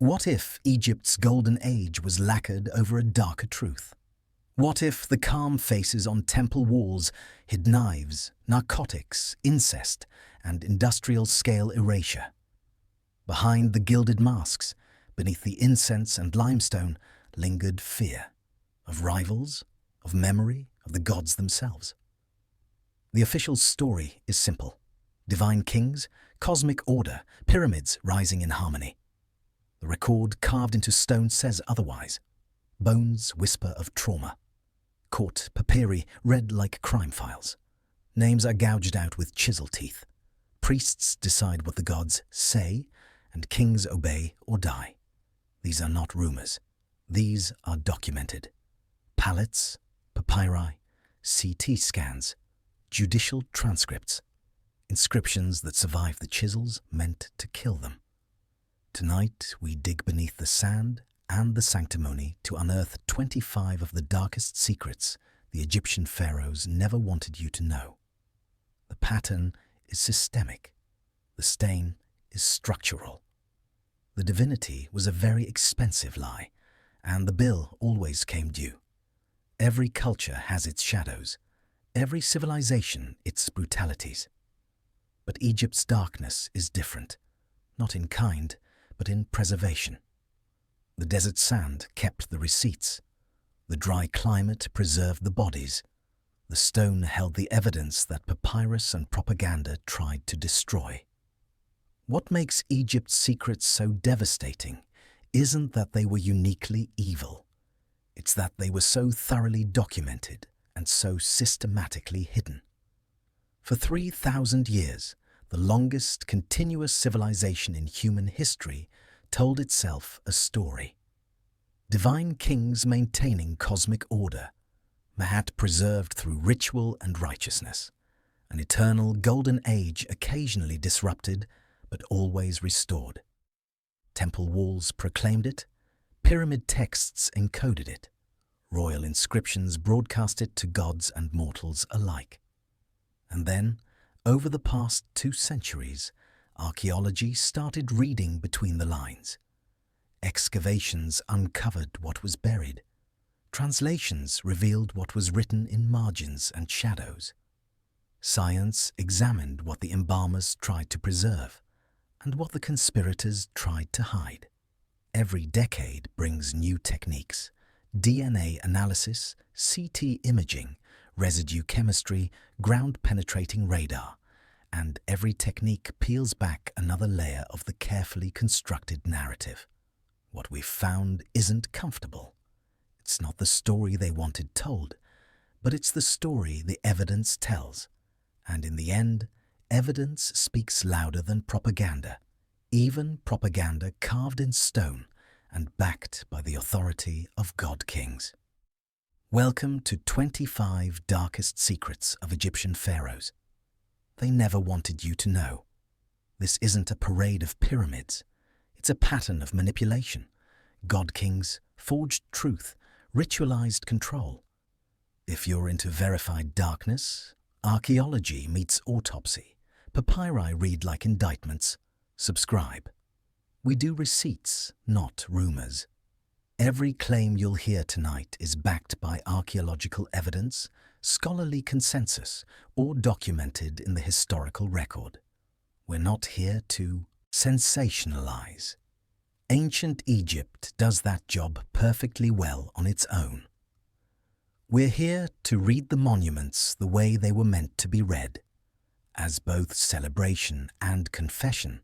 What if Egypt's golden age was lacquered over a darker truth? What if the calm faces on temple walls hid knives, narcotics, incest, and industrial-scale erasure? Behind the gilded masks, beneath the incense and limestone, lingered fear of rivals, of memory, of the gods themselves. The official story is simple: divine kings, cosmic order, pyramids rising in harmony. The record carved into stone says otherwise. Bones whisper of trauma. Court papyri read like crime files. Names are gouged out with chisel teeth. Priests decide what the gods say, and kings obey or die. These are not rumors. These are documented. Palettes, papyri, CT scans, judicial transcripts, inscriptions that survive the chisels meant to kill them. Tonight we dig beneath the sand and the sanctimony to unearth 25 of the darkest secrets the Egyptian pharaohs never wanted you to know. The pattern is systemic. The stain is structural. The divinity was a very expensive lie, and the bill always came due. Every culture has its shadows, every civilization its brutalities. But Egypt's darkness is different, not in kind, but in preservation. The desert sand kept the receipts. The dry climate preserved the bodies. The stone held the evidence that papyrus and propaganda tried to destroy. What makes Egypt's secrets so devastating isn't that they were uniquely evil. It's that they were so thoroughly documented and so systematically hidden. For 3,000 years, the longest continuous civilization in human history told itself a story. Divine kings maintaining cosmic order, Mahat preserved through ritual and righteousness, an eternal golden age occasionally disrupted but always restored. Temple walls proclaimed it, pyramid texts encoded it, royal inscriptions broadcast it to gods and mortals alike. And then, over the past 2 centuries, archaeology started reading between the lines. Excavations uncovered what was buried. Translations revealed what was written in margins and shadows. Science examined what the embalmers tried to preserve and what the conspirators tried to hide. Every decade brings new techniques: DNA analysis, CT imaging, residue chemistry, ground-penetrating radar, and every technique peels back another layer of the carefully constructed narrative. What we've found isn't comfortable. It's not the story they wanted told, but it's the story the evidence tells. And in the end, evidence speaks louder than propaganda, even propaganda carved in stone and backed by the authority of God Kings. Welcome to 25 Darkest Secrets of Egyptian Pharaohs. They never wanted you to know. This isn't a parade of pyramids. It's a pattern of manipulation. God Kings, forged truth, ritualized control. If you're into verified darkness, archaeology meets autopsy, papyri read like indictments, subscribe. We do receipts, not rumors. Every claim you'll hear tonight is backed by archaeological evidence, scholarly consensus, or documented in the historical record. We're not here to sensationalize. Ancient Egypt does that job perfectly well on its own. We're here to read the monuments the way they were meant to be read, as both celebration and confession,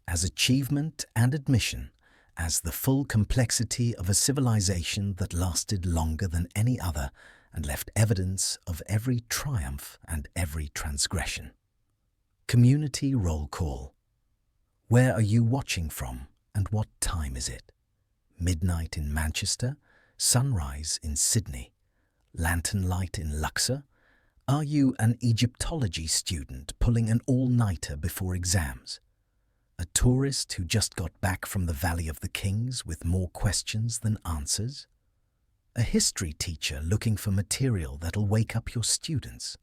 as achievement and admission, as the full complexity of a civilization that lasted longer than any other and left evidence of every triumph and every transgression. Community roll call. Where are you watching from and what time is it? Midnight in Manchester, sunrise in Sydney, lantern light in Luxor? Are you an Egyptology student pulling an all-nighter before exams? A tourist who just got back from the Valley of the Kings with more questions than answers? A history teacher looking for material that'll wake up your students?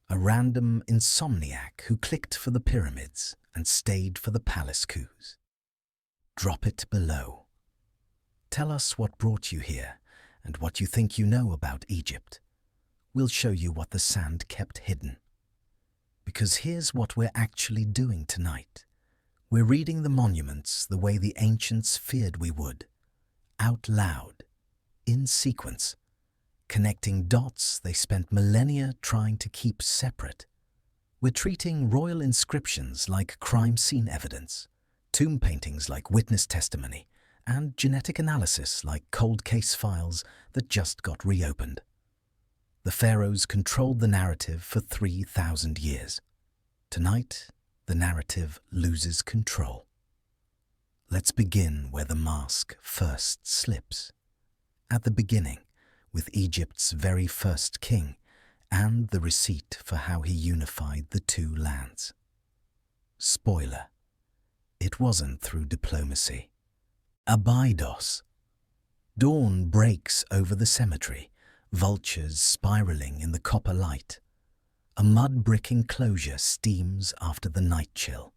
A random insomniac who clicked for the pyramids and stayed for the palace coups? drop it below. Tell us what brought you here and what you think you know about Egypt. We'll show you what the sand kept hidden. Because here's what we're actually doing tonight. We're reading the monuments the way the ancients feared we would, out loud, in sequence, connecting dots they spent millennia trying to keep separate. We're treating royal inscriptions like crime scene evidence, tomb paintings like witness testimony, and genetic analysis like cold case files that just got reopened. The pharaohs controlled the narrative for 3,000 years. Tonight, the narrative loses control. Let's begin where the mask first slips. At the beginning, with Egypt's very first king and the receipt for how he unified the two lands. Spoiler: it wasn't through diplomacy. Abydos. Dawn breaks over the cemetery, vultures spiraling in the copper light. A mud-brick enclosure steams after the night chill.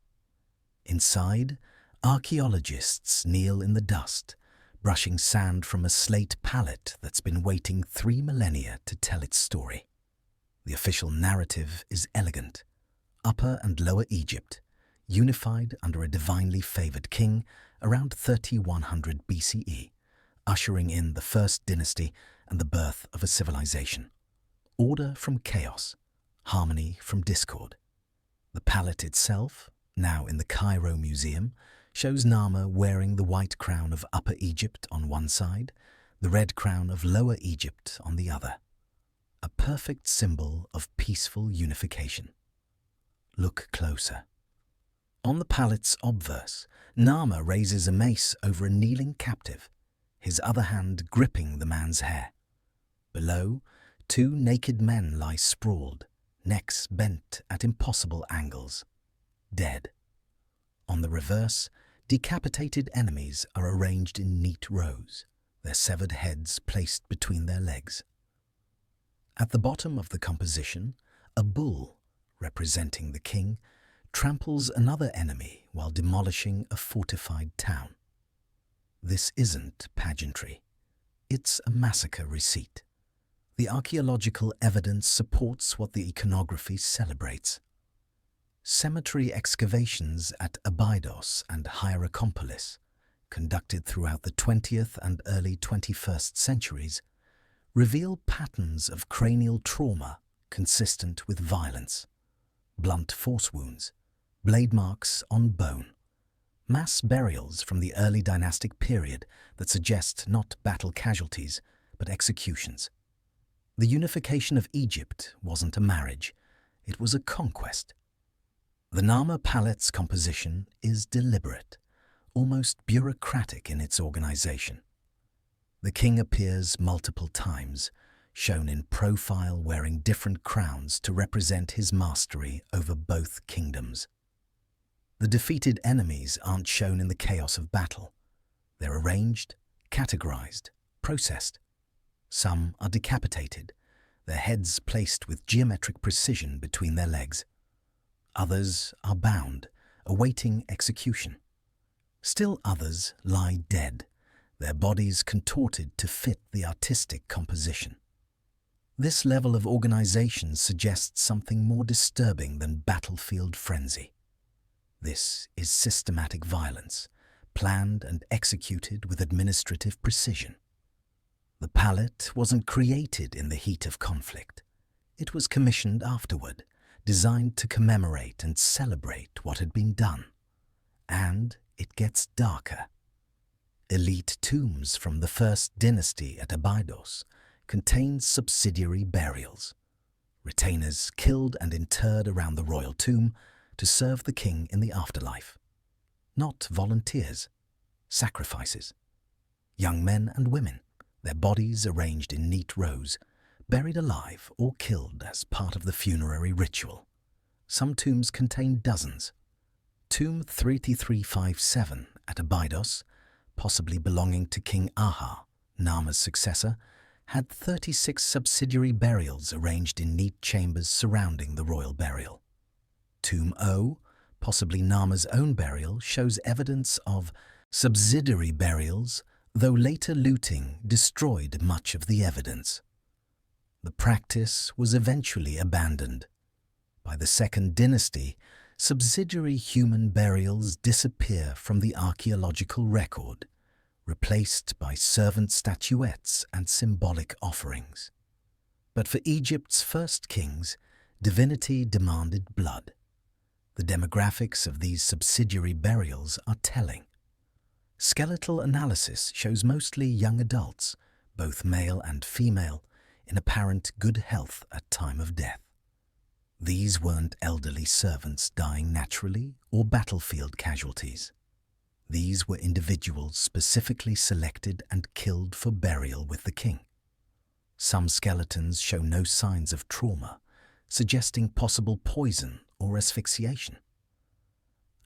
Inside, archaeologists kneel in the dust, brushing sand from a slate palette that's been waiting 3 millennia to tell its story. The official narrative is elegant. Upper and Lower Egypt, unified under a divinely favored king around 3100 BCE, ushering in the first dynasty and the birth of a civilization. Order from chaos, harmony from discord. The palette itself, now in the Cairo Museum, shows Narmer wearing the white crown of Upper Egypt on one side, the red crown of Lower Egypt on the other. A perfect symbol of peaceful unification. Look closer. On the palette's obverse, Narmer raises a mace over a kneeling captive, his other hand gripping the man's hair. Below, 2 naked men lie sprawled, necks bent at impossible angles, dead. On the reverse, decapitated enemies are arranged in neat rows, their severed heads placed between their legs. At the bottom of the composition, a bull, representing the king, tramples another enemy while demolishing a fortified town. This isn't pageantry. It's a massacre receipt. The archaeological evidence supports what the iconography celebrates. Cemetery excavations at Abydos and Hierakonpolis, conducted throughout the 20th and early 21st centuries, reveal patterns of cranial trauma consistent with violence, blunt force wounds, blade marks on bone, mass burials from the early dynastic period that suggest not battle casualties, but executions. The unification of Egypt wasn't a marriage, it was a conquest. The Narmer palette's composition is deliberate, almost bureaucratic in its organization. The king appears multiple times, shown in profile wearing different crowns to represent his mastery over both kingdoms. The defeated enemies aren't shown in the chaos of battle. They're arranged, categorized, processed. Some are decapitated, their heads placed with geometric precision between their legs. Others are bound, awaiting execution. Still others lie dead, their bodies contorted to fit the artistic composition. This level of organization suggests something more disturbing than battlefield frenzy. This is systematic violence, planned and executed with administrative precision. The palette wasn't created in the heat of conflict. It was commissioned afterward, designed to commemorate and celebrate what had been done. And it gets darker. Elite tombs from the first dynasty at Abydos contain subsidiary burials. Retainers killed and interred around the royal tomb to serve the king in the afterlife. Not volunteers, sacrifices. Young men and women, their bodies arranged in neat rows, buried alive or killed as part of the funerary ritual. Some tombs contain dozens. Tomb 3357 at Abydos, possibly belonging to King Aha, Narmer's successor, had 36 subsidiary burials arranged in neat chambers surrounding the royal burial. Tomb O, possibly Narmer's own burial, shows evidence of Subsidiary burials, though later looting destroyed much of the evidence. The practice was eventually abandoned. By the Second Dynasty, subsidiary human burials disappear from the archaeological record, replaced by servant statuettes and symbolic offerings. But for Egypt's first kings, divinity demanded blood. The demographics of these subsidiary burials are telling. Skeletal analysis shows mostly young adults, both male and female, in apparent good health at time of death. These weren't elderly servants dying naturally or battlefield casualties. These were individuals specifically selected and killed for burial with the king. Some skeletons show no signs of trauma, suggesting possible poison or asphyxiation.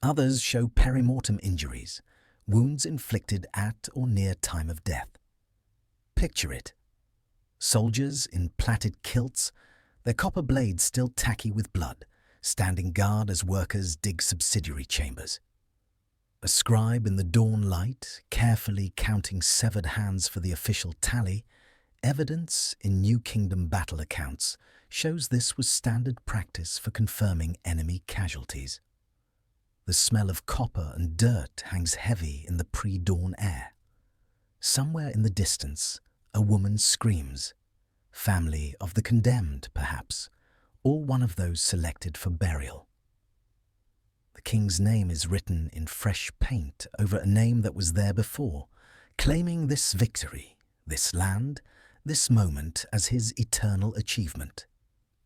Others show perimortem injuries, wounds inflicted at or near time of death. Picture it. Soldiers in plaited kilts, their copper blades still tacky with blood, standing guard as workers dig subsidiary chambers. A scribe in the dawn light, carefully counting severed hands for the official tally, evidence in New Kingdom battle accounts shows this was standard practice for confirming enemy casualties. The smell of copper and dirt hangs heavy in the pre-dawn air. Somewhere in the distance, a woman screams. Family of the condemned, perhaps, or one of those selected for burial. The king's name is written in fresh paint over a name that was there before, claiming this victory, this land, this moment as his eternal achievement.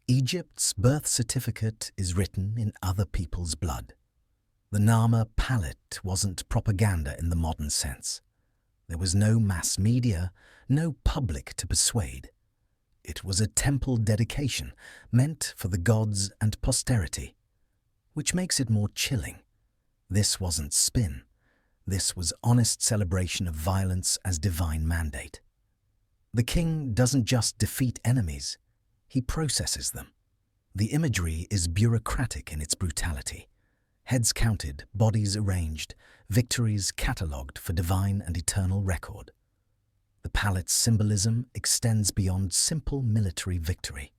Egypt's birth certificate is written in other people's blood. The Nama palette wasn't propaganda in the modern sense. There was no mass media, no public to persuade. It was a temple dedication meant for the gods and posterity, which makes it more chilling. This wasn't spin. This was honest celebration of violence as divine mandate. The king doesn't just defeat enemies, he processes them. The imagery is bureaucratic in its brutality. Heads counted, bodies arranged, victories catalogued for divine and eternal record. The palette's symbolism extends beyond simple military victory.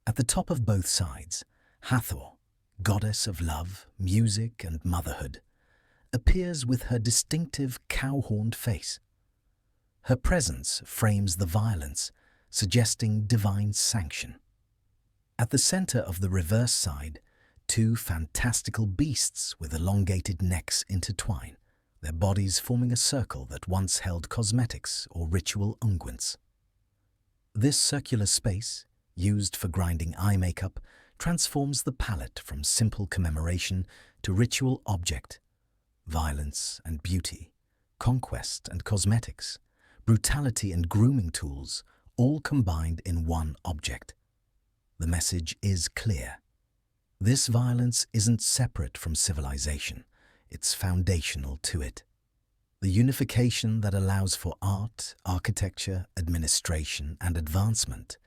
At the top of both sides, Hathor, goddess of love, music, and motherhood, appears with her distinctive cow-horned face. Her presence frames the violence, suggesting divine sanction. At the center of the reverse side, two fantastical beasts with elongated necks intertwine, their bodies forming a circle that once held cosmetics or ritual unguents. This circular space, used for grinding eye makeup, transforms the palette from simple commemoration to ritual object. Violence and beauty, conquest and cosmetics, brutality and grooming tools, all combined in one object. The message is clear. This violence isn't separate from civilization, it's foundational to it. The unification that allows for art, architecture, administration, and advancement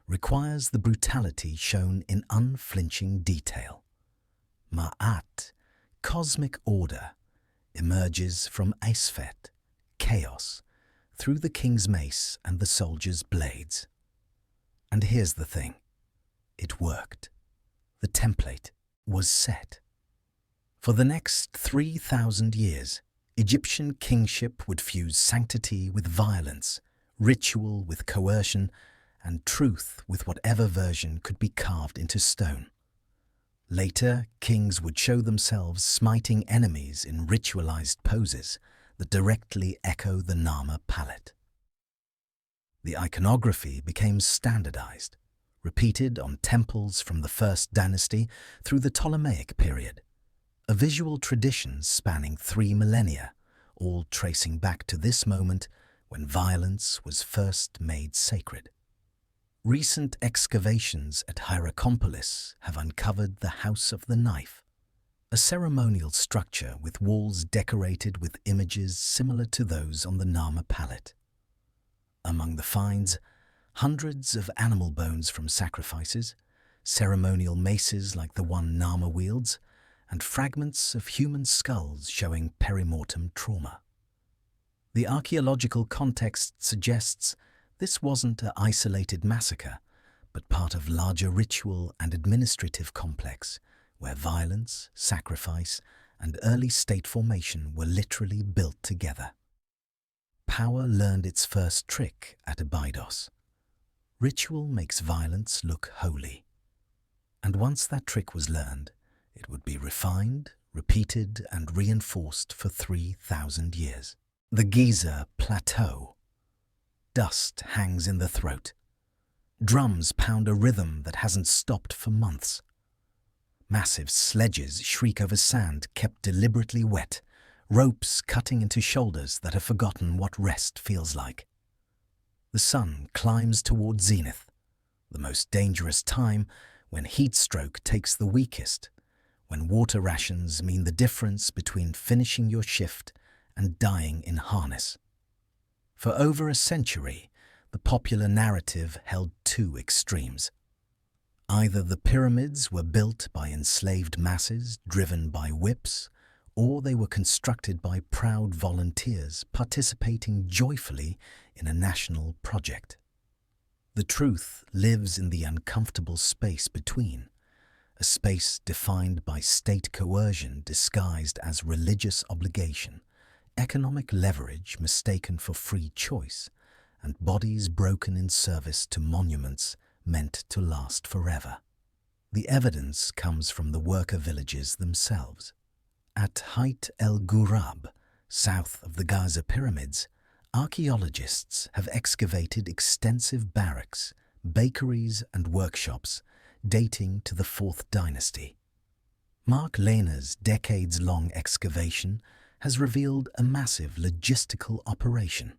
requires the brutality shown in unflinching detail. Ma'at, cosmic order, emerges from Asphet, chaos, through the king's mace and the soldier's blades. And here's the thing. It worked. The template was set. For the next 3,000 years, Egyptian kingship would fuse sanctity with violence, ritual with coercion, and truth with whatever version could be carved into stone. Later, kings would show themselves smiting enemies in ritualized poses that directly echo the Nama palette. The iconography became standardized, repeated on temples from the First Dynasty through the Ptolemaic period, a visual tradition spanning 3 millennia, all tracing back to this moment when violence was first made sacred. Recent excavations at Hierakonpolis have uncovered the House of the Knife, a ceremonial structure with walls decorated with images similar to those on the Nama palette. Among the finds, hundreds of animal bones from sacrifices, ceremonial maces like the one Nama wields, and fragments of human skulls showing perimortem trauma. The archaeological context suggests this wasn't an isolated massacre, but part of larger ritual and administrative complex where violence, sacrifice, and early state formation were literally built together. Power learned its first trick at Abydos. Ritual makes violence look holy. And once that trick was learned, it would be refined, repeated, and reinforced for 3,000 years. The Giza Plateau. Dust hangs in the throat. Drums pound a rhythm that hasn't stopped for months. Massive sledges shriek over sand kept deliberately wet, ropes cutting into shoulders that have forgotten what rest feels like. The sun climbs toward zenith, the most dangerous time when heat stroke takes the weakest, when water rations mean the difference between finishing your shift and dying in harness. For over a century, the popular narrative held two extremes. Either the pyramids were built by enslaved masses driven by whips, or they were constructed by proud volunteers participating joyfully in a national project. The truth lives in the uncomfortable space between, a space defined by state coercion disguised as religious obligation, economic leverage mistaken for free choice, and bodies broken in service to monuments meant to last forever. The evidence comes from the worker villages themselves. At Hayt el Ghurab, south of the Giza pyramids, archaeologists have excavated extensive barracks, bakeries, and workshops dating to the 4th dynasty. Mark Lehner's decades-long excavation has revealed a massive logistical operation.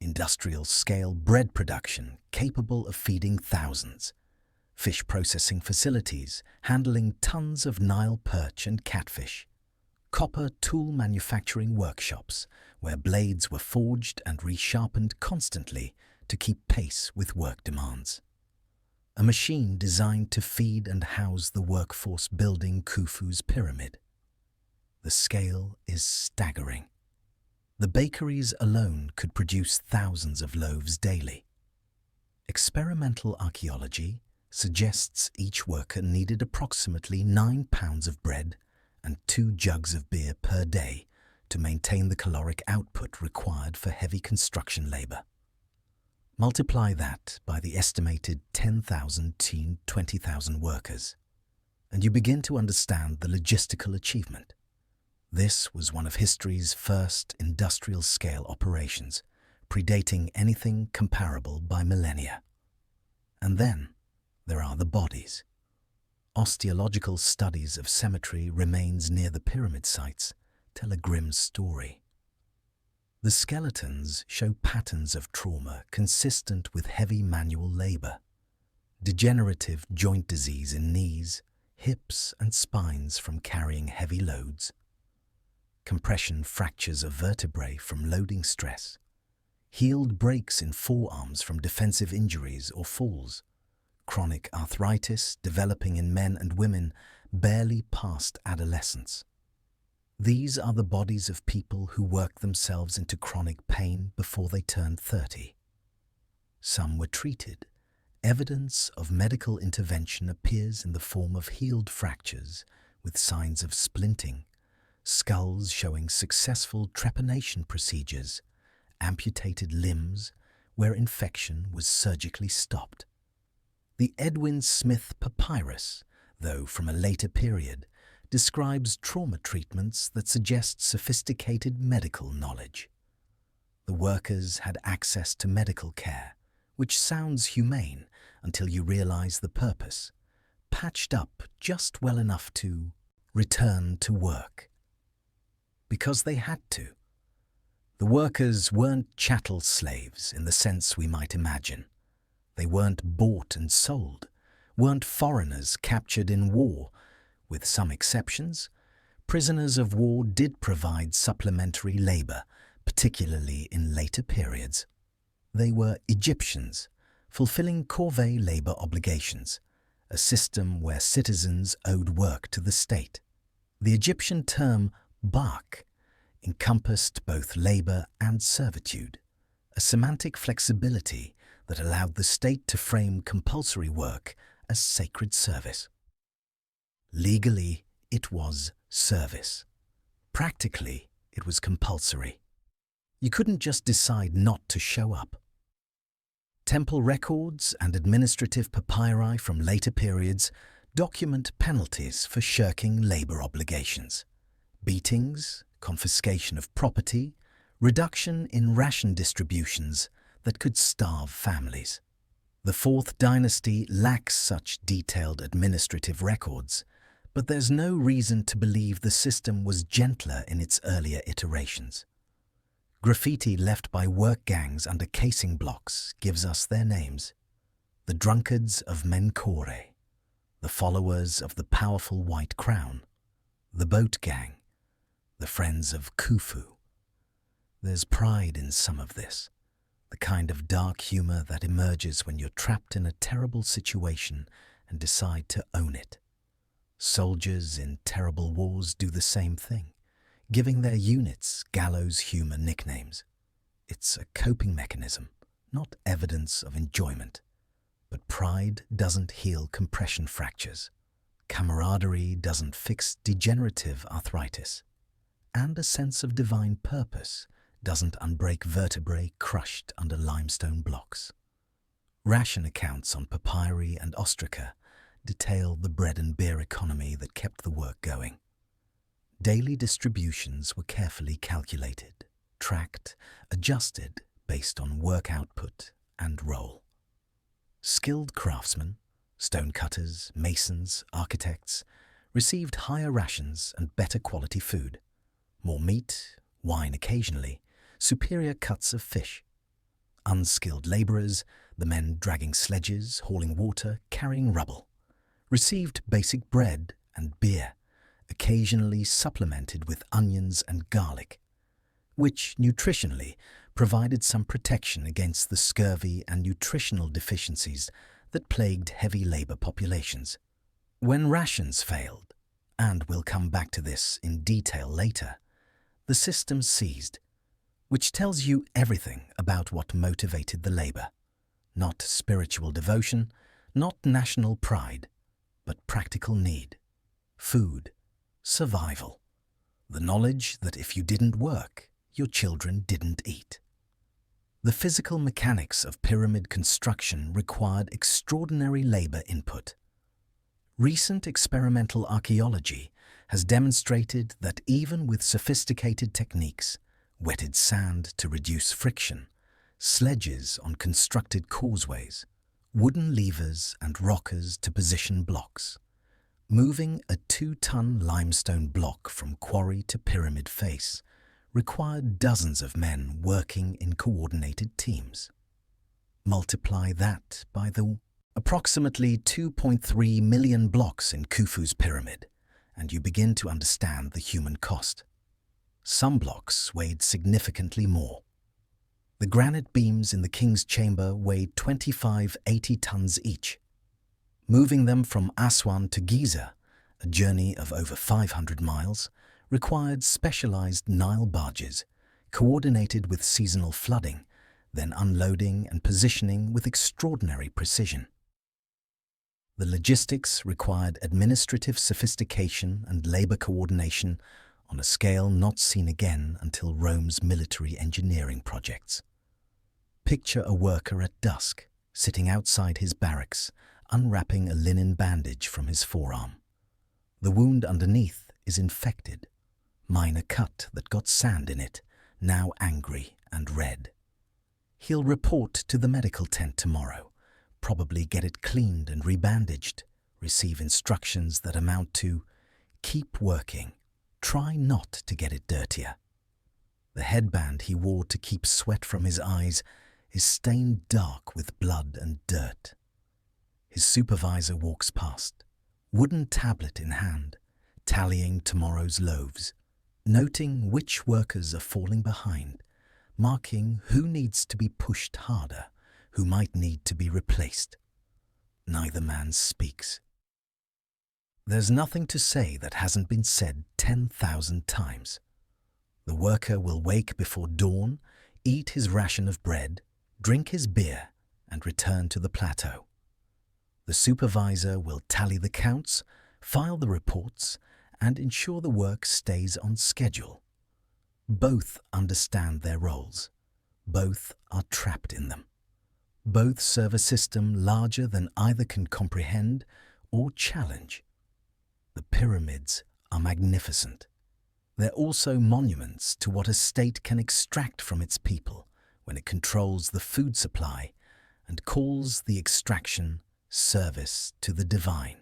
Industrial-scale bread production capable of feeding thousands. Fish processing facilities handling tons of Nile perch and catfish. Copper tool manufacturing workshops where blades were forged and resharpened constantly to keep pace with work demands. A machine designed to feed and house the workforce building Khufu's pyramid. The scale is staggering. The bakeries alone could produce thousands of loaves daily. Experimental archaeology suggests each worker needed approximately 9 pounds of bread and 2 jugs of beer per day to maintain the caloric output required for heavy construction labor. Multiply that by the estimated 10,000 to 20,000 workers, and you begin to understand the logistical achievement. This was one of history's first industrial-scale operations, predating anything comparable by millennia. And then there are the bodies. Osteological studies of cemetery remains near the pyramid sites tell a grim story. The skeletons show patterns of trauma consistent with heavy manual labor, degenerative joint disease in knees, hips, and spines from carrying heavy loads, compression fractures of vertebrae from loading stress, healed breaks in forearms from defensive injuries or falls, chronic arthritis developing in men and women barely past adolescence. These are the bodies of people who worked themselves into chronic pain before they turned 30. Some were treated. Evidence of medical intervention appears in the form of healed fractures with signs of splinting, skulls showing successful trepanation procedures, amputated limbs where infection was surgically stopped. The Edwin Smith Papyrus, though from a later period, describes trauma treatments that suggest sophisticated medical knowledge. The workers had access to medical care, which sounds humane until you realize the purpose, patched up just well enough to return to work. Because they had to. The workers weren't chattel slaves in the sense we might imagine. They weren't bought and sold, weren't foreigners captured in war. With some exceptions, prisoners of war did provide supplementary labor, particularly in later periods. They were Egyptians, fulfilling corvée labor obligations, a system where citizens owed work to the state. The Egyptian term bark encompassed both labor and servitude, a semantic flexibility that allowed the state to frame compulsory work as sacred service. Legally, it was service. Practically, it was compulsory. You couldn't just decide not to show up. Temple records and administrative papyri from later periods document penalties for shirking labor obligations: beatings, confiscation of property, reduction in ration distributions that could starve families. The Fourth Dynasty lacks such detailed administrative records, but there's no reason to believe the system was gentler in its earlier iterations. Graffiti left by work gangs under casing blocks gives us their names: the drunkards of Menkore, the followers of the powerful White Crown, the boat gang, the friends of Khufu. There's pride in some of this, the kind of dark humor that emerges when you're trapped in a terrible situation and decide to own it. Soldiers in terrible wars do the same thing, giving their units gallows humor nicknames. It's a coping mechanism, not evidence of enjoyment. But pride doesn't heal compression fractures. Camaraderie doesn't fix degenerative arthritis. And a sense of divine purpose doesn't unbreak vertebrae crushed under limestone blocks. Ration accounts on papyri and ostraca detail the bread and beer economy that kept the work going. Daily distributions were carefully calculated, tracked, adjusted based on work output and role. Skilled craftsmen, stonecutters, masons, architects, received higher rations and better quality food. More meat, wine occasionally, superior cuts of fish. Unskilled labourers, the men dragging sledges, hauling water, carrying rubble, received basic bread and beer, occasionally supplemented with onions and garlic, which nutritionally provided some protection against the scurvy and nutritional deficiencies that plagued heavy labour populations. When rations failed, and we'll come back to this in detail later, the system ceased, which tells you everything about what motivated the labour. Not spiritual devotion, not national pride, but practical need: food, survival, the knowledge that if you didn't work, your children didn't eat. The physical mechanics of pyramid construction required extraordinary labour input. Recent experimental archaeology has demonstrated that even with sophisticated techniques, wetted sand to reduce friction, sledges on constructed causeways, wooden levers and rockers to position blocks, moving a 2-ton limestone block from quarry to pyramid face required dozens of men working in coordinated teams. Multiply that by the approximately 2.3 million blocks in Khufu's pyramid, and you begin to understand the human cost. Some blocks weighed significantly more. The granite beams in the king's chamber weighed 80 tons each. Moving them from Aswan to Giza, a journey of over 500 miles, required specialized Nile barges, coordinated with seasonal flooding, then unloading and positioning with extraordinary precision. The logistics required administrative sophistication and labor coordination on a scale not seen again until Rome's military engineering projects. Picture a worker at dusk, sitting outside his barracks, unwrapping a linen bandage from his forearm. The wound underneath is infected. Minor cut that got sand in it, now angry and red. He'll report to the medical tent tomorrow, probably get it cleaned and rebandaged, receive instructions that amount to keep working, try not to get it dirtier. The headband he wore to keep sweat from his eyes is stained dark with blood and dirt. His supervisor walks past, wooden tablet in hand, tallying tomorrow's loaves, noting which workers are falling behind, marking who needs to be pushed harder, who might need to be replaced. Neither man speaks. There's nothing to say that hasn't been said 10,000 times. The worker will wake before dawn, eat his ration of bread, drink his beer, and return to the plateau. The supervisor will tally the counts, file the reports, and ensure the work stays on schedule. Both understand their roles. Both are trapped in them. Both serve a system larger than either can comprehend or challenge. The pyramids are magnificent. They're also monuments to what a state can extract from its people when it controls the food supply and calls the extraction service to the divine.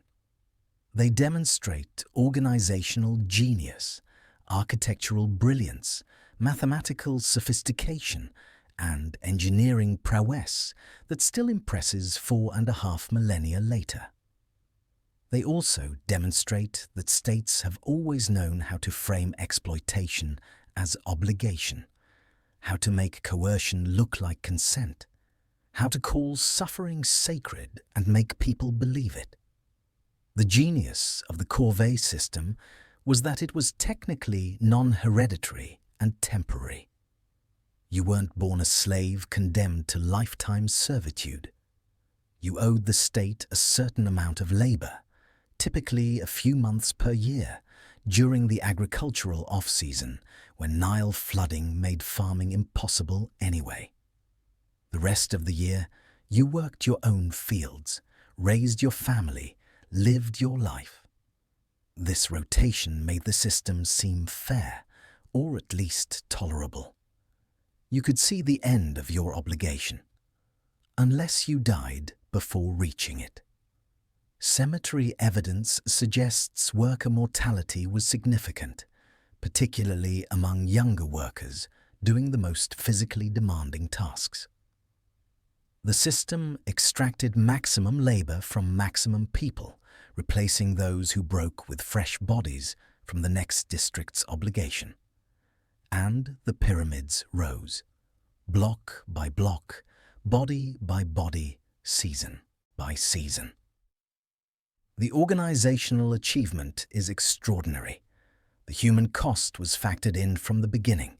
They demonstrate organizational genius, architectural brilliance, mathematical sophistication, and engineering prowess that still impresses 4.5 millennia later. They also demonstrate that states have always known how to frame exploitation as obligation, how to make coercion look like consent, how to call suffering sacred and make people believe it. The genius of the corvée system was that it was technically non-hereditary and temporary. You weren't born a slave condemned to lifetime servitude. You owed the state a certain amount of labor, typically a few months per year, during the agricultural off-season when Nile flooding made farming impossible anyway. The rest of the year, you worked your own fields, raised your family, lived your life. This rotation made the system seem fair, or at least tolerable. You could see the end of your obligation, unless you died before reaching it. Cemetery evidence suggests worker mortality was significant, particularly among younger workers doing the most physically demanding tasks. The system extracted maximum labor from maximum people, replacing those who broke with fresh bodies from the next district's obligation. And the pyramids rose, block by block, body by body, season by season. The organizational achievement is extraordinary. The human cost was factored in from the beginning,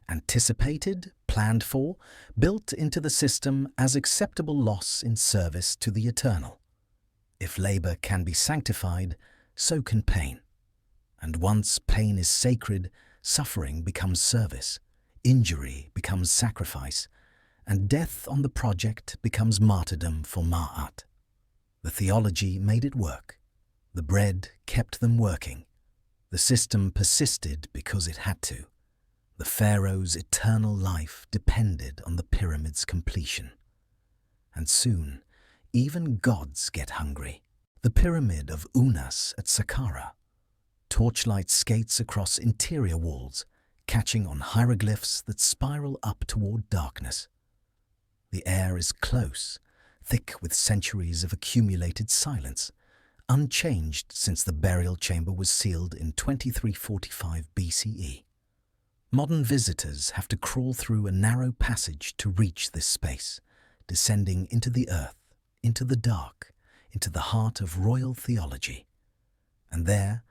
anticipated, planned for, built into the system as acceptable loss in service to the eternal. If labor can be sanctified, so can pain. And once pain is sacred, suffering becomes service, injury becomes sacrifice, and death on the project becomes martyrdom for Ma'at. The theology made it work. The bread kept them working. The system persisted because it had to. The Pharaohs' eternal life depended on the pyramid's completion. And soon, even gods get hungry. The pyramid of Unas at Saqqara. Torchlight skates across interior walls, catching on hieroglyphs that spiral up toward darkness. The air is close, thick with centuries of accumulated silence, unchanged since the burial chamber was sealed in 2345 BCE. Modern visitors have to crawl through a narrow passage to reach this space, descending into the earth, into the dark, into the heart of royal theology. And there,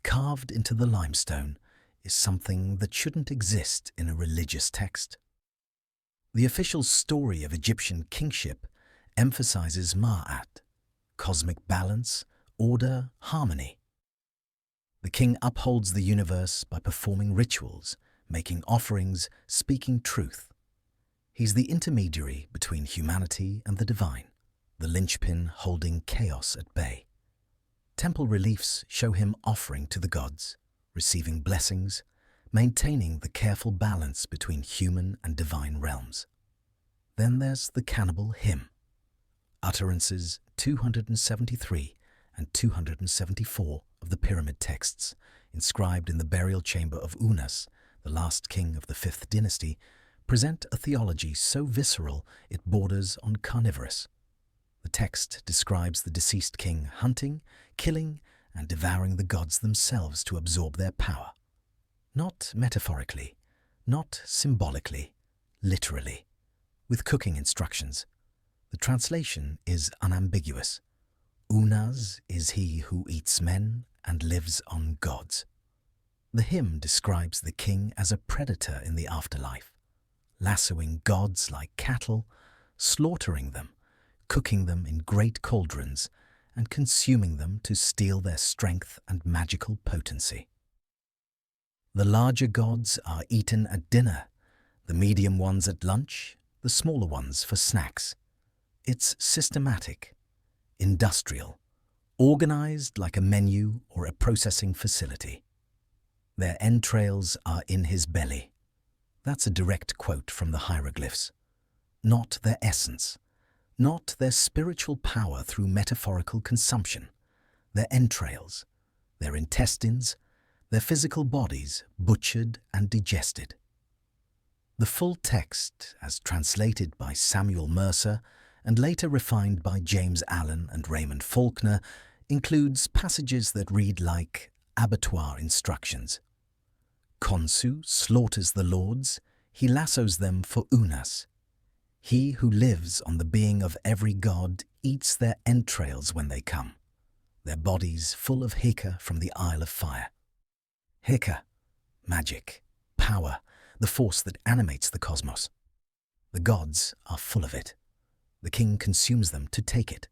carved into the limestone, is something that shouldn't exist in a religious text. The official story of Egyptian kingship emphasizes Ma'at, cosmic balance, order, harmony. The king upholds the universe by performing rituals, making offerings, speaking truth. He's the intermediary between humanity and the divine, the linchpin holding chaos at bay. Temple reliefs show him offering to the gods, receiving blessings, maintaining the careful balance between human and divine realms. Then there's the cannibal hymn. Utterances 273 and 274 of the pyramid texts, inscribed in the burial chamber of Unas, the last king of the 5th dynasty, present a theology so visceral it borders on carnivorous. The text describes the deceased king hunting, killing, and devouring the gods themselves to absorb their power. Not metaphorically, not symbolically, literally, with cooking instructions. The translation is unambiguous. Unas is he who eats men and lives on gods. The hymn describes the king as a predator in the afterlife, lassoing gods like cattle, slaughtering them, cooking them in great cauldrons, and consuming them to steal their strength and magical potency. The larger gods are eaten at dinner, the medium ones at lunch, the smaller ones for snacks. It's systematic, industrial, organized like a menu or a processing facility. Their entrails are in his belly. That's a direct quote from the hieroglyphs. Not their essence, not their spiritual power through metaphorical consumption. Their entrails, their intestines, their physical bodies butchered and digested. The full text, as translated by Samuel Mercer and later refined by James Allen and Raymond Faulkner, includes passages that read like abattoir instructions. Khonsu slaughters the lords, he lassos them for Unas. He who lives on the being of every god eats their entrails when they come, their bodies full of Heka from the Isle of Fire. Heka, magic, power, the force that animates the cosmos. The gods are full of it. The king consumes them to take it.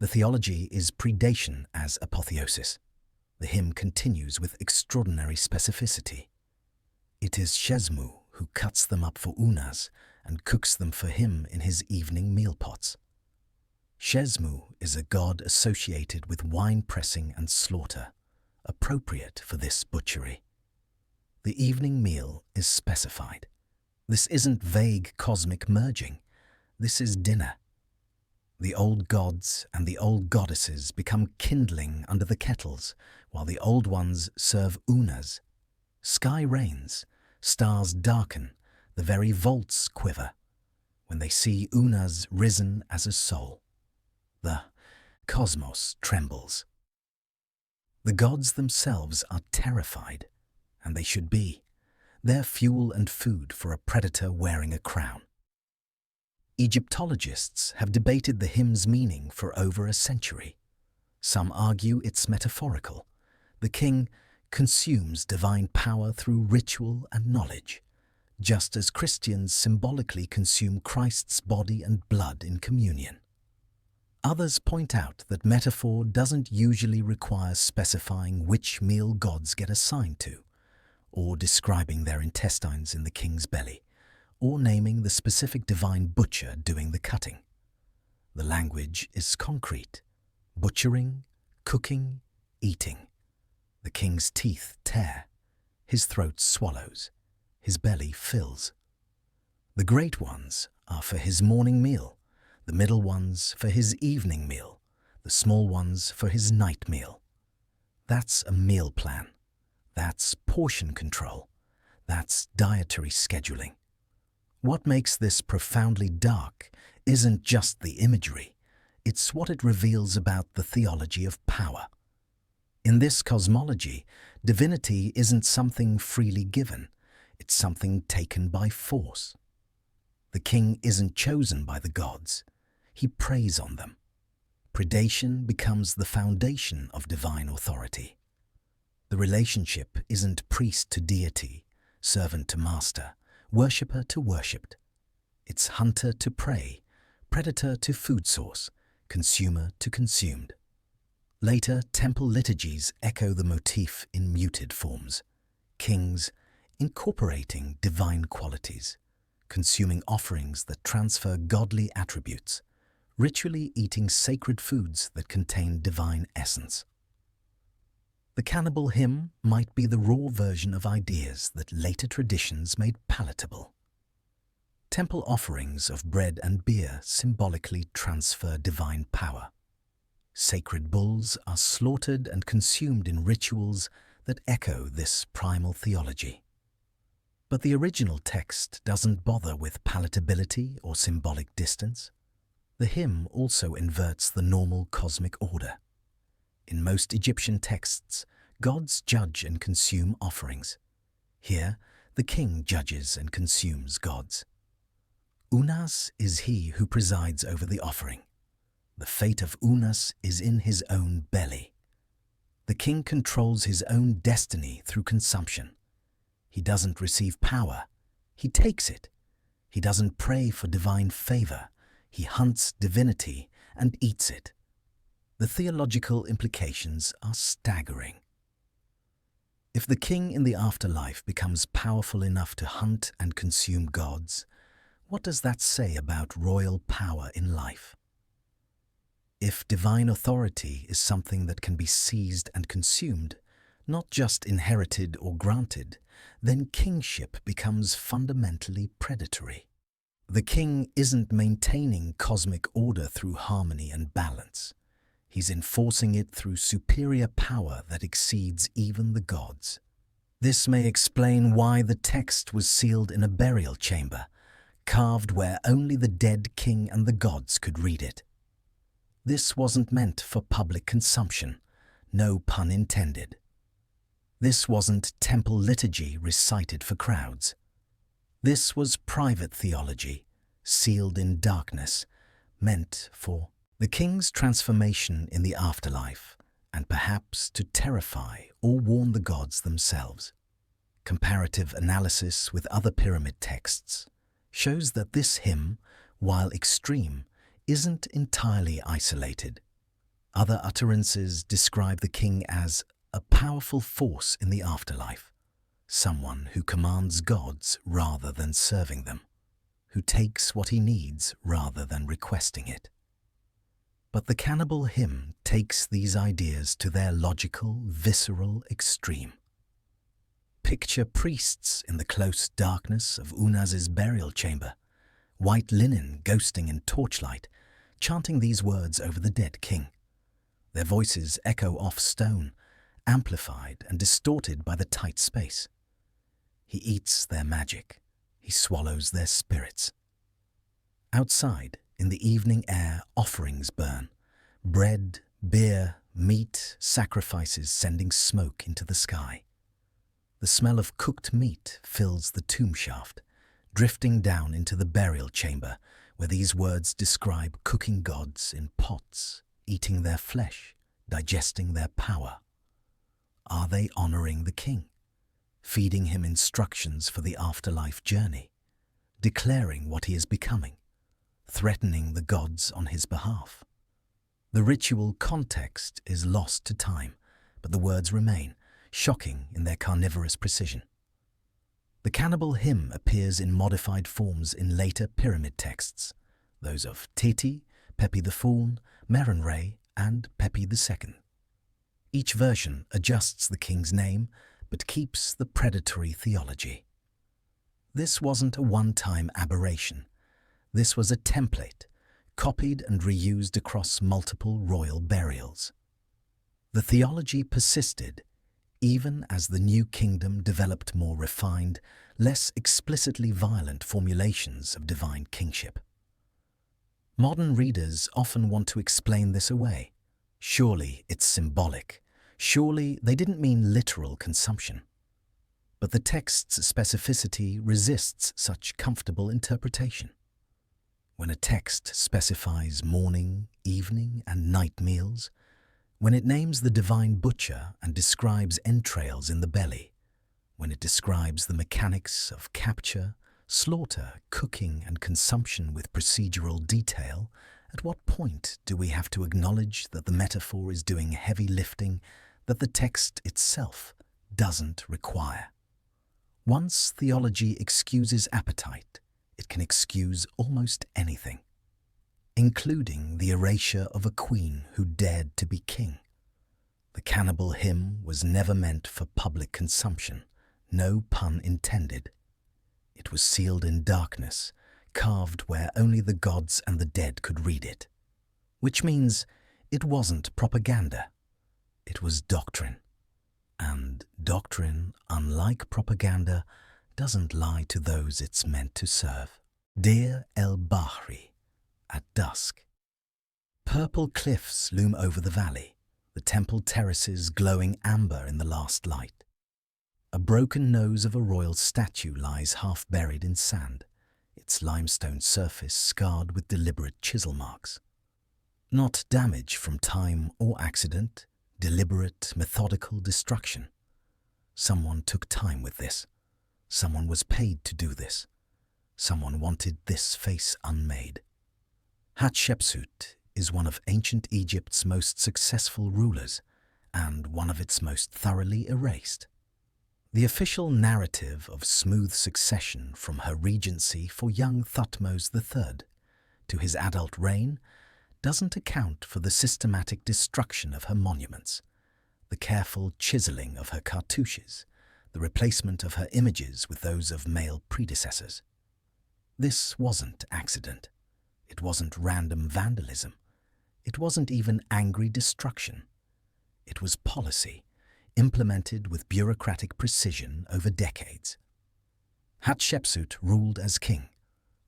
The theology is predation as apotheosis. The hymn continues with extraordinary specificity. It is Shezmu who cuts them up for Unas and cooks them for him in his evening meal pots. Shezmu is a god associated with wine pressing and slaughter, appropriate for this butchery. The evening meal is specified. This isn't vague cosmic merging. This is dinner. The old gods and the old goddesses become kindling under the kettles, while the old ones serve Unas. Sky rains, stars darken, the very vaults quiver, when they see Unas risen as a soul. The cosmos trembles. The gods themselves are terrified, and they should be. They're fuel and food for a predator wearing a crown. Egyptologists have debated the hymn's meaning for over a century. Some argue it's metaphorical. The king consumes divine power through ritual and knowledge, just as Christians symbolically consume Christ's body and blood in communion. Others point out that metaphor doesn't usually require specifying which meal gods get assigned to, or describing their intestines in the king's belly, or naming the specific divine butcher doing the cutting. The language is concrete: butchering, cooking, eating. The king's teeth tear, his throat swallows, his belly fills. The great ones are for his morning meal, the middle ones for his evening meal, the small ones for his night meal. That's a meal plan. That's portion control. That's dietary scheduling. What makes this profoundly dark isn't just the imagery, it's what it reveals about the theology of power. In this cosmology, divinity isn't something freely given, it's something taken by force. The king isn't chosen by the gods, he preys on them. Predation becomes the foundation of divine authority. The relationship isn't priest to deity, servant to master, worshipper to worshipped. It's hunter to prey, predator to food source, consumer to consumed. Later, temple liturgies echo the motif in muted forms. Kings incorporating divine qualities, consuming offerings that transfer godly attributes, ritually eating sacred foods that contain divine essence. The cannibal hymn might be the raw version of ideas that later traditions made palatable. Temple offerings of bread and beer symbolically transfer divine power. Sacred bulls are slaughtered and consumed in rituals that echo this primal theology. But the original text doesn't bother with palatability or symbolic distance. The hymn also inverts the normal cosmic order. In most Egyptian texts, gods judge and consume offerings. Here, the king judges and consumes gods. Unas is he who presides over the offering. The fate of Unas is in his own belly. The king controls his own destiny through consumption. He doesn't receive power, he takes it. He doesn't pray for divine favor, he hunts divinity and eats it. The theological implications are staggering. If the king in the afterlife becomes powerful enough to hunt and consume gods, what does that say about royal power in life? If divine authority is something that can be seized and consumed, not just inherited or granted, then kingship becomes fundamentally predatory. The king isn't maintaining cosmic order through harmony and balance. He's enforcing it through superior power that exceeds even the gods. This may explain why the text was sealed in a burial chamber, carved where only the dead king and the gods could read it. This wasn't meant for public consumption, no pun intended. This wasn't temple liturgy recited for crowds. This was private theology, sealed in darkness, meant for the king's transformation in the afterlife, and perhaps to terrify or warn the gods themselves. Comparative analysis with other pyramid texts shows that this hymn, while extreme, isn't entirely isolated. Other utterances describe the king as a powerful force in the afterlife, someone who commands gods rather than serving them, who takes what he needs rather than requesting it. But the cannibal hymn takes these ideas to their logical, visceral extreme. Picture priests in the close darkness of Unas's burial chamber, white linen ghosting in torchlight, chanting these words over the dead king. Their voices echo off stone, amplified and distorted by the tight space. He eats their magic. He swallows their spirits. Outside, in the evening air, offerings burn. Bread, beer, meat, sacrifices sending smoke into the sky. The smell of cooked meat fills the tomb shaft, drifting down into the burial chamber, where these words describe cooking gods in pots, eating their flesh, digesting their power. Are they honoring the king, feeding him instructions for the afterlife journey, declaring what he is becoming, threatening the gods on his behalf? The ritual context is lost to time, but the words remain, shocking in their carnivorous precision. The cannibal hymn appears in modified forms in later pyramid texts, those of Teti, Pepi the Faun, Merenre, and Pepi II. Each version adjusts the king's name, but keeps the predatory theology. This wasn't a one-time aberration. This was a template, copied and reused across multiple royal burials. The theology persisted, even as the new kingdom developed more refined, less explicitly violent formulations of divine kingship. Modern readers often want to explain this away. Surely it's symbolic. Surely they didn't mean literal consumption. But the text's specificity resists such comfortable interpretation. When a text specifies morning, evening, and night meals, when it names the divine butcher and describes entrails in the belly, when it describes the mechanics of capture, slaughter, cooking, and consumption with procedural detail, at what point do we have to acknowledge that the metaphor is doing heavy lifting that the text itself doesn't require? Once theology excuses appetite, it can excuse almost anything, including the erasure of a queen who dared to be king. The cannibal hymn was never meant for public consumption, no pun intended. It was sealed in darkness, carved where only the gods and the dead could read it. Which means it wasn't propaganda, it was doctrine. And doctrine, unlike propaganda, doesn't lie to those it's meant to serve. Deir el-Bahri, at dusk. Purple cliffs loom over the valley, the temple terraces glowing amber in the last light. A broken nose of a royal statue lies half buried in sand, its limestone surface scarred with deliberate chisel marks. Not damage from time or accident, deliberate, methodical destruction. Someone took time with this. Someone was paid to do this. Someone wanted this face unmade. Hatshepsut is one of ancient Egypt's most successful rulers and one of its most thoroughly erased. The official narrative of smooth succession from her regency for young Thutmose III to his adult reign doesn't account for the systematic destruction of her monuments, the careful chiseling of her cartouches, the replacement of her images with those of male predecessors. This wasn't accident. It wasn't random vandalism. It wasn't even angry destruction. It was policy, implemented with bureaucratic precision over decades. Hatshepsut ruled as king,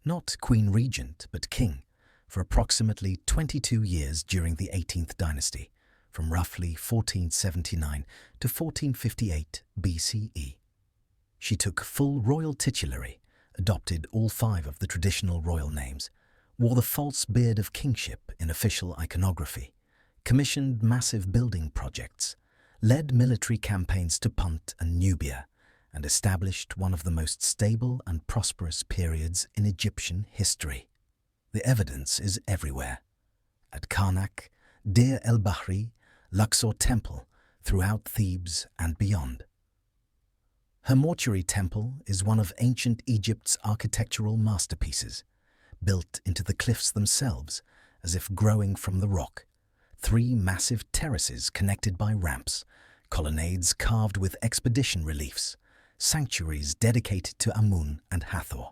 not queen regent, but king, for approximately 22 years during the 18th dynasty, from roughly 1479 to 1458 BCE. She took full royal titulary, adopted all 5 of the traditional royal names, wore the false beard of kingship in official iconography, commissioned massive building projects, led military campaigns to Punt and Nubia, and established one of the most stable and prosperous periods in Egyptian history. The evidence is everywhere. At Karnak, Deir el-Bahri, Luxor Temple, throughout Thebes and beyond. Her mortuary temple is one of ancient Egypt's architectural masterpieces, built into the cliffs themselves as if growing from the rock. 3 massive terraces connected by ramps, colonnades carved with expedition reliefs, sanctuaries dedicated to Amun and Hathor.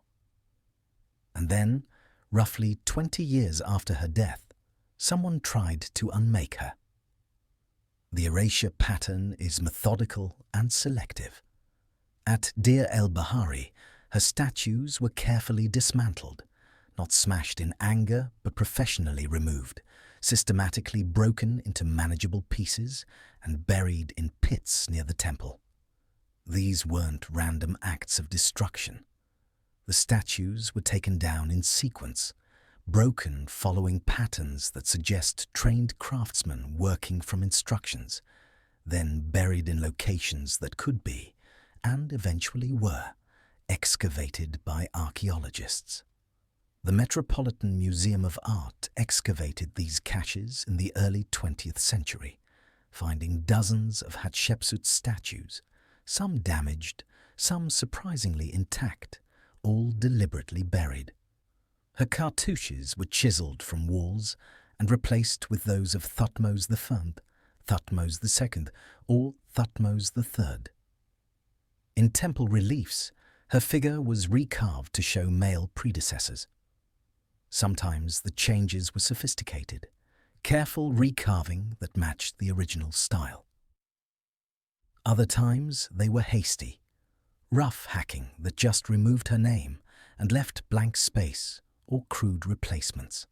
And then, roughly 20 years after her death, someone tried to unmake her. The erasure pattern is methodical and selective. At Deir el-Bahari, her statues were carefully dismantled, not smashed in anger but professionally removed, systematically broken into manageable pieces and buried in pits near the temple. These weren't random acts of destruction. The statues were taken down in sequence, broken following patterns that suggest trained craftsmen working from instructions, then buried in locations that could be, and eventually were, excavated by archaeologists. The Metropolitan Museum of Art excavated these caches in the early 20th century, finding dozens of Hatshepsut statues, some damaged, some surprisingly intact, all deliberately buried. Her cartouches were chiseled from walls and replaced with those of Thutmose I, Thutmose II, or Thutmose III. In temple reliefs, her figure was recarved to show male predecessors. Sometimes the changes were sophisticated, careful recarving that matched the original style. Other times they were hasty, rough hacking that just removed her name and left blank space or crude replacements.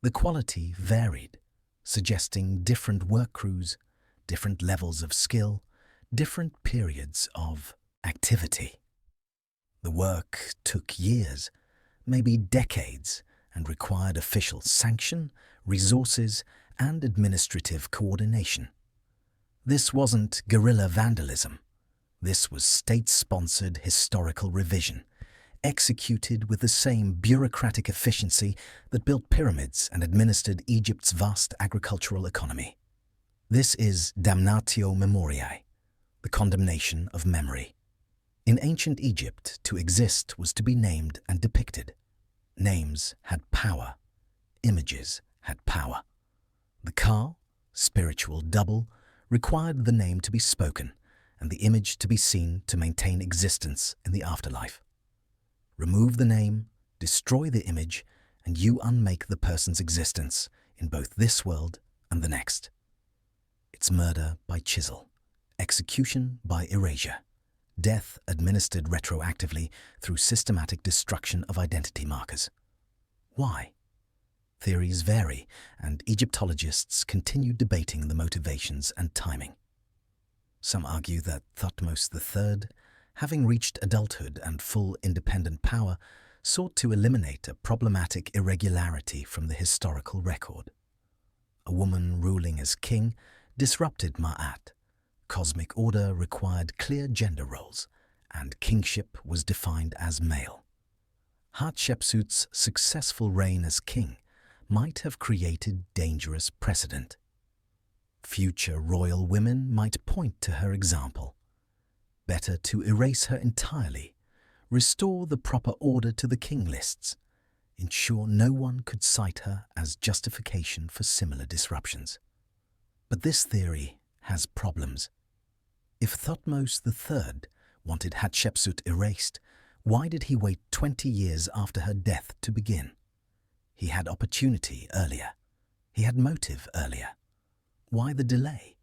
The quality varied, suggesting different work crews, different levels of skill, different periods of activity. The work took years, maybe decades, and required official sanction, resources, and administrative coordination. This wasn't guerrilla vandalism. This was state-sponsored historical revision, executed with the same bureaucratic efficiency that built pyramids and administered Egypt's vast agricultural economy. This is damnatio memoriae, the condemnation of memory. In ancient Egypt, to exist was to be named and depicted. Names had power. Images had power. The ka, spiritual double, required the name to be spoken and the image to be seen to maintain existence in the afterlife. Remove the name, destroy the image, and you unmake the person's existence in both this world and the next. It's murder by chisel, execution by erasure, death administered retroactively through systematic destruction of identity markers. Why? Theories vary, and Egyptologists continue debating the motivations and timing. Some argue that Thutmose III, having reached adulthood and full independent power, sought to eliminate a problematic irregularity from the historical record. A woman ruling as king disrupted Ma'at. Cosmic order required clear gender roles, and kingship was defined as male. Hatshepsut's successful reign as king might have created dangerous precedent. Future royal women might point to her example. Better to erase her entirely, restore the proper order to the king lists, ensure no one could cite her as justification for similar disruptions. But this theory has problems. If Thutmose III wanted Hatshepsut erased, why did he wait 20 years after her death to begin? He had opportunity earlier. He had motive earlier. Why the delay?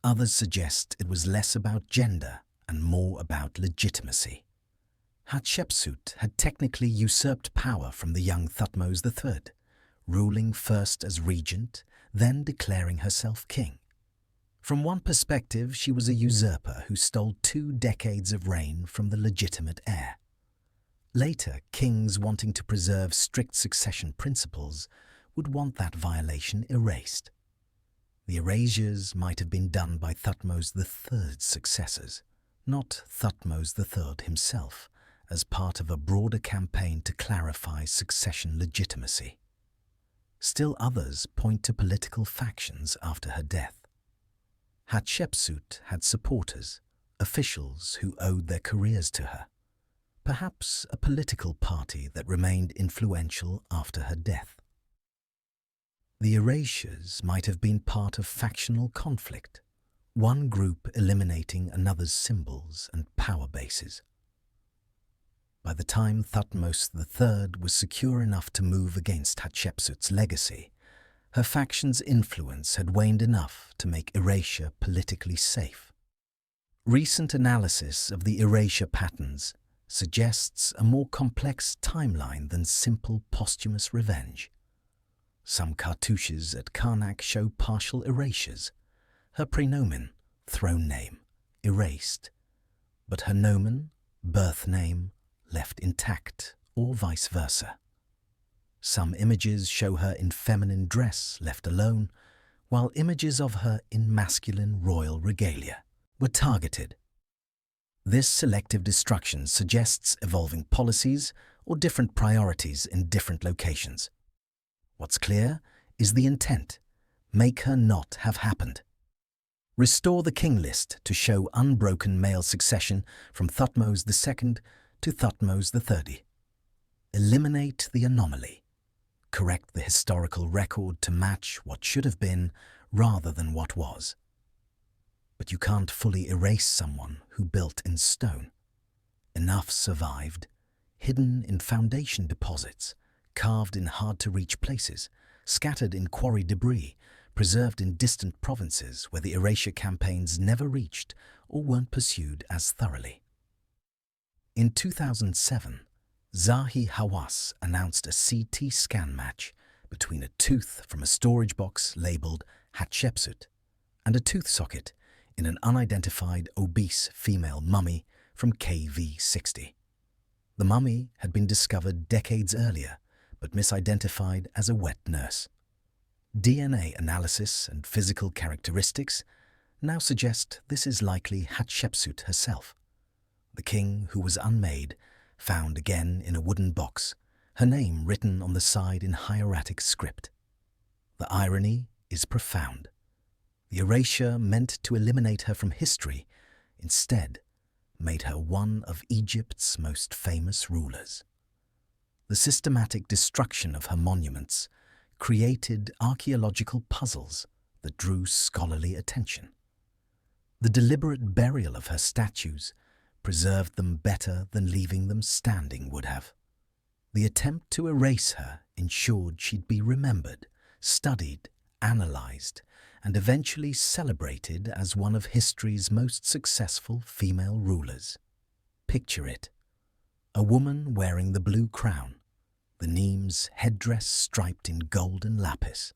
Others suggest it was less about gender and more about legitimacy. Hatshepsut had technically usurped power from the young Thutmose III, ruling first as regent, then declaring herself king. From one perspective, she was a usurper who stole 2 decades of reign from the legitimate heir. Later, kings wanting to preserve strict succession principles would want that violation erased. The erasures might have been done by Thutmose III's successors, not Thutmose III himself, as part of a broader campaign to clarify succession legitimacy. Still others point to political factions after her death. Hatshepsut had supporters, officials who owed their careers to her. Perhaps a political party that remained influential after her death. The erasures might have been part of factional conflict, one group eliminating another's symbols and power bases. By the time Thutmose III was secure enough to move against Hatshepsut's legacy, her faction's influence had waned enough to make erasure politically safe. Recent analysis of the erasure patterns suggests a more complex timeline than simple posthumous revenge. Some cartouches at Karnak show partial erasures, her praenomen, throne name, erased, but her nomen, birth name, left intact, or vice versa. Some images show her in feminine dress left alone, while images of her in masculine royal regalia were targeted. This selective destruction suggests evolving policies or different priorities in different locations. What's clear is the intent: make her not have happened. Restore the king list to show unbroken male succession from Thutmose II to Thutmose III. Eliminate the anomaly. Correct the historical record to match what should have been rather than what was. But you can't fully erase someone who built in stone. Enough survived, hidden in foundation deposits, carved in hard-to-reach places, scattered in quarry debris, preserved in distant provinces where the erasure campaigns never reached or weren't pursued as thoroughly. In 2007, Zahi Hawass announced a CT scan match between a tooth from a storage box labelled Hatshepsut and a tooth socket in an unidentified obese female mummy from KV60. The mummy had been discovered decades earlier but misidentified as a wet nurse. DNA analysis and physical characteristics now suggest this is likely Hatshepsut herself. The king who was unmade, found again in a wooden box, her name written on the side in hieratic script. The irony is profound. The erasure meant to eliminate her from history, instead, made her one of Egypt's most famous rulers. The systematic destruction of her monuments created archaeological puzzles that drew scholarly attention. The deliberate burial of her statues preserved them better than leaving them standing would have. The attempt to erase her ensured she'd be remembered, studied, analysed, and eventually celebrated as one of history's most successful female rulers. Picture it: a woman wearing the blue crown, the Neme's headdress striped in gold and lapis,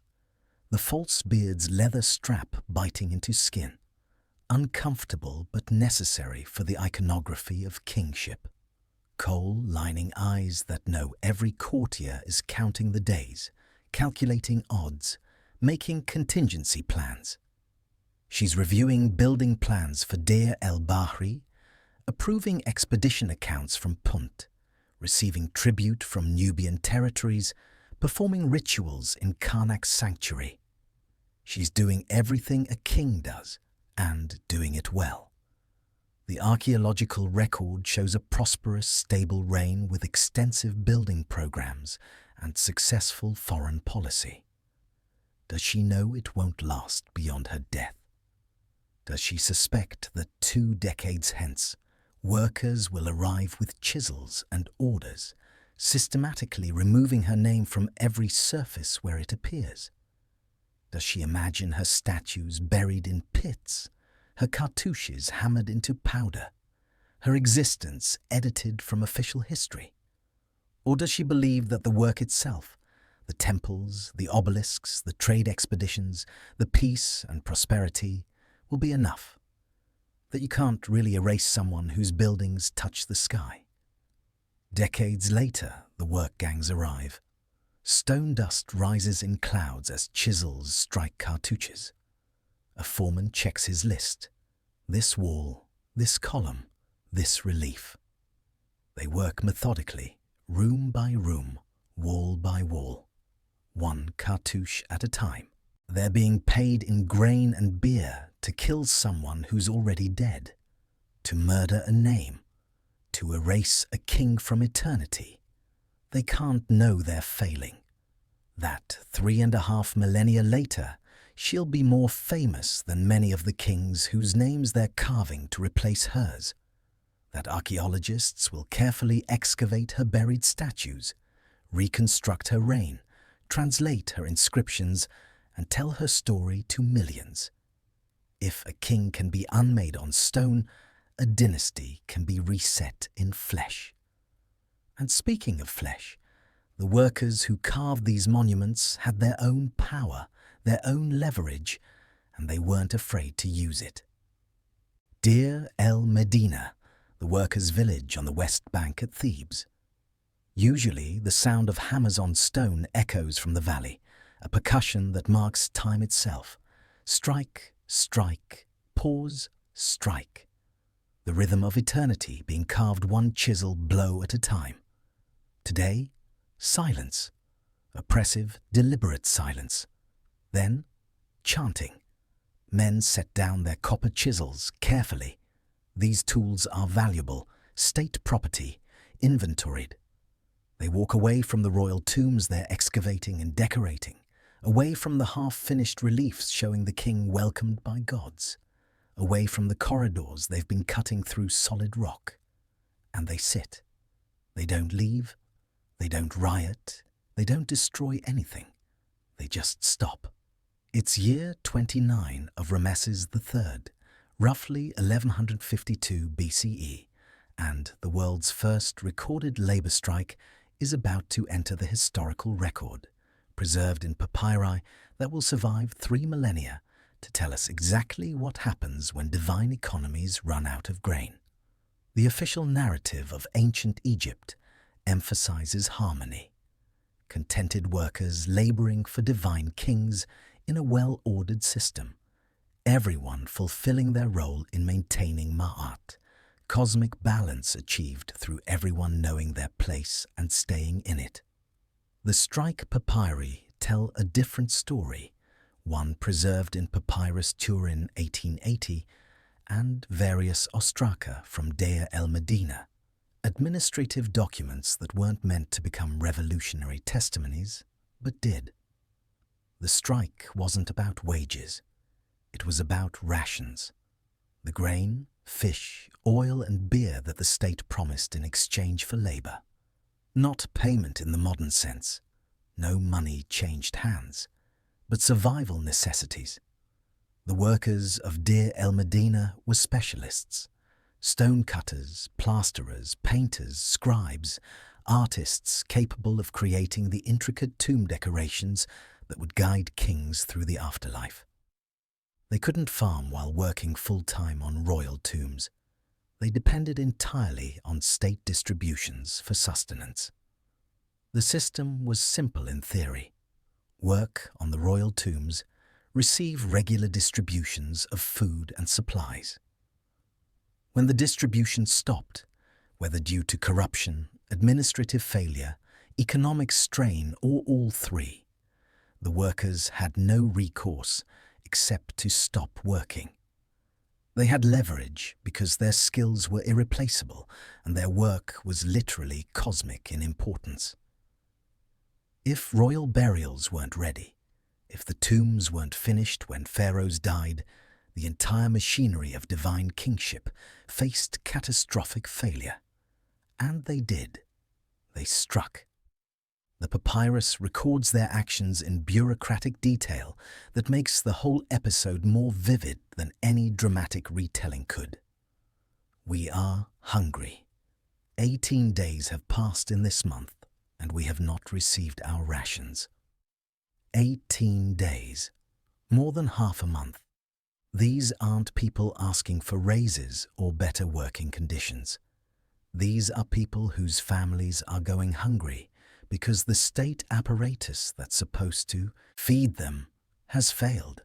the false beard's leather strap biting into skin, uncomfortable but necessary for the iconography of kingship. coal-lining eyes that know every courtier is counting the days, calculating odds, making contingency plans. She's reviewing building plans for Deir el-Bahri, approving expedition accounts from Punt, receiving tribute from Nubian territories, performing rituals in Karnak's sanctuary. She's doing everything a king does, and doing it well. The archaeological record shows a prosperous, stable reign with extensive building programs and successful foreign policy. Does she know it won't last beyond her death? Does she suspect that 2 decades hence, workers will arrive with chisels and orders, systematically removing her name from every surface where it appears? Does she imagine her statues buried in pits, her cartouches hammered into powder, her existence edited from official history? Or does she believe that the work itself, the temples, the obelisks, the trade expeditions, the peace and prosperity, will be enough? That you can't really erase someone whose buildings touch the sky? Decades later, the work gangs arrive. Stone dust rises in clouds as chisels strike cartouches. A foreman checks his list. This wall, this column, this relief. They work methodically, room by room, wall by wall, one cartouche at a time. They're being paid in grain and beer to kill someone who's already dead, to murder a name, to erase a king from eternity. They can't know they're failing. That 3.5 millennia later, she'll be more famous than many of the kings whose names they're carving to replace hers. That archaeologists will carefully excavate her buried statues, reconstruct her reign, translate her inscriptions, and tell her story to millions. If a king can be unmade on stone, a dynasty can be reset in flesh. And speaking of flesh, the workers who carved these monuments had their own power, their own leverage, and they weren't afraid to use it. Deir el-Medina, the workers' village on the west bank at Thebes. Usually, the sound of hammers on stone echoes from the valley, a percussion that marks time itself. Strike, strike, pause, strike. The rhythm of eternity being carved one chisel blow at a time. Today, silence. Oppressive, deliberate silence. Then, chanting. Men set down their copper chisels carefully. These tools are valuable, state property, inventoried. They walk away from the royal tombs they're excavating and decorating, away from the half-finished reliefs showing the king welcomed by gods, away from the corridors they've been cutting through solid rock. And they sit. They don't leave. They don't riot. They don't destroy anything. They just stop. It's year 29 of Ramesses III, roughly 1152 BCE, and the world's first recorded labor strike is about to enter the historical record, preserved in papyri that will survive 3 millennia to tell us exactly what happens when divine economies run out of grain. The official narrative of ancient Egypt emphasizes harmony. Contented workers laboring for divine kings in a well-ordered system, everyone fulfilling their role in maintaining Ma'at, cosmic balance achieved through everyone knowing their place and staying in it. The strike papyri tell a different story, one preserved in Papyrus Turin 1880 and various ostraka from Deir el-Medina, administrative documents that weren't meant to become revolutionary testimonies, but did. The strike wasn't about wages. It was about rations. The grain, fish, oil and beer that the state promised in exchange for labor. Not payment in the modern sense. No money changed hands, but survival necessities. The workers of Deir el-Medina were specialists. Stone cutters, plasterers, painters, scribes, artists capable of creating the intricate tomb decorations that would guide kings through the afterlife. They couldn't farm while working full-time on royal tombs. They depended entirely on state distributions for sustenance. The system was simple in theory. Work on the royal tombs, receive regular distributions of food and supplies. When the distribution stopped, whether due to corruption, administrative failure, economic strain, or all three, the workers had no recourse except to stop working. They had leverage because their skills were irreplaceable and their work was literally cosmic in importance. If royal burials weren't ready, if the tombs weren't finished when pharaohs died, the entire machinery of divine kingship faced catastrophic failure. And they did. They struck. The papyrus records their actions in bureaucratic detail that makes the whole episode more vivid than any dramatic retelling could. We are hungry. 18 days have passed in this month, and we have not received our rations. 18 days. More than half a month. These aren't people asking for raises or better working conditions. These are people whose families are going hungry because the state apparatus that's supposed to feed them has failed.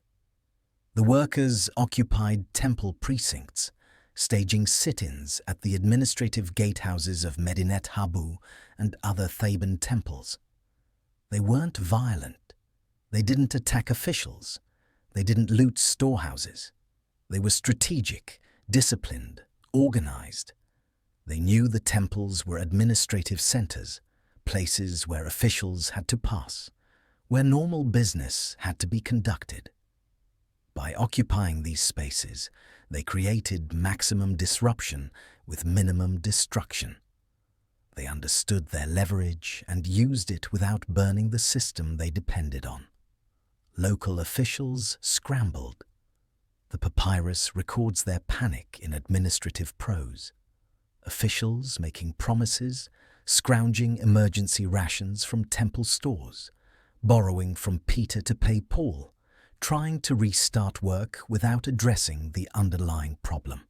The workers occupied temple precincts, staging sit-ins at the administrative gatehouses of Medinet Habu and other Theban temples. They weren't violent. They didn't attack officials. They didn't loot storehouses. They were strategic, disciplined, organized. They knew the temples were administrative centers, places where officials had to pass, where normal business had to be conducted. By occupying these spaces, they created maximum disruption with minimum destruction. They understood their leverage and used it without burning the system they depended on. Local officials scrambled. The papyrus records their panic in administrative prose. Officials making promises, scrounging emergency rations from temple stores, borrowing from Peter to pay Paul, trying to restart work without addressing the underlying problem.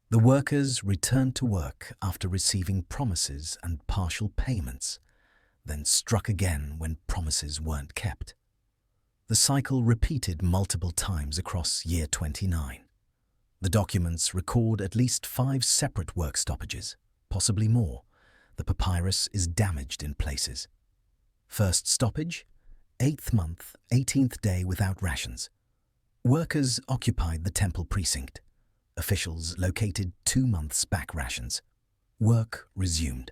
The workers returned to work after receiving promises and partial payments, then struck again when promises weren't kept. The cycle repeated multiple times across year 29. The documents record at least 5 separate work stoppages, possibly more. The papyrus is damaged in places. First stoppage, 8th month, 18th day without rations. Workers occupied the temple precinct. Officials located 2 months back rations. Work resumed.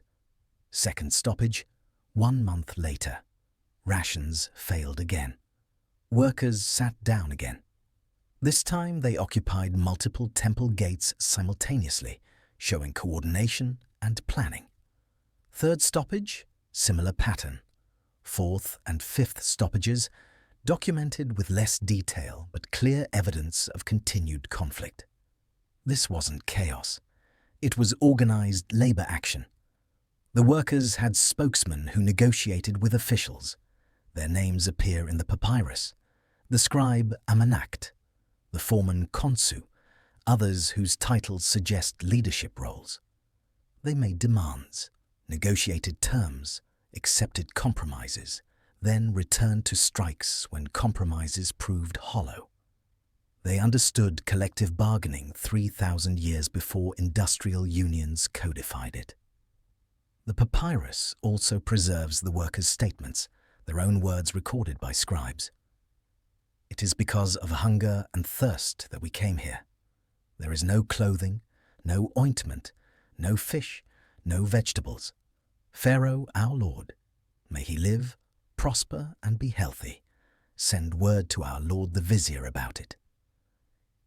Second stoppage, 1 month later. Rations failed again. Workers sat down again. This time they occupied multiple temple gates simultaneously, showing coordination and planning. Third stoppage, similar pattern. Fourth and fifth stoppages, documented with less detail but clear evidence of continued conflict. This wasn't chaos. It was organized labor action. The workers had spokesmen who negotiated with officials. Their names appear in the papyrus. The scribe Amanakht, the foreman Khonsu, others whose titles suggest leadership roles. They made demands, negotiated terms, accepted compromises, then returned to strikes when compromises proved hollow. They understood collective bargaining 3,000 years before industrial unions codified it. The papyrus also preserves the workers' statements, their own words recorded by scribes. It is because of hunger and thirst that we came here. There is no clothing, no ointment, no fish, no vegetables. Pharaoh, our Lord, may he live, prosper, and be healthy. Send word to our Lord the Vizier about it.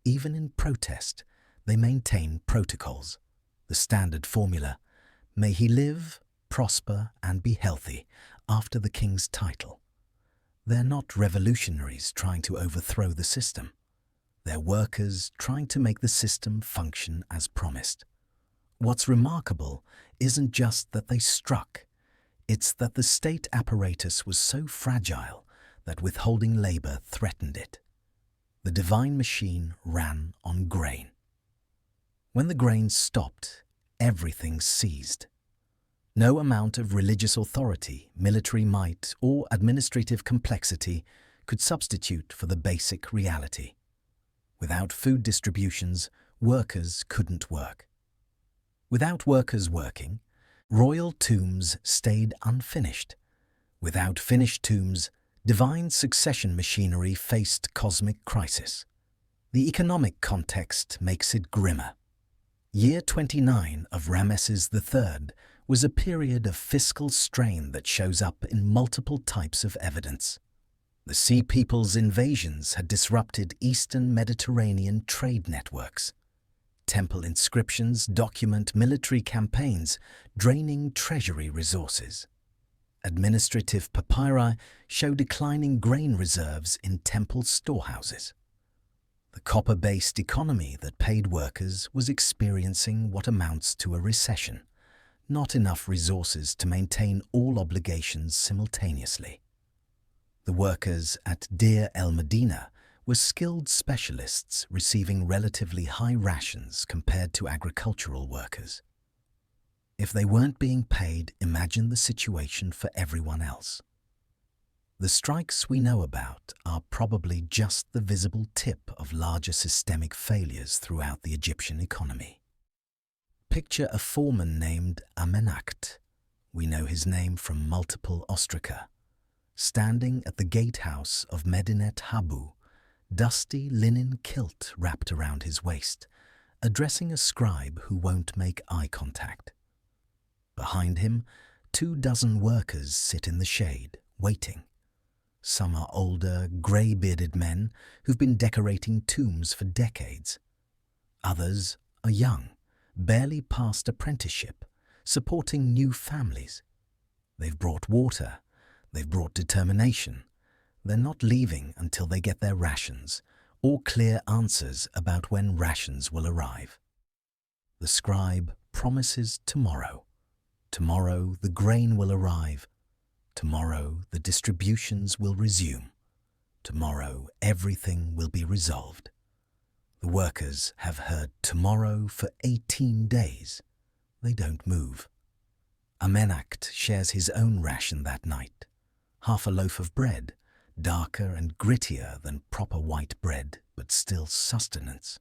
Even in protest, they maintain protocols. The standard formula, may he live, prosper, and be healthy, after the king's title. They're not revolutionaries trying to overthrow the system. They're workers trying to make the system function as promised. What's remarkable isn't just that they struck, it's that the state apparatus was so fragile that withholding labor threatened it. The divine machine ran on grain. When the grain stopped, everything ceased. No amount of religious authority, military might, or administrative complexity could substitute for the basic reality. Without food distributions, workers couldn't work. Without workers working, royal tombs stayed unfinished. Without finished tombs, divine succession machinery faced cosmic crisis. The economic context makes it grimmer. Year 29 of Ramesses III was a period of fiscal strain that shows up in multiple types of evidence. The Sea People's invasions had disrupted Eastern Mediterranean trade networks. Temple inscriptions document military campaigns draining treasury resources. Administrative papyri show declining grain reserves in temple storehouses. The copper-based economy that paid workers was experiencing what amounts to a recession, not enough resources to maintain all obligations simultaneously. The workers at Deir el-Medina were skilled specialists receiving relatively high rations compared to agricultural workers. If they weren't being paid, imagine the situation for everyone else. The strikes we know about are probably just the visible tip of larger systemic failures throughout the Egyptian economy. Picture a foreman named Amenacht. We know his name from multiple ostraca. Standing at the gatehouse of Medinet Habu, dusty linen kilt wrapped around his waist, addressing a scribe who won't make eye contact. Behind him, 24 workers sit in the shade, waiting. Some are older, grey-bearded men who've been decorating tombs for decades. Others are young, barely past apprenticeship, supporting new families. They've brought water, they've brought determination. They're not leaving until they get their rations, or clear answers about when rations will arrive. The scribe promises tomorrow. Tomorrow the grain will arrive. Tomorrow the distributions will resume. Tomorrow everything will be resolved. The workers have heard tomorrow for 18 days. They don't move. Amenacht shares his own ration that night. Half a loaf of bread, darker and grittier than proper white bread, but still sustenance,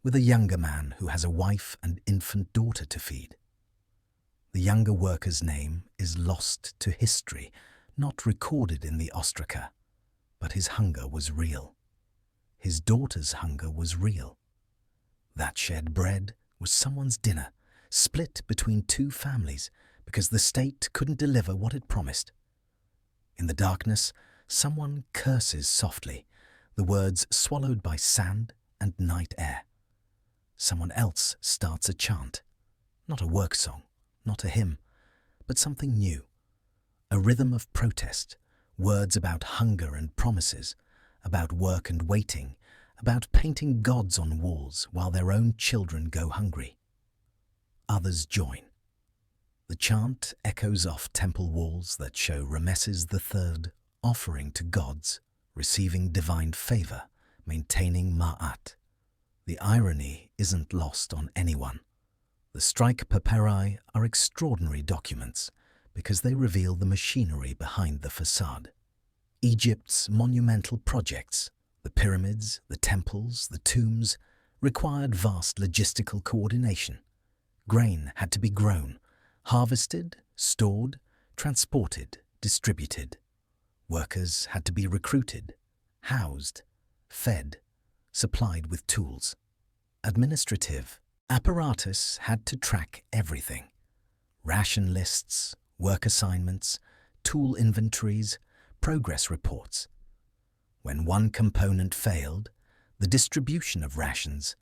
with a younger man who has a wife and infant daughter to feed. The younger worker's name is lost to history, not recorded in the ostraca, but his hunger was real. His daughter's hunger was real. That shared bread was someone's dinner, split between two families because the state couldn't deliver what it promised. In the darkness, someone curses softly, the words swallowed by sand and night air. Someone else starts a chant, not a work song, not a hymn, but something new. A rhythm of protest, words about hunger and promises, about work and waiting, about painting gods on walls while their own children go hungry. Others join. The chant echoes off temple walls that show Ramesses III offering to gods, receiving divine favor, maintaining Ma'at. The irony isn't lost on anyone. The strike papyri are extraordinary documents because they reveal the machinery behind the facade. Egypt's monumental projects, the pyramids, the temples, the tombs, required vast logistical coordination. Grain had to be grown, harvested, stored, transported, distributed. Workers had to be recruited, housed, fed, supplied with tools. Administrative apparatus had to track everything. Ration lists, work assignments, tool inventories, progress reports. When one component failed, the distribution of rations,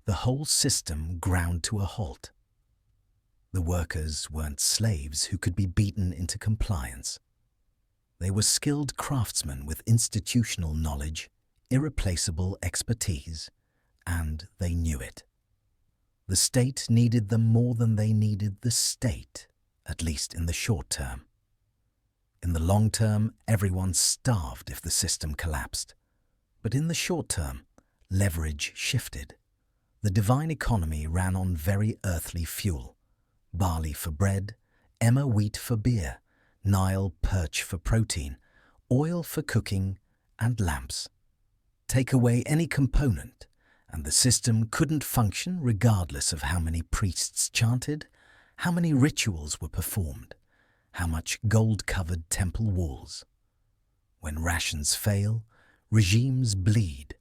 the whole system ground to a halt. The workers weren't slaves who could be beaten into compliance. They were skilled craftsmen with institutional knowledge, irreplaceable expertise, and they knew it. The state needed them more than they needed the state, at least in the short term. In the long term, everyone starved if the system collapsed. But in the short term, leverage shifted. The divine economy ran on very earthly fuel: barley for bread, emmer wheat for beer, Nile perch for protein, oil for cooking, and lamps. Take away any component, and the system couldn't function regardless of how many priests chanted, how many rituals were performed, how much gold covered temple walls. When rations fail, regimes bleed.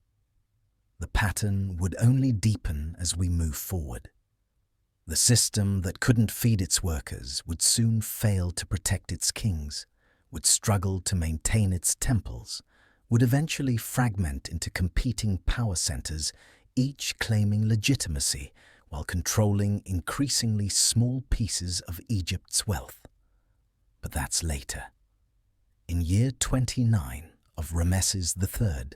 The pattern would only deepen as we move forward. The system that couldn't feed its workers would soon fail to protect its kings, would struggle to maintain its temples, would eventually fragment into competing power centers, each claiming legitimacy while controlling increasingly small pieces of Egypt's wealth. But that's later. In year 29 of Ramesses III,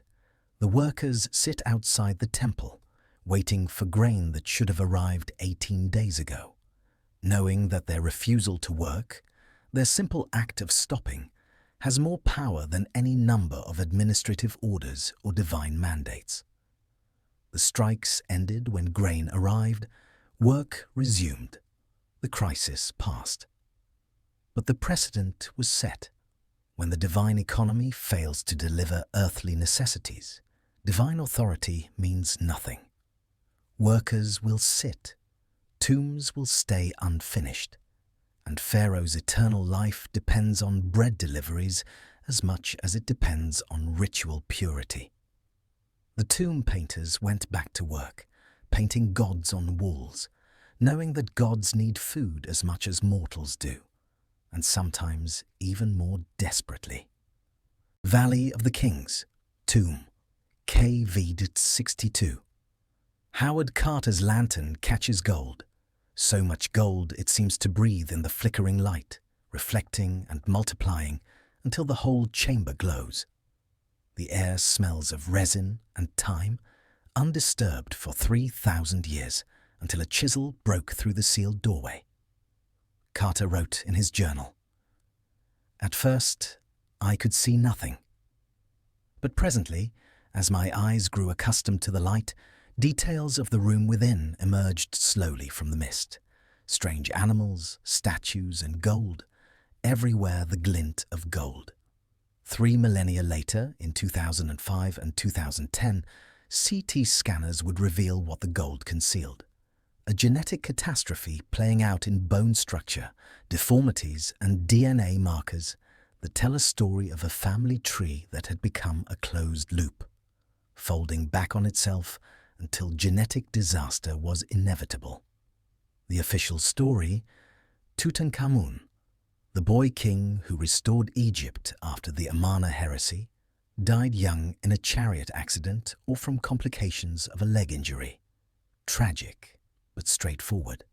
the workers sit outside the temple, waiting for grain that should have arrived 18 days ago, knowing that their refusal to work, their simple act of stopping, has more power than any number of administrative orders or divine mandates. The strikes ended when grain arrived, work resumed, the crisis passed. But the precedent was set. When the divine economy fails to deliver earthly necessities, divine authority means nothing. Workers will sit, tombs will stay unfinished, and Pharaoh's eternal life depends on bread deliveries as much as it depends on ritual purity. The tomb painters went back to work, painting gods on walls, knowing that gods need food as much as mortals do, and sometimes even more desperately. Valley of the Kings, tomb, KV-62. Howard Carter's lantern catches gold. So much gold it seems to breathe in the flickering light, reflecting and multiplying until the whole chamber glows. The air smells of resin and time, undisturbed for 3,000 years, until a chisel broke through the sealed doorway. Carter wrote in his journal, "At first, I could see nothing. But presently, as my eyes grew accustomed to the light, details of the room within emerged slowly from the mist. Strange animals, statues, and gold. Everywhere the glint of gold. 3 millennia later, in 2005 and 2010, CT scanners would reveal what the gold concealed. A genetic catastrophe playing out in bone structure, deformities, and DNA markers that tell a story of a family tree that had become a closed loop, folding back on itself until genetic disaster was inevitable. The official story: Tutankhamun, the boy king who restored Egypt after the Amarna heresy, died young in a chariot accident or from complications of a leg injury. Tragic, but straightforward.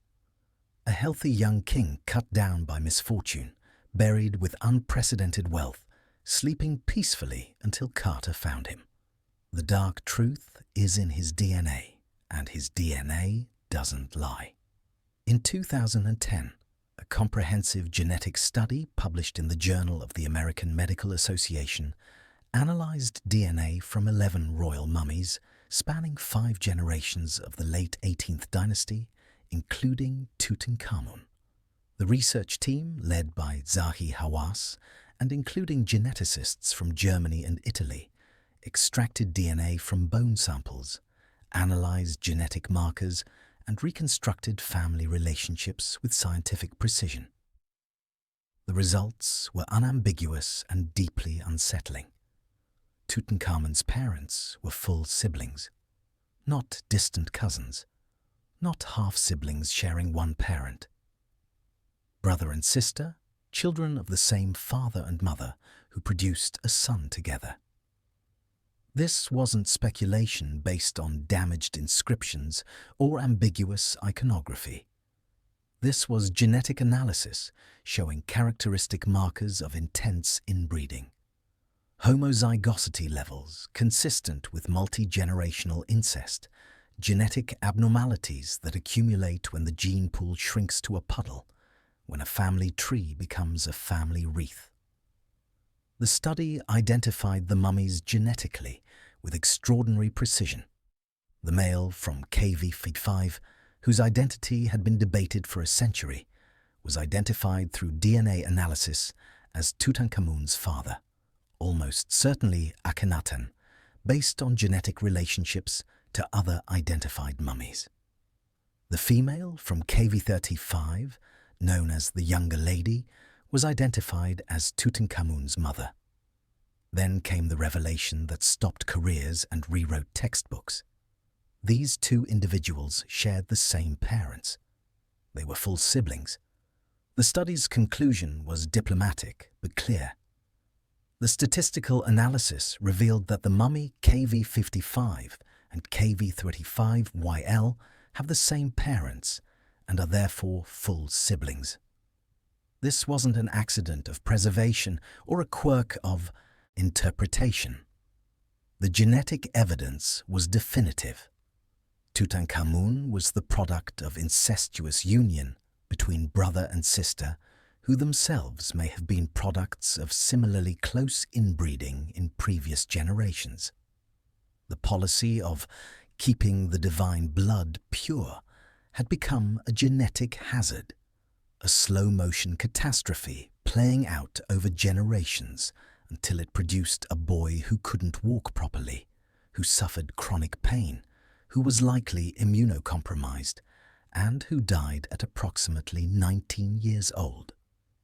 A healthy young king cut down by misfortune, buried with unprecedented wealth, sleeping peacefully until Carter found him. The dark truth is in his DNA, and his DNA doesn't lie. In 2010, a comprehensive genetic study published in the Journal of the American Medical Association analyzed DNA from 11 royal mummies spanning 5 generations of the late 18th dynasty, including Tutankhamun. The research team, led by Zahi Hawass and including geneticists from Germany and Italy, extracted DNA from bone samples, analyzed genetic markers, and reconstructed family relationships with scientific precision. The results were unambiguous and deeply unsettling. Tutankhamun's parents were full siblings, not distant cousins, not half-siblings sharing one parent. Brother and sister, children of the same father and mother who produced a son together. This wasn't speculation based on damaged inscriptions or ambiguous iconography. This was genetic analysis showing characteristic markers of intense inbreeding. Homozygosity levels consistent with multi-generational incest, genetic abnormalities that accumulate when the gene pool shrinks to a puddle, when a family tree becomes a family wreath. The study identified the mummies genetically with extraordinary precision. The male from KV55, whose identity had been debated for a century, was identified through DNA analysis as Tutankhamun's father, almost certainly Akhenaten, based on genetic relationships to other identified mummies. The female from KV35, known as the Younger Lady, was identified as Tutankhamun's mother. Then came the revelation that stopped careers and rewrote textbooks. These two individuals shared the same parents. They were full siblings. The study's conclusion was diplomatic but clear. The statistical analysis revealed that the mummy KV55 and KV35YL have the same parents and are therefore full siblings. This wasn't an accident of preservation or a quirk of interpretation. The genetic evidence was definitive. Tutankhamun was the product of incestuous union between brother and sister, who themselves may have been products of similarly close inbreeding in previous generations. The policy of keeping the divine blood pure had become a genetic hazard, a slow-motion catastrophe playing out over generations until it produced a boy who couldn't walk properly, who suffered chronic pain, who was likely immunocompromised, and who died at approximately 19 years old.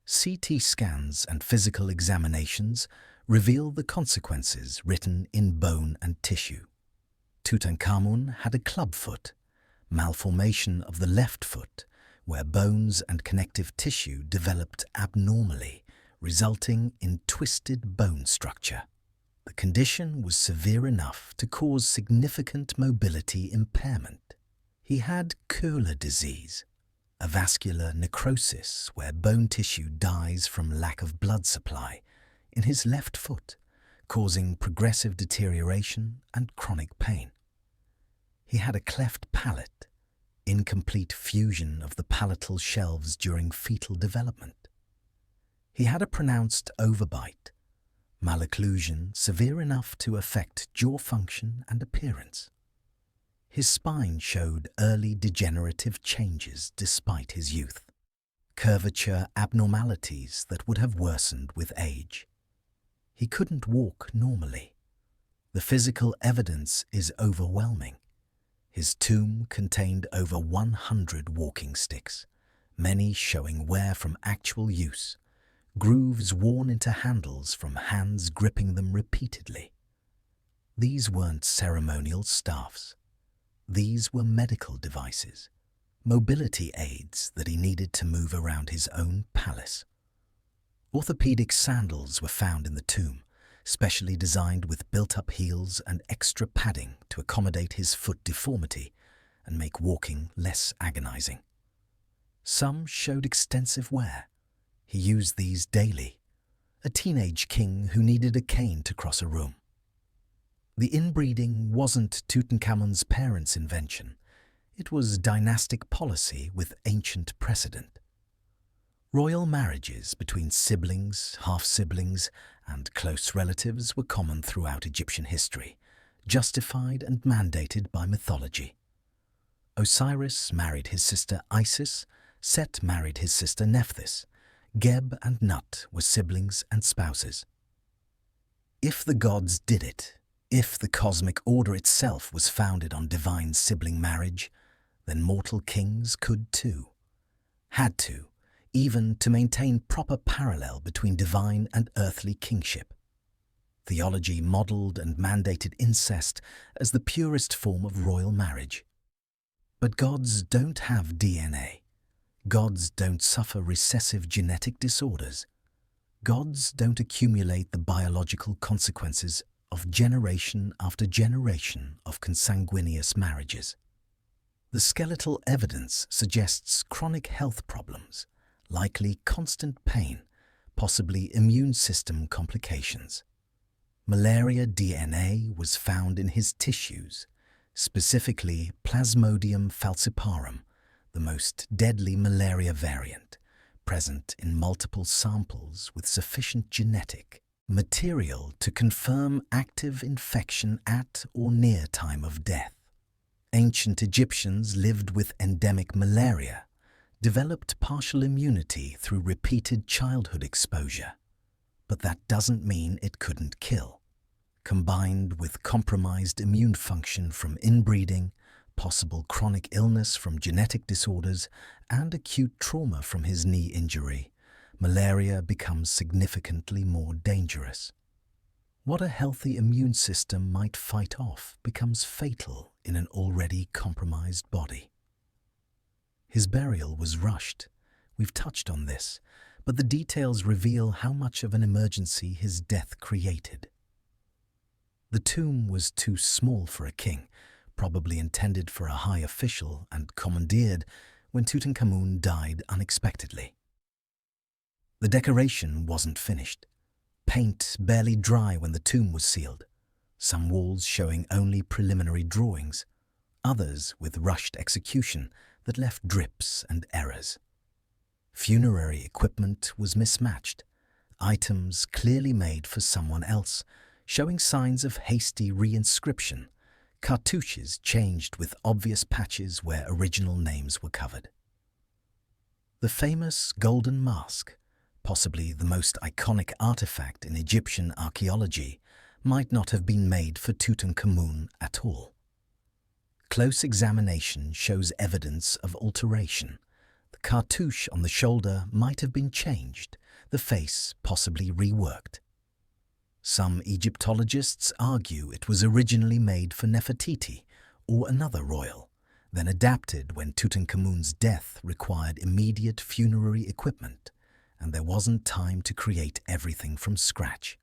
CT scans and physical examinations reveal the consequences written in bone and tissue. Tutankhamun had a clubfoot, malformation of the left foot, where bones and connective tissue developed abnormally, resulting in twisted bone structure. The condition was severe enough to cause significant mobility impairment. He had Köhler disease, a vascular necrosis where bone tissue dies from lack of blood supply, in his left foot, causing progressive deterioration and chronic pain. He had a cleft palate, incomplete fusion of the palatal shelves during fetal development. He had a pronounced overbite, malocclusion severe enough to affect jaw function and appearance. His spine showed early degenerative changes despite his youth, curvature abnormalities that would have worsened with age. He couldn't walk normally. The physical evidence is overwhelming. His tomb contained over 100 walking sticks, many showing wear from actual use, grooves worn into handles from hands gripping them repeatedly. These weren't ceremonial staffs. These were medical devices, mobility aids that he needed to move around his own palace. Orthopedic sandals were found in the tomb, specially designed with built-up heels and extra padding to accommodate his foot deformity and make walking less agonizing. Some showed extensive wear. He used these daily, a teenage king who needed a cane to cross a room. The inbreeding wasn't Tutankhamun's parents' invention. It was dynastic policy with ancient precedent. Royal marriages between siblings, half-siblings, and close relatives were common throughout Egyptian history, justified and mandated by mythology. Osiris married his sister Isis, Set married his sister Nephthys, Geb and Nut were siblings and spouses. If the gods did it, if the cosmic order itself was founded on divine sibling marriage, then mortal kings could too, had to, even to maintain proper parallel between divine and earthly kingship. Theology modeled and mandated incest as the purest form of royal marriage. But gods don't have DNA. Gods don't suffer recessive genetic disorders. Gods don't accumulate the biological consequences of generation after generation of consanguineous marriages. The skeletal evidence suggests chronic health problems, likely constant pain, possibly immune system complications. Malaria DNA was found in his tissues, specifically Plasmodium falciparum, the most deadly malaria variant, present in multiple samples with sufficient genetic material to confirm active infection at or near time of death. Ancient Egyptians lived with endemic malaria, developed partial immunity through repeated childhood exposure. But that doesn't mean it couldn't kill. Combined with compromised immune function from inbreeding, possible chronic illness from genetic disorders, and acute trauma from his knee injury, malaria becomes significantly more dangerous. What a healthy immune system might fight off becomes fatal in an already compromised body. His burial was rushed. We've touched on this, but the details reveal how much of an emergency his death created. The tomb was too small for a king, probably intended for a high official and commandeered when Tutankhamun died unexpectedly. The decoration wasn't finished. Paint barely dry when the tomb was sealed, some walls showing only preliminary drawings, others with rushed execution that left drips and errors. Funerary equipment was mismatched, items clearly made for someone else, showing signs of hasty reinscription, cartouches changed with obvious patches where original names were covered. The famous golden mask, possibly the most iconic artifact in Egyptian archaeology, might not have been made for Tutankhamun at all. Close examination shows evidence of alteration. The cartouche on the shoulder might have been changed, the face possibly reworked. Some Egyptologists argue it was originally made for Nefertiti or another royal, then adapted when Tutankhamun's death required immediate funerary equipment, and there wasn't time to create everything from scratch.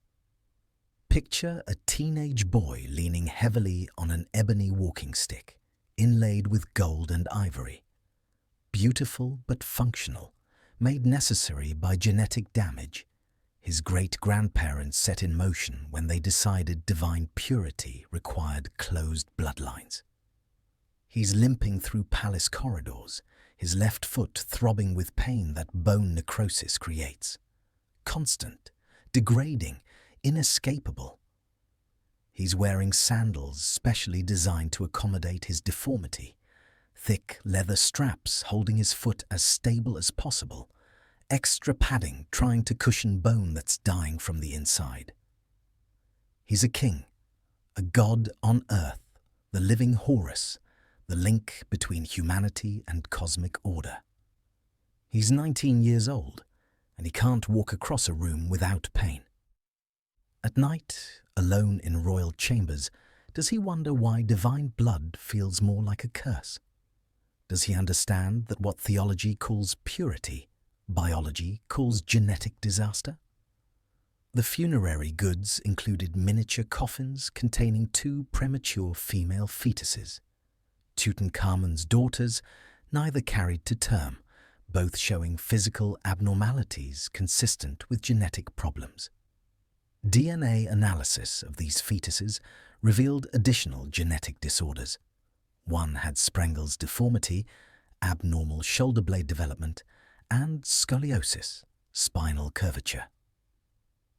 Picture a teenage boy leaning heavily on an ebony walking stick, inlaid with gold and ivory. Beautiful but functional, made necessary by genetic damage. His great-grandparents set in motion when they decided divine purity required closed bloodlines. He's limping through palace corridors, his left foot throbbing with pain that bone necrosis creates. Constant, degrading, inescapable. He's wearing sandals specially designed to accommodate his deformity, thick leather straps holding his foot as stable as possible, extra padding trying to cushion bone that's dying from the inside. He's a king, a god on earth, the living Horus, the link between humanity and cosmic order. He's 19 years old, and he can't walk across a room without pain. At night, alone in royal chambers, does he wonder why divine blood feels more like a curse? Does he understand that what theology calls purity, biology calls genetic disaster? The funerary goods included miniature coffins containing 2 premature female fetuses. Tutankhamun's daughters, neither carried to term, both showing physical abnormalities consistent with genetic problems. DNA analysis of these fetuses revealed additional genetic disorders. One had Sprengel's deformity, abnormal shoulder blade development, and scoliosis, spinal curvature.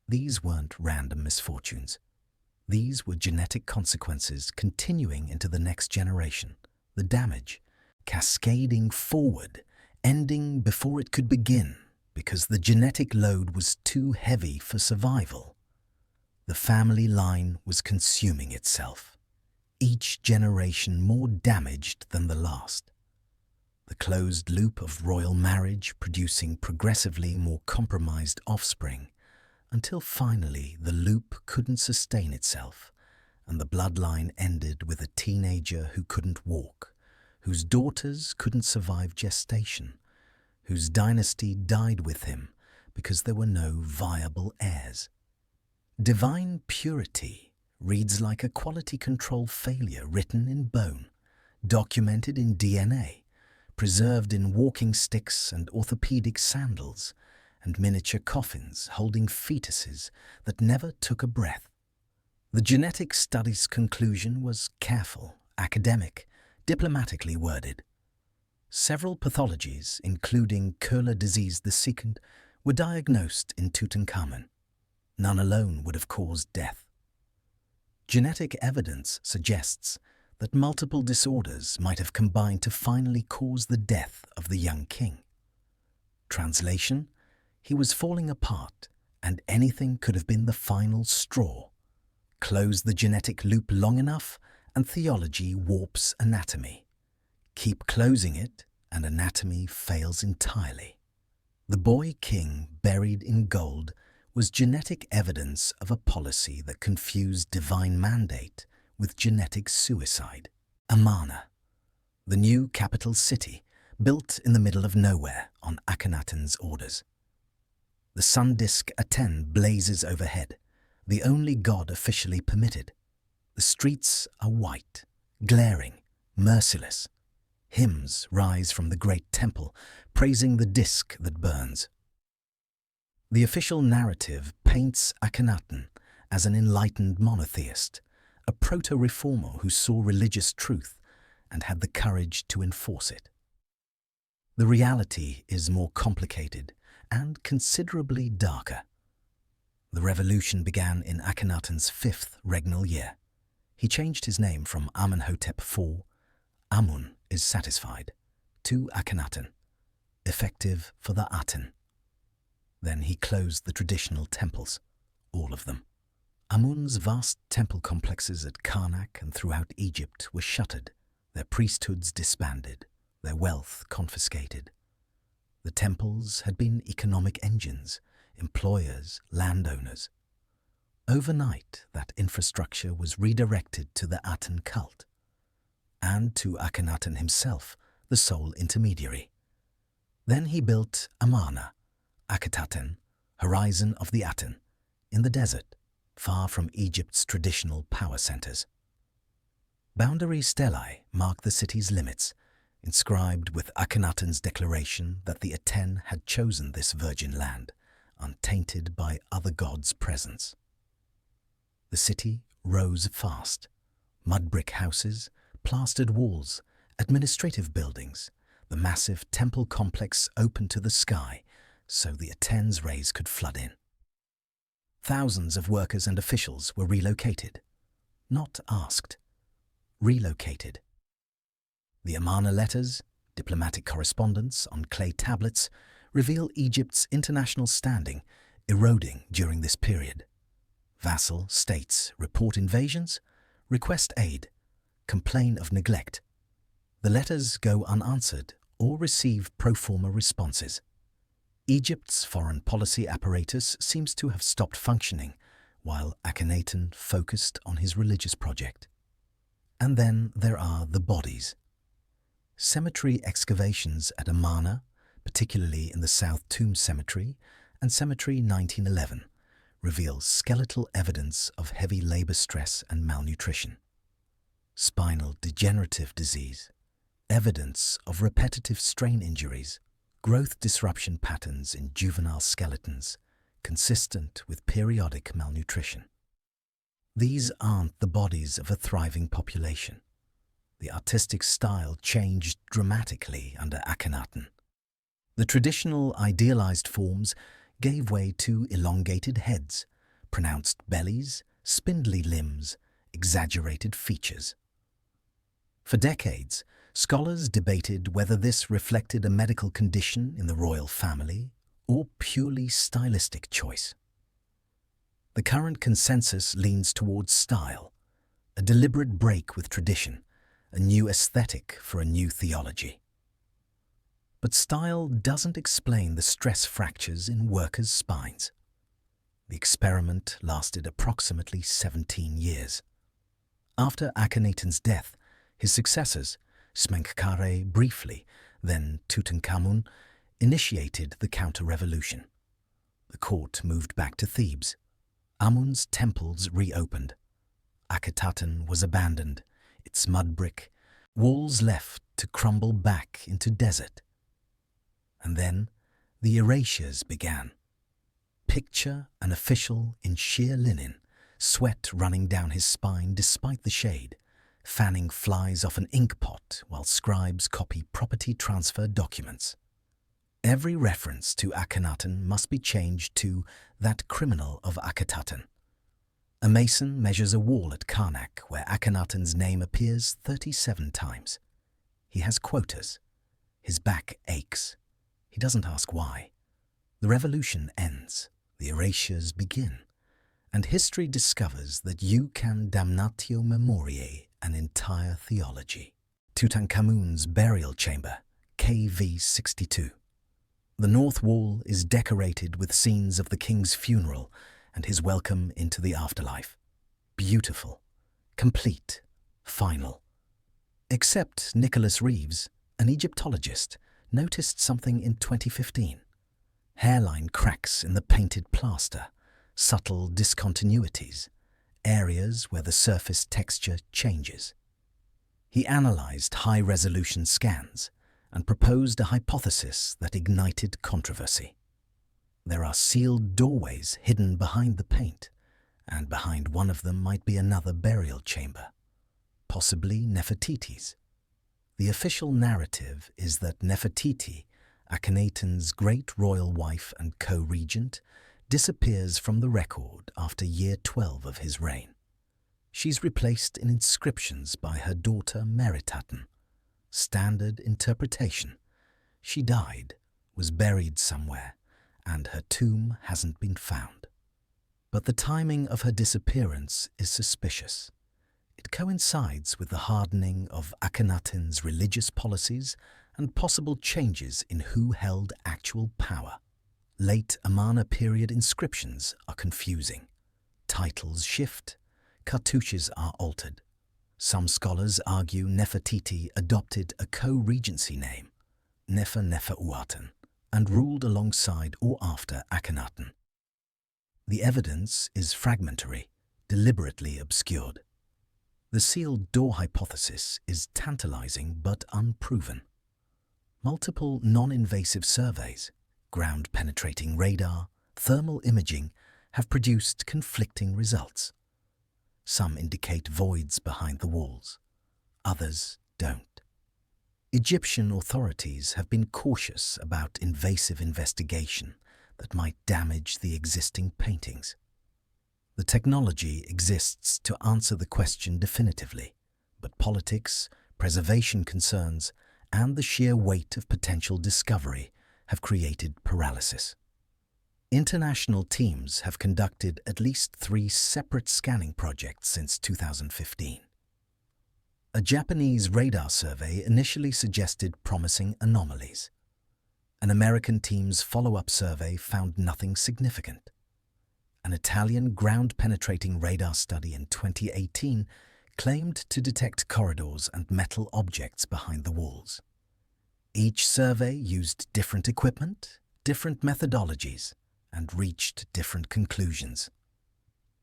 These weren't random misfortunes. These were genetic consequences continuing into the next generation, the damage cascading forward, ending before it could begin because the genetic load was too heavy for survival. The family line was consuming itself, each generation more damaged than the last. The closed loop of royal marriage producing progressively more compromised offspring, until finally the loop couldn't sustain itself, and the bloodline ended with a teenager who couldn't walk, whose daughters couldn't survive gestation, whose dynasty died with him because there were no viable heirs. Divine purity reads like a quality control failure written in bone, documented in DNA, preserved in walking sticks and orthopedic sandals, and miniature coffins holding fetuses that never took a breath. The genetic study's conclusion was careful, academic, diplomatically worded. Several pathologies, including Köhler disease II, were diagnosed in Tutankhamun. None alone would have caused death. Genetic evidence suggests that multiple disorders might have combined to finally cause the death of the young king. Translation: he was falling apart, and anything could have been the final straw. Close the genetic loop long enough, and theology warps anatomy. Keep closing it, and anatomy fails entirely. The boy king buried in gold was genetic evidence of a policy that confused divine mandate with genetic suicide. Amarna, the new capital city, built in the middle of nowhere on Akhenaten's orders. The sun disk Aten blazes overhead, the only god officially permitted. The streets are white, glaring, merciless. Hymns rise from the great temple, praising the disk that burns. The official narrative paints Akhenaten as an enlightened monotheist, a proto-reformer who saw religious truth and had the courage to enforce it. The reality is more complicated and considerably darker. The revolution began in Akhenaten's 5th regnal year. He changed his name from Amenhotep IV, Amun is satisfied, to Akhenaten, effective for the Aten. Then he closed the traditional temples, all of them. Amun's vast temple complexes at Karnak and throughout Egypt were shuttered, their priesthoods disbanded, their wealth confiscated. The temples had been economic engines, employers, landowners. Overnight, that infrastructure was redirected to the Aten cult, and to Akhenaten himself, the sole intermediary. Then he built Amarna, Akhetaten, horizon of the Aten, in the desert, far from Egypt's traditional power centers. Boundary stelae mark the city's limits, inscribed with Akhenaten's declaration that the Aten had chosen this virgin land, untainted by other gods' presence. The city rose fast. Mud brick houses, plastered walls, administrative buildings, the massive temple complex open to the sky so the Aten's rays could flood in. Thousands of workers and officials were relocated. Not asked. Relocated. The Amarna letters, diplomatic correspondence on clay tablets, reveal Egypt's international standing eroding during this period. Vassal states report invasions, request aid, complain of neglect. The letters go unanswered or receive pro forma responses. Egypt's foreign policy apparatus seems to have stopped functioning, while Akhenaten focused on his religious project. And then there are the bodies. Cemetery excavations at Amarna, particularly in the South Tomb Cemetery and Cemetery 1911, reveal skeletal evidence of heavy labor stress and malnutrition. Spinal degenerative disease, evidence of repetitive strain injuries, growth disruption patterns in juvenile skeletons, consistent with periodic malnutrition. These aren't the bodies of a thriving population. The artistic style changed dramatically under Akhenaten. The traditional idealized forms gave way to elongated heads, pronounced bellies, spindly limbs, exaggerated features. For decades, scholars debated whether this reflected a medical condition in the royal family or purely stylistic choice. The current consensus leans towards style, a deliberate break with tradition, a new aesthetic for a new theology. But style doesn't explain the stress fractures in workers' spines. The experiment lasted approximately 17 years. After Akhenaten's death, his successors, Smenkhkare briefly, then Tutankhamun, initiated the counter-revolution. The court moved back to Thebes. Amun's temples reopened. Akhetaten was abandoned, its mud brick walls left to crumble back into desert. And then the erasures began. Picture an official in sheer linen, sweat running down his spine despite the shade, fanning flies off an ink pot while scribes copy property transfer documents. Every reference to Akhenaten must be changed to that criminal of Akhetaten. A mason measures a wall at Karnak where Akhenaten's name appears 37 times. He has quotas. His back aches. He doesn't ask why. The revolution ends. The erasures begin. And history discovers that you can damnatio memoriae an entire theology. Tutankhamun's burial chamber, KV 62. The north wall is decorated with scenes of the king's funeral and his welcome into the afterlife. Beautiful, complete, final. Except Nicholas Reeves, an Egyptologist, noticed something in 2015. Hairline cracks in the painted plaster, subtle discontinuities, areas where the surface texture changes. He analyzed high-resolution scans and proposed a hypothesis that ignited controversy. There are sealed doorways hidden behind the paint, and behind one of them might be another burial chamber, possibly Nefertiti's. The official narrative is that Nefertiti, Akhenaten's great royal wife and co-regent, disappears from the record after year 12 of his reign. She's replaced in inscriptions by her daughter Meritaten. Standard interpretation. She died, was buried somewhere, and her tomb hasn't been found. But the timing of her disappearance is suspicious. It coincides with the hardening of Akhenaten's religious policies and possible changes in who held actual power. Late Amarna period inscriptions are confusing. Titles shift, cartouches are altered. Some scholars argue Nefertiti adopted a co-regency name, Nefer-Nefer-Uaten, and ruled alongside or after Akhenaten. The evidence is fragmentary, deliberately obscured. The sealed door hypothesis is tantalizing but unproven. Multiple non-invasive surveys, ground-penetrating radar, thermal imaging have produced conflicting results. Some indicate voids behind the walls, others don't. Egyptian authorities have been cautious about invasive investigation that might damage the existing paintings. The technology exists to answer the question definitively, but politics, preservation concerns, and the sheer weight of potential discovery have created paralysis. International teams have conducted at least 3 separate scanning projects since 2015. A Japanese radar survey initially suggested promising anomalies. An American team's follow-up survey found nothing significant. An Italian ground-penetrating radar study in 2018 claimed to detect corridors and metal objects behind the walls. Each survey used different equipment, different methodologies, and reached different conclusions.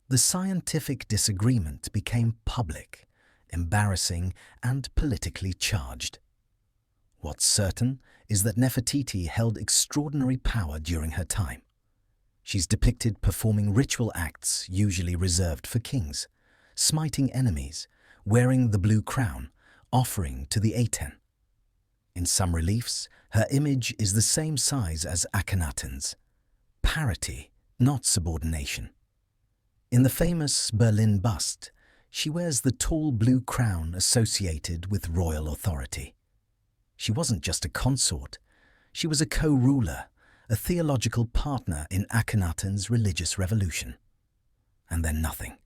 The scientific disagreement became public, embarrassing, and politically charged. What's certain is that Nefertiti held extraordinary power during her time. She's depicted performing ritual acts usually reserved for kings, smiting enemies, wearing the blue crown, offering to the Aten. In some reliefs, her image is the same size as Akhenaten's. Parity, not subordination. In the famous Berlin bust, she wears the tall blue crown associated with royal authority. She wasn't just a consort, she was a co-ruler, a theological partner in Akhenaten's religious revolution. And then nothing.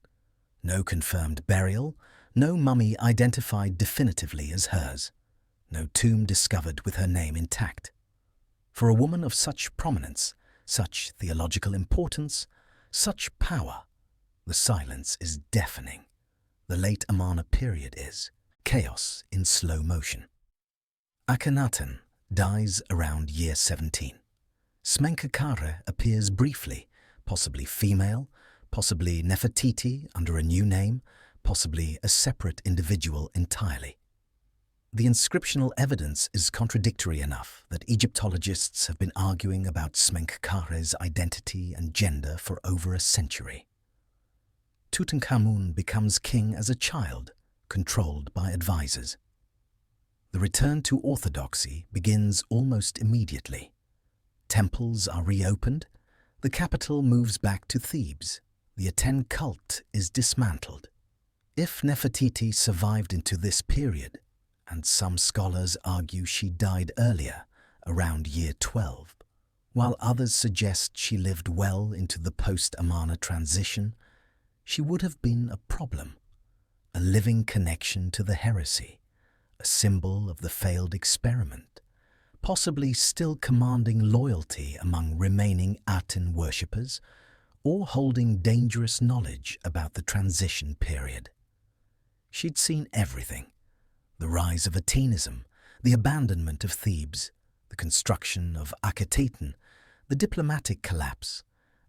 No confirmed burial, no mummy identified definitively as hers, no tomb discovered with her name intact. For a woman of such prominence, such theological importance, such power, the silence is deafening. The late Amarna period is chaos in slow motion. Akhenaten dies around year 17. Smenkhkare appears briefly, possibly female, possibly Nefertiti under a new name, possibly a separate individual entirely. The inscriptional evidence is contradictory enough that Egyptologists have been arguing about Smenkhkare's identity and gender for over a century. Tutankhamun becomes king as a child, controlled by advisors. The return to orthodoxy begins almost immediately. Temples are reopened, the capital moves back to Thebes, the Aten cult is dismantled. If Nefertiti survived into this period, and some scholars argue she died earlier, around year 12, while others suggest she lived well into the post-Amarna transition, she would have been a problem, a living connection to the heresy, a symbol of the failed experiment, possibly still commanding loyalty among remaining Aten worshippers, or holding dangerous knowledge about the transition period. She'd seen everything: the rise of Atenism, the abandonment of Thebes, the construction of Akhetaten, the diplomatic collapse,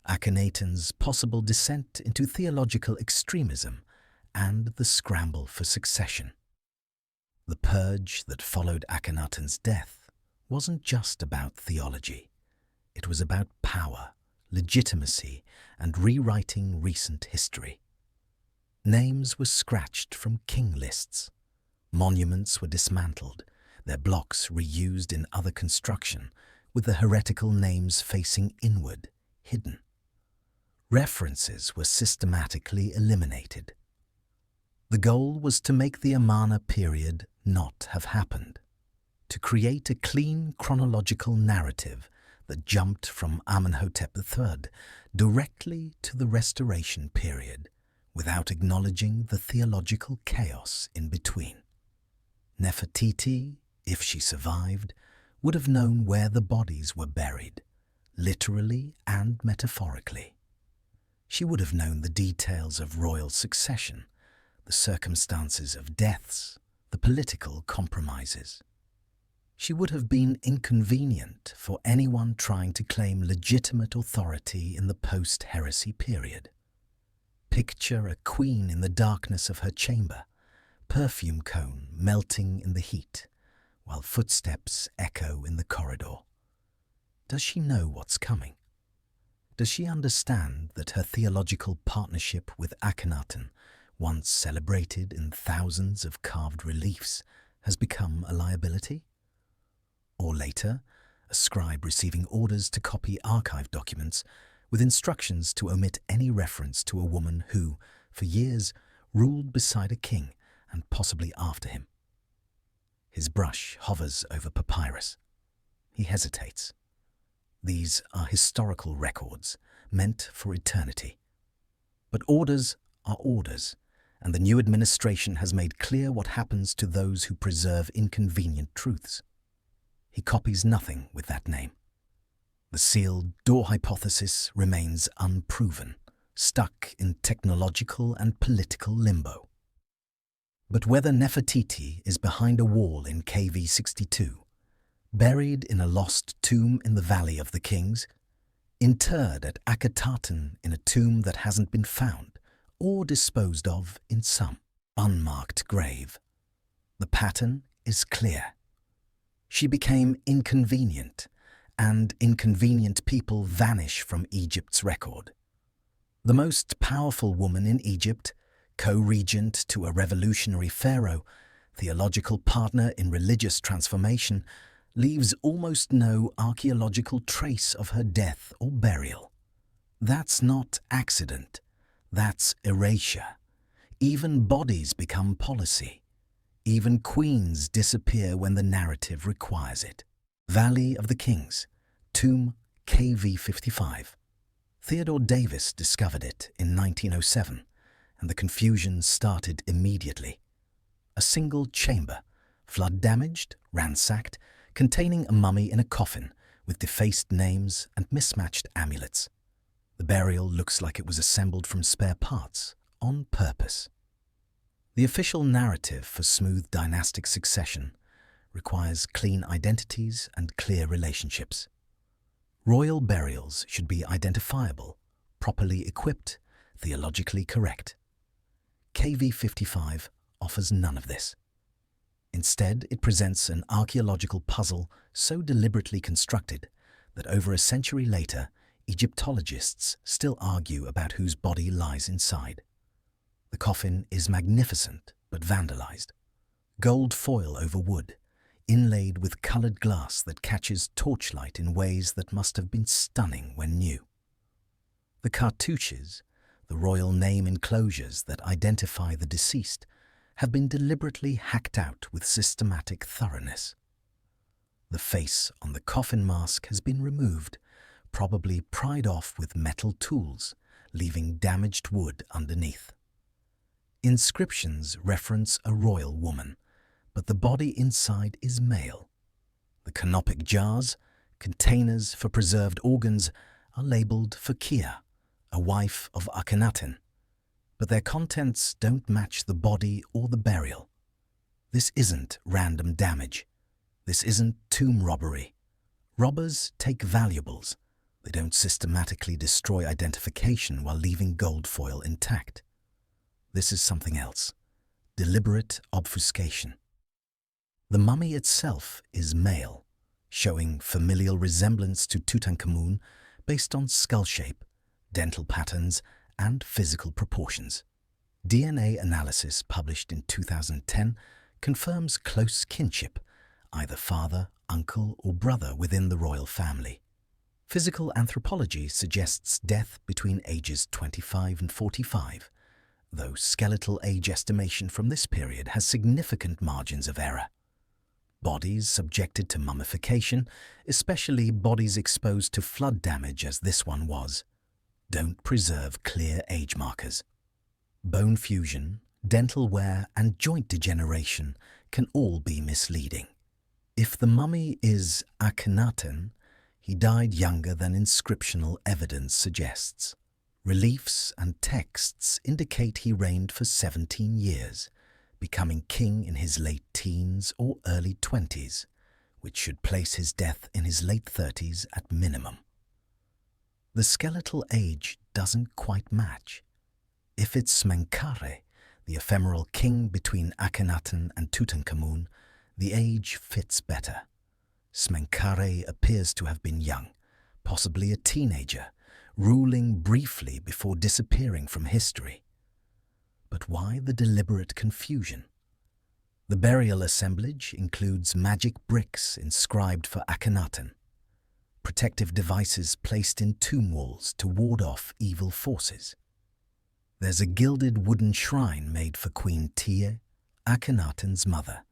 Akhenaten's possible descent into theological extremism, and the scramble for succession. The purge that followed Akhenaten's death wasn't just about theology. It was about power, legitimacy, and rewriting recent history. Names were scratched from king lists. Monuments were dismantled, their blocks reused in other construction, with the heretical names facing inward, hidden. References were systematically eliminated. The goal was to make the Amarna period not have happened, to create a clean chronological narrative that jumped from Amenhotep III directly to the Restoration period, without acknowledging the theological chaos in between. Nefertiti, if she survived, would have known where the bodies were buried, literally and metaphorically. She would have known the details of royal succession, the circumstances of deaths, the political compromises. She would have been inconvenient for anyone trying to claim legitimate authority in the post-heresy period. Picture a queen in the darkness of her chamber, perfume cone melting in the heat, while footsteps echo in the corridor. Does she know what's coming? Does she understand that her theological partnership with Akhenaten, once celebrated in thousands of carved reliefs, has become a liability? Or later, a scribe receiving orders to copy archive documents with instructions to omit any reference to a woman who, for years, ruled beside a king and possibly after him. His brush hovers over papyrus. He hesitates. These are historical records meant for eternity. But orders are orders, and the new administration has made clear what happens to those who preserve inconvenient truths. He copies nothing with that name. The sealed door hypothesis remains unproven, stuck in technological and political limbo. But whether Nefertiti is behind a wall in KV62, buried in a lost tomb in the Valley of the Kings, interred at Akhetaten in a tomb that hasn't been found, or disposed of in some unmarked grave, the pattern is clear. She became inconvenient, and inconvenient people vanish from Egypt's record. The most powerful woman in Egypt, co-regent to a revolutionary pharaoh, theological partner in religious transformation, leaves almost no archaeological trace of her death or burial. That's not accident. That's erasure. Even bodies become policy. Even queens disappear when the narrative requires it. Valley of the Kings, tomb KV55. Theodore Davis discovered it in 1907, and the confusion started immediately. A single chamber, flood-damaged, ransacked, containing a mummy in a coffin with defaced names and mismatched amulets. The burial looks like it was assembled from spare parts, on purpose. The official narrative for smooth dynastic succession requires clean identities and clear relationships. Royal burials should be identifiable, properly equipped, theologically correct. KV55 offers none of this. Instead, it presents an archaeological puzzle so deliberately constructed that over a century later, Egyptologists still argue about whose body lies inside. The coffin is magnificent but vandalized. Gold foil over wood, inlaid with colored glass that catches torchlight in ways that must have been stunning when new. The cartouches, The royal name enclosures that identify the deceased have been deliberately hacked out with systematic thoroughness. The face on the coffin mask has been removed, probably pried off with metal tools, leaving damaged wood underneath. Inscriptions reference a royal woman, but the body inside is male. The canopic jars, containers for preserved organs, are labeled Fakir, a wife of Akhenaten, but their contents don't match the body or the burial. This isn't random damage. This isn't tomb robbery. Robbers take valuables. They don't systematically destroy identification while leaving gold foil intact. This is something else. Deliberate obfuscation. The mummy itself is male, showing familial resemblance to Tutankhamun based on skull shape, dental patterns, and physical proportions. DNA analysis published in 2010 confirms close kinship, either father, uncle, or brother within the royal family. Physical anthropology suggests death between ages 25 and 45, though skeletal age estimation from this period has significant margins of error. Bodies subjected to mummification, especially bodies exposed to flood damage as this one was, don't preserve clear age markers. Bone fusion, dental wear, and joint degeneration can all be misleading. If the mummy is Akhenaten, he died younger than inscriptional evidence suggests. Reliefs and texts indicate he reigned for 17 years, becoming king in his late teens or early 20s, which should place his death in his late 30s at minimum. The skeletal age doesn't quite match. If it's Smenkhare, the ephemeral king between Akhenaten and Tutankhamun, the age fits better. Smenkhare appears to have been young, possibly a teenager, ruling briefly before disappearing from history. But why the deliberate confusion? The burial assemblage includes magic bricks inscribed for Akhenaten, protective devices placed in tomb walls to ward off evil forces. There's a gilded wooden shrine made for Queen Tiye, Akhenaten's mother,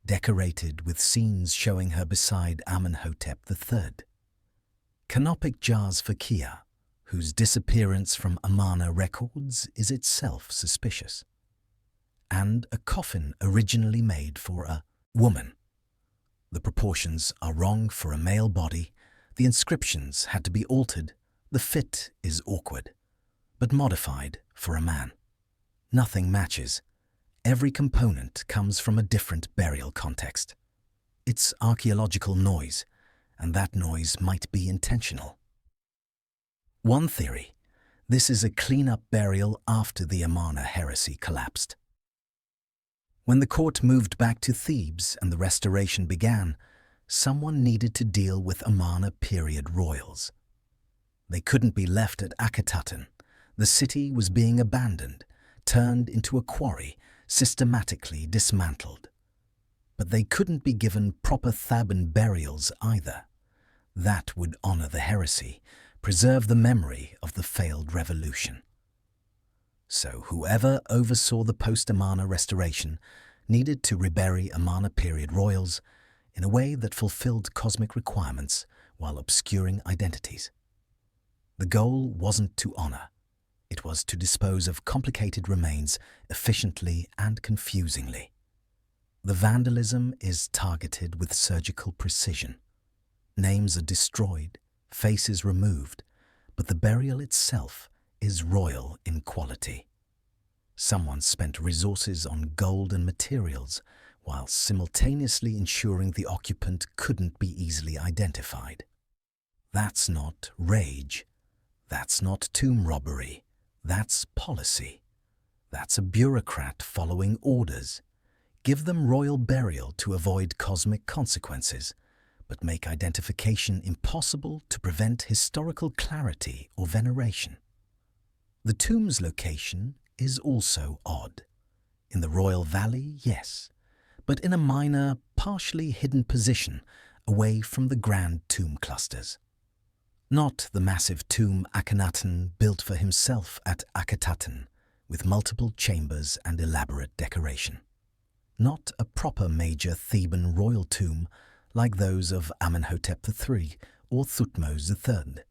decorated with scenes showing her beside Amenhotep III. Canopic jars for Kia, whose disappearance from Amarna records is itself suspicious. And a coffin originally made for a woman. The proportions are wrong for a male body, the inscriptions had to be altered, the fit is awkward, but modified for a man. Nothing matches. Every component comes from a different burial context. It's archaeological noise, and that noise might be intentional. One theory: this is a clean-up burial after the Amarna heresy collapsed. When the court moved back to Thebes and the restoration began, someone needed to deal with Amarna period royals. They couldn't be left at Akhetaten. The city was being abandoned, turned into a quarry, systematically dismantled. But they couldn't be given proper Theban burials either. That would honor the heresy, preserve the memory of the failed revolution. So whoever oversaw the post-Amarna restoration needed to rebury Amarna period royals in a way that fulfilled cosmic requirements while obscuring identities. The goal wasn't to honor. It was to dispose of complicated remains efficiently and confusingly. The vandalism is targeted with surgical precision. Names are destroyed, faces removed, but the burial itself is royal in quality. Someone spent resources on gold and materials while simultaneously ensuring the occupant couldn't be easily identified. That's not rage. That's not tomb robbery. That's policy. That's a bureaucrat following orders. Give them royal burial to avoid cosmic consequences, but make identification impossible to prevent historical clarity or veneration. The tomb's location is also odd. In the royal valley, yes, but in a minor, partially hidden position away from the grand tomb clusters. Not the massive tomb Akhenaten built for himself at Akhetaten, with multiple chambers and elaborate decoration. Not a proper major Theban royal tomb like those of Amenhotep III or Thutmose III.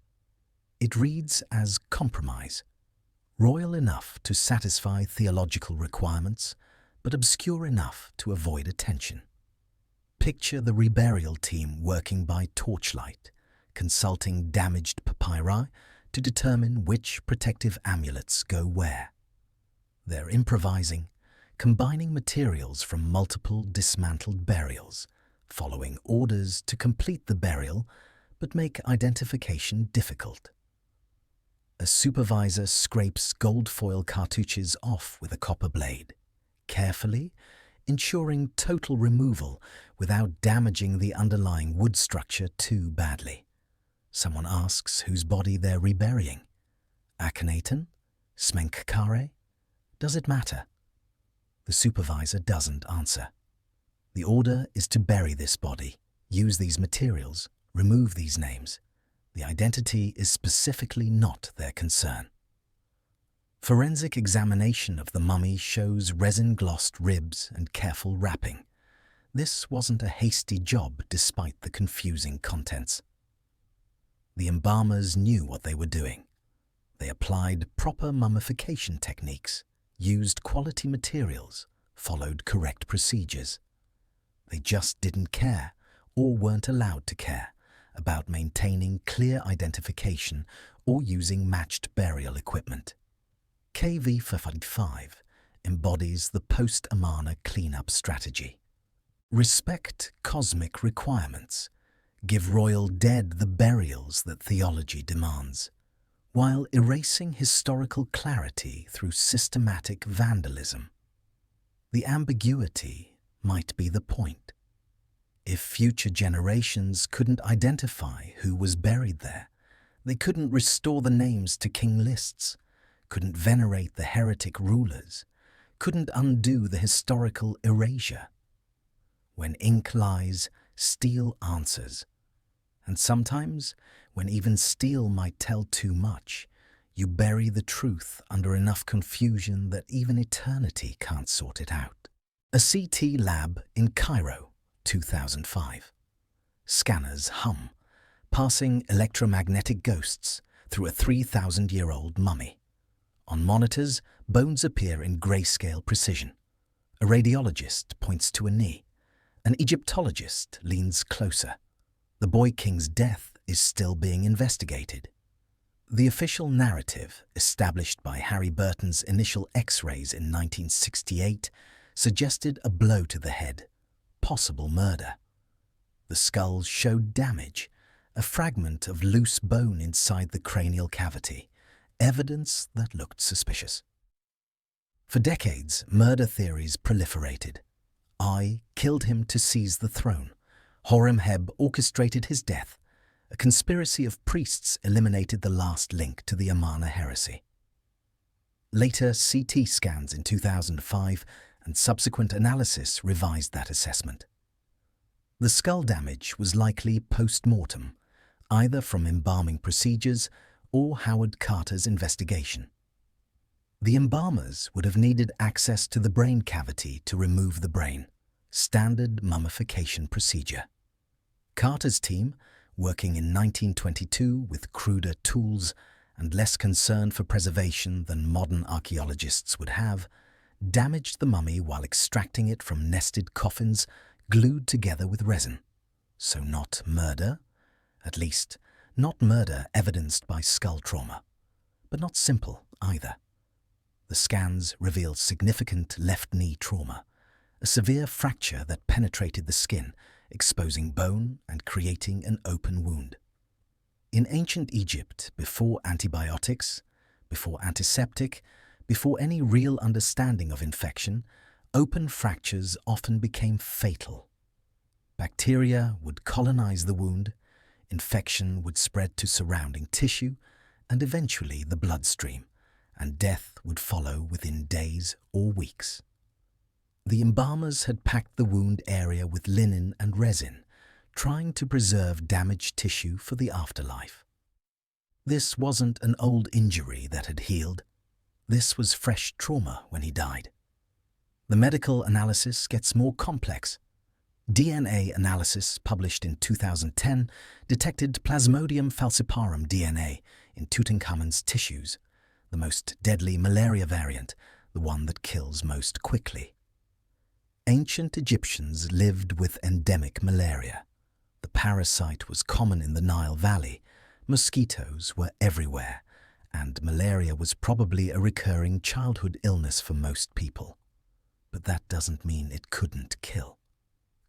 It reads as compromise, royal enough to satisfy theological requirements, but obscure enough to avoid attention. Picture the reburial team working by torchlight, consulting damaged papyri to determine which protective amulets go where. They're improvising, combining materials from multiple dismantled burials, following orders to complete the burial but make identification difficult. A supervisor scrapes gold foil cartouches off with a copper blade, carefully ensuring total removal without damaging the underlying wood structure too badly. Someone asks whose body they're reburying. Akhenaten? Smenkhkare? Does it matter? The supervisor doesn't answer. The order is to bury this body, use these materials, remove these names. The identity is specifically not their concern. Forensic examination of the mummy shows resin-glossed ribs and careful wrapping. This wasn't a hasty job despite the confusing contents. The embalmers knew what they were doing. They applied proper mummification techniques, used quality materials, followed correct procedures. They just didn't care, or weren't allowed to care, about maintaining clear identification or using matched burial equipment. KV-55 embodies the post-Amarna cleanup strategy. Respect cosmic requirements. Give royal dead the burials that theology demands, while erasing historical clarity through systematic vandalism. The ambiguity might be the point. If future generations couldn't identify who was buried there, they couldn't restore the names to king lists, couldn't venerate the heretic rulers, couldn't undo the historical erasure. When ink lies, steel answers. And sometimes, when even steel might tell too much, you bury the truth under enough confusion that even eternity can't sort it out. A CT lab in Cairo, 2005. Scanners hum, passing electromagnetic ghosts through a 3,000-year-old mummy. On monitors, bones appear in grayscale precision. A radiologist points to a knee. An Egyptologist leans closer. The boy king's death is still being investigated. The official narrative, established by Harry Burton's initial X-rays in 1968, suggested a blow to the head, possible murder. The skull showed damage, a fragment of loose bone inside the cranial cavity, evidence that looked suspicious. For decades, murder theories proliferated. I killed him to seize the throne. Horemheb orchestrated his death. A conspiracy of priests eliminated the last link to the Amarna heresy. Later CT scans in 2005 and subsequent analysis revised that assessment. The skull damage was likely post-mortem, either from embalming procedures or Howard Carter's investigation. The embalmers would have needed access to the brain cavity to remove the brain, standard mummification procedure. Carter's team, working in 1922 with cruder tools and less concern for preservation than modern archaeologists would have, damaged the mummy while extracting it from nested coffins glued together with resin. So not murder, at least not murder evidenced by skull trauma, but not simple either. The scans revealed significant left knee trauma, a severe fracture that penetrated the skin, exposing bone and creating an open wound. In ancient Egypt, before antibiotics, before antiseptic, before any real understanding of infection, open fractures often became fatal. Bacteria would colonize the wound, infection would spread to surrounding tissue, and eventually the bloodstream, and death would follow within days or weeks. The embalmers had packed the wound area with linen and resin, trying to preserve damaged tissue for the afterlife. This wasn't an old injury that had healed. This was fresh trauma when he died. The medical analysis gets more complex. DNA analysis published in 2010 detected Plasmodium falciparum DNA in Tutankhamun's tissues, the most deadly malaria variant, the one that kills most quickly. Ancient Egyptians lived with endemic malaria. The parasite was common in the Nile Valley, mosquitoes were everywhere, and malaria was probably a recurring childhood illness for most people. But that doesn't mean it couldn't kill.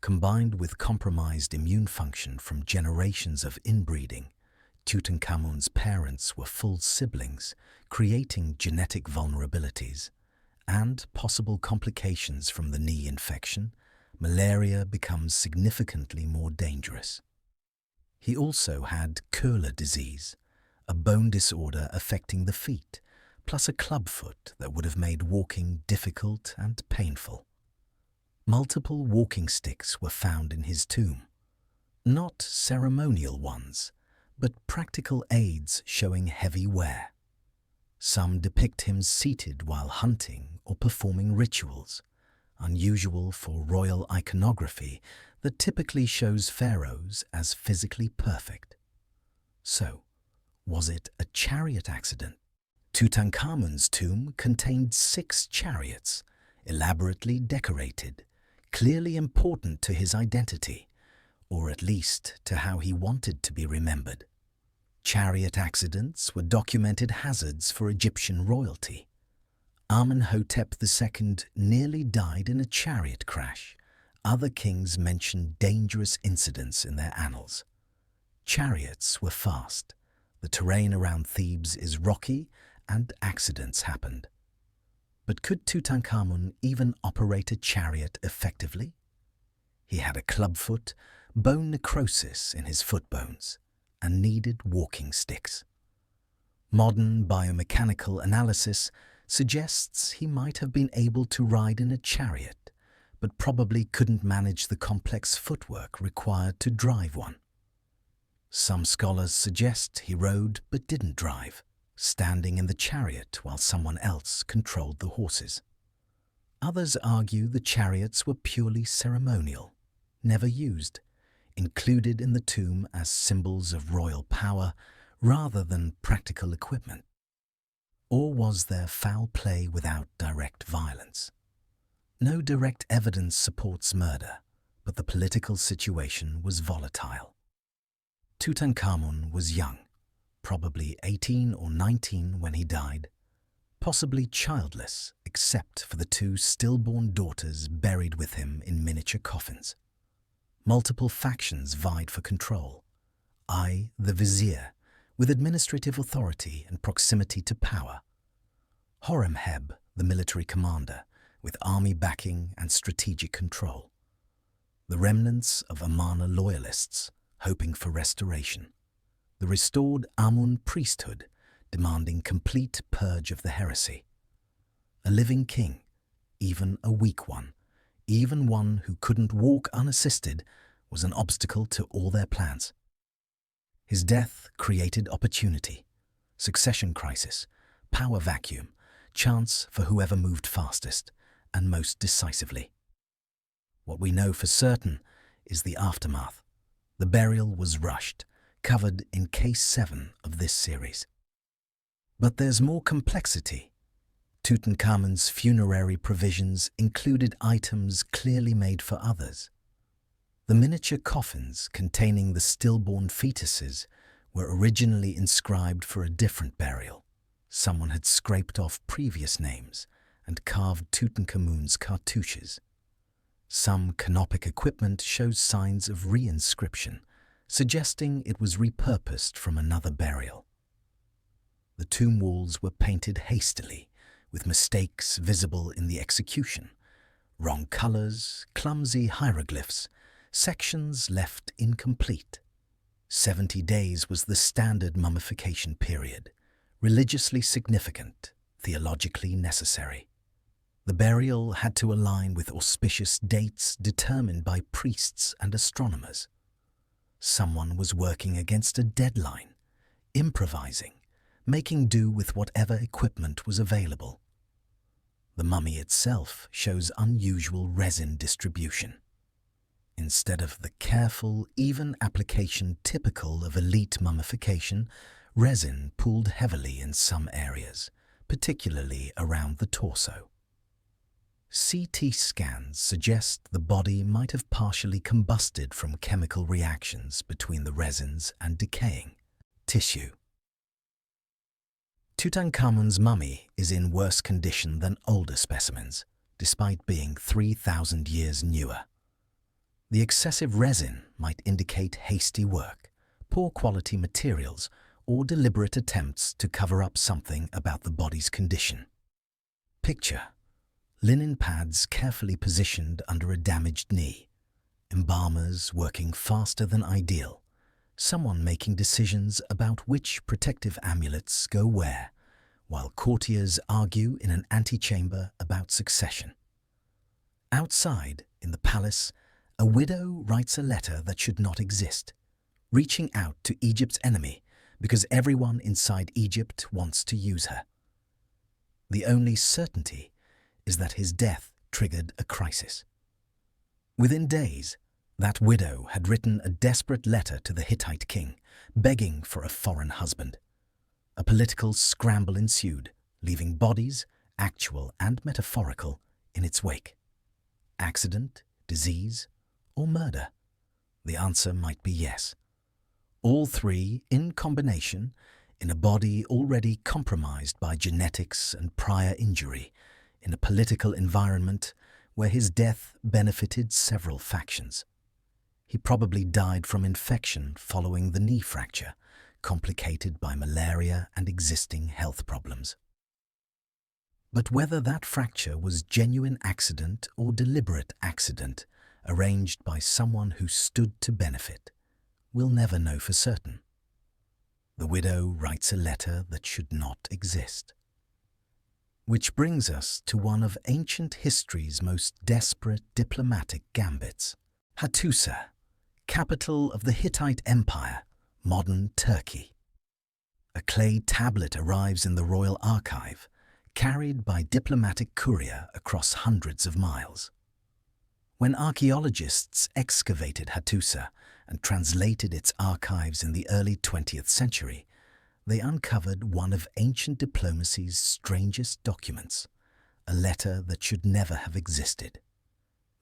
Combined with compromised immune function from generations of inbreeding, Tutankhamun's parents were full siblings, creating genetic vulnerabilities, and possible complications from the knee infection. Malaria becomes significantly more dangerous. He also had Köhler disease, a bone disorder affecting the feet, plus a clubfoot that would have made walking difficult and painful. Multiple walking sticks were found in his tomb. Not ceremonial ones, but practical aids showing heavy wear. Some depict him seated while hunting or performing rituals, unusual for royal iconography that typically shows pharaohs as physically perfect. So, was it a chariot accident? Tutankhamun's tomb contained 6 chariots, elaborately decorated, clearly important to his identity, or at least to how he wanted to be remembered. Chariot accidents were documented hazards for Egyptian royalty. Amenhotep II nearly died in a chariot crash. Other kings mention dangerous incidents in their annals. Chariots were fast. The terrain around Thebes is rocky, and accidents happened. But could Tutankhamun even operate a chariot effectively? He had a clubfoot, bone necrosis in his foot bones, and needed walking sticks. Modern biomechanical analysis suggests he might have been able to ride in a chariot, but probably couldn't manage the complex footwork required to drive one. Some scholars suggest he rode but didn't drive, standing in the chariot while someone else controlled the horses. Others argue the chariots were purely ceremonial, never used, included in the tomb as symbols of royal power rather than practical equipment. Or was there foul play without direct violence? No direct evidence supports murder, but the political situation was volatile. Tutankhamun was young, probably 18 or 19 when he died, possibly childless except for the 2 stillborn daughters buried with him in miniature coffins. Multiple factions vied for control. I, the vizier, with administrative authority and proximity to power. Horemheb, the military commander, with army backing and strategic control. The remnants of Amarna loyalists, hoping for restoration. The restored Amun priesthood, demanding complete purge of the heresy. A living king, even a weak one, even one who couldn't walk unassisted, was an obstacle to all their plans. His death created opportunity, succession crisis, power vacuum, chance for whoever moved fastest and most decisively. What we know for certain is the aftermath. The burial was rushed, covered in Case 7 of this series. But there's more complexity. Tutankhamun's funerary provisions included items clearly made for others. The miniature coffins containing the stillborn fetuses were originally inscribed for a different burial. Someone had scraped off previous names and carved Tutankhamun's cartouches. Some canopic equipment shows signs of reinscription, suggesting it was repurposed from another burial. The tomb walls were painted hastily, with mistakes visible in the execution. Wrong colors, clumsy hieroglyphs, sections left incomplete. 70 days was the standard mummification period, religiously significant, theologically necessary. The burial had to align with auspicious dates determined by priests and astronomers. Someone was working against a deadline, improvising, making do with whatever equipment was available. The mummy itself shows unusual resin distribution. Instead of the careful, even application typical of elite mummification, resin pooled heavily in some areas, particularly around the torso. CT scans suggest the body might have partially combusted from chemical reactions between the resins and decaying tissue. Tutankhamun's mummy is in worse condition than older specimens, despite being 3,000 years newer. The excessive resin might indicate hasty work, poor quality materials, or deliberate attempts to cover up something about the body's condition. Picture: linen pads carefully positioned under a damaged knee, embalmers working faster than ideal, someone making decisions about which protective amulets go where, while courtiers argue in an antechamber about succession. Outside, in the palace, a widow writes a letter that should not exist, reaching out to Egypt's enemy because everyone inside Egypt wants to use her. The only certainty is that his death triggered a crisis. Within days, that widow had written a desperate letter to the Hittite king, begging for a foreign husband. A political scramble ensued, leaving bodies, actual and metaphorical, in its wake. Accident, disease, or murder? The answer might be yes. All three, in combination, in a body already compromised by genetics and prior injury, in a political environment where his death benefited several factions. He probably died from infection following the knee fracture, complicated by malaria and existing health problems. But whether that fracture was genuine accident or deliberate accident, arranged by someone who stood to benefit, we'll never know for certain. The widow writes a letter that should not exist. Which brings us to one of ancient history's most desperate diplomatic gambits. Hattusa, capital of the Hittite Empire, modern Turkey. A clay tablet arrives in the royal archive, carried by diplomatic courier across hundreds of miles. When archaeologists excavated Hattusa and translated its archives in the early 20th century, they uncovered one of ancient diplomacy's strangest documents, a letter that should never have existed.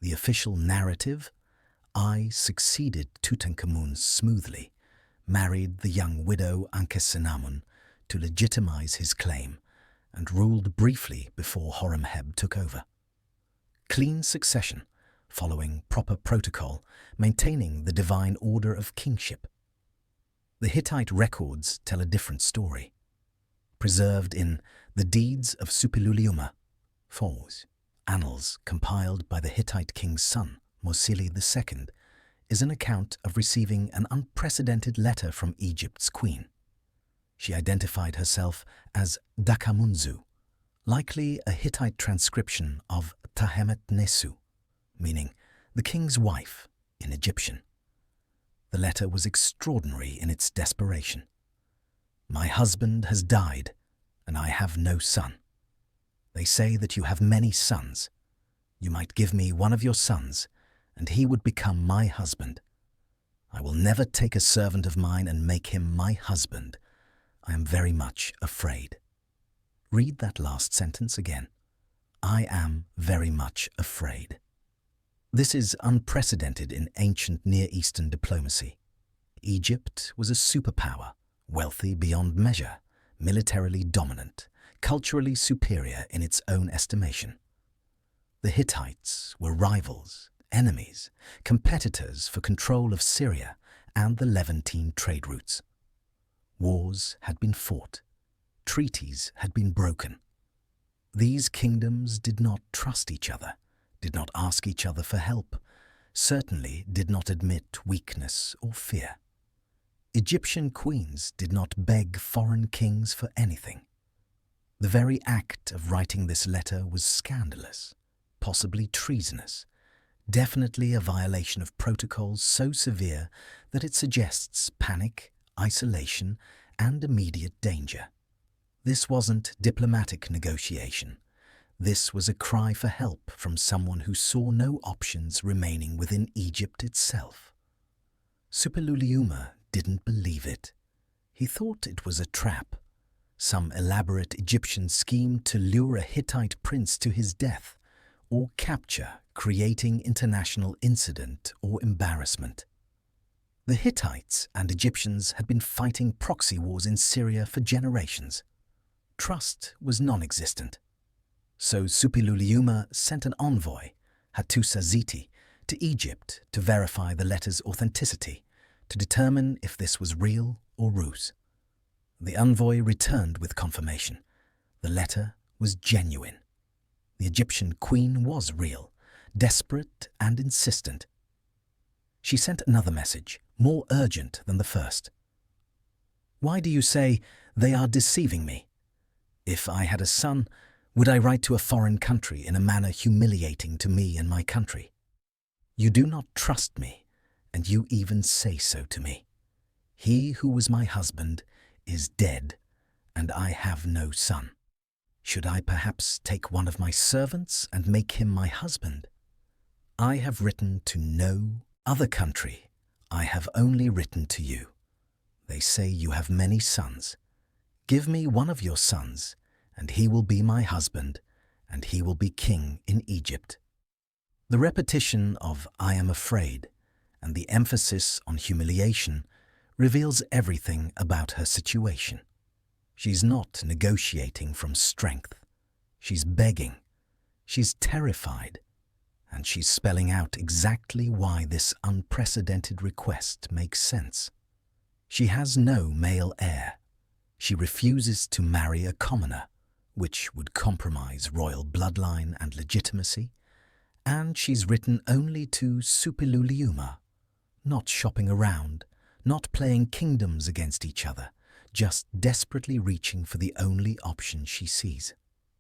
The official narrative: I succeeded Tutankhamun smoothly, married the young widow Ankhesenamun to legitimize his claim, and ruled briefly before Horemheb took over. Clean succession, following proper protocol, maintaining the divine order of kingship. The Hittite records tell a different story. Preserved in the Deeds of Suppiluliuma, Pharaohs, annals compiled by the Hittite king's son, Mosili II, is an account of receiving an unprecedented letter from Egypt's queen. She identified herself as Dakamunzu, likely a Hittite transcription of Tahemet Nesu, meaning the king's wife in Egyptian. The letter was extraordinary in its desperation. My husband has died, and I have no son. They say that you have many sons. You might give me one of your sons, and he would become my husband. I will never take a servant of mine and make him my husband. I am very much afraid. Read that last sentence again. I am very much afraid. This is unprecedented in ancient Near Eastern diplomacy. Egypt was a superpower, wealthy beyond measure, militarily dominant, culturally superior in its own estimation. The Hittites were rivals, enemies, competitors for control of Syria and the Levantine trade routes. Wars had been fought. Treaties had been broken. These kingdoms did not trust each other, did not ask each other for help, certainly did not admit weakness or fear. Egyptian queens did not beg foreign kings for anything. The very act of writing this letter was scandalous, possibly treasonous, definitely a violation of protocols so severe that it suggests panic, isolation, and immediate danger. This wasn't diplomatic negotiation. This was a cry for help from someone who saw no options remaining within Egypt itself. Suppiluliuma didn't believe it. He thought it was a trap, some elaborate Egyptian scheme to lure a Hittite prince to his death, or capture, creating international incident or embarrassment. The Hittites and Egyptians had been fighting proxy wars in Syria for generations. Trust was non-existent. So Suppiluliuma sent an envoy, Hattusaziti, to Egypt to verify the letter's authenticity, to determine if this was real or ruse. The envoy returned with confirmation. The letter was genuine. The Egyptian queen was real, desperate and insistent. She sent another message, more urgent than the first. "Why do you say they are deceiving me? If I had a son, would I write to a foreign country in a manner humiliating to me and my country? You do not trust me, and you even say so to me. He who was my husband is dead, and I have no son. Should I perhaps take one of my servants and make him my husband? I have written to no other country. I have only written to you. They say you have many sons. Give me one of your sons, and he will be my husband, and he will be king in Egypt." The repetition of "I am afraid" and the emphasis on humiliation reveals everything about her situation. She's not negotiating from strength. She's begging. She's terrified. And she's spelling out exactly why this unprecedented request makes sense. She has no male heir. She refuses to marry a commoner, which would compromise royal bloodline and legitimacy, and she's written only to Suppiluliuma, not shopping around, not playing kingdoms against each other, just desperately reaching for the only option she sees.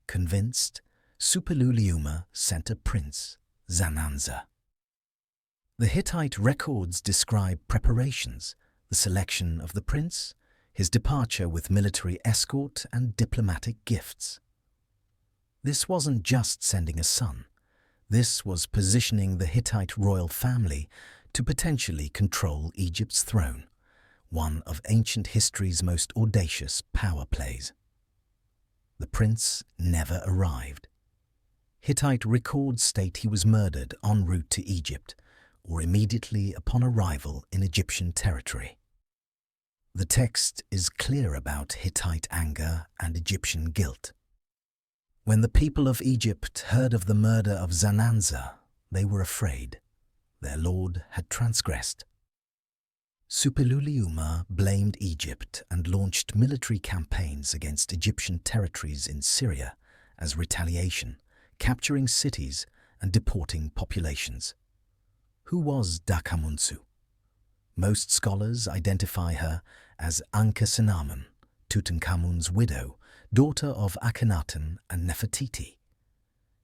Convinced, Suppiluliuma sent a prince, Zananza. The Hittite records describe preparations, the selection of the prince, his departure with military escort and diplomatic gifts. This wasn't just sending a son. This was positioning the Hittite royal family to potentially control Egypt's throne, one of ancient history's most audacious power plays. The prince never arrived. Hittite records state he was murdered en route to Egypt, or immediately upon arrival in Egyptian territory. The text is clear about Hittite anger and Egyptian guilt. When the people of Egypt heard of the murder of Zananza, they were afraid. Their lord had transgressed. Suppiluliuma blamed Egypt and launched military campaigns against Egyptian territories in Syria as retaliation, capturing cities and deporting populations. Who was Dakamunsu? Most scholars identify her as Ankhesenamun, Tutankhamun's widow, daughter of Akhenaten and Nefertiti.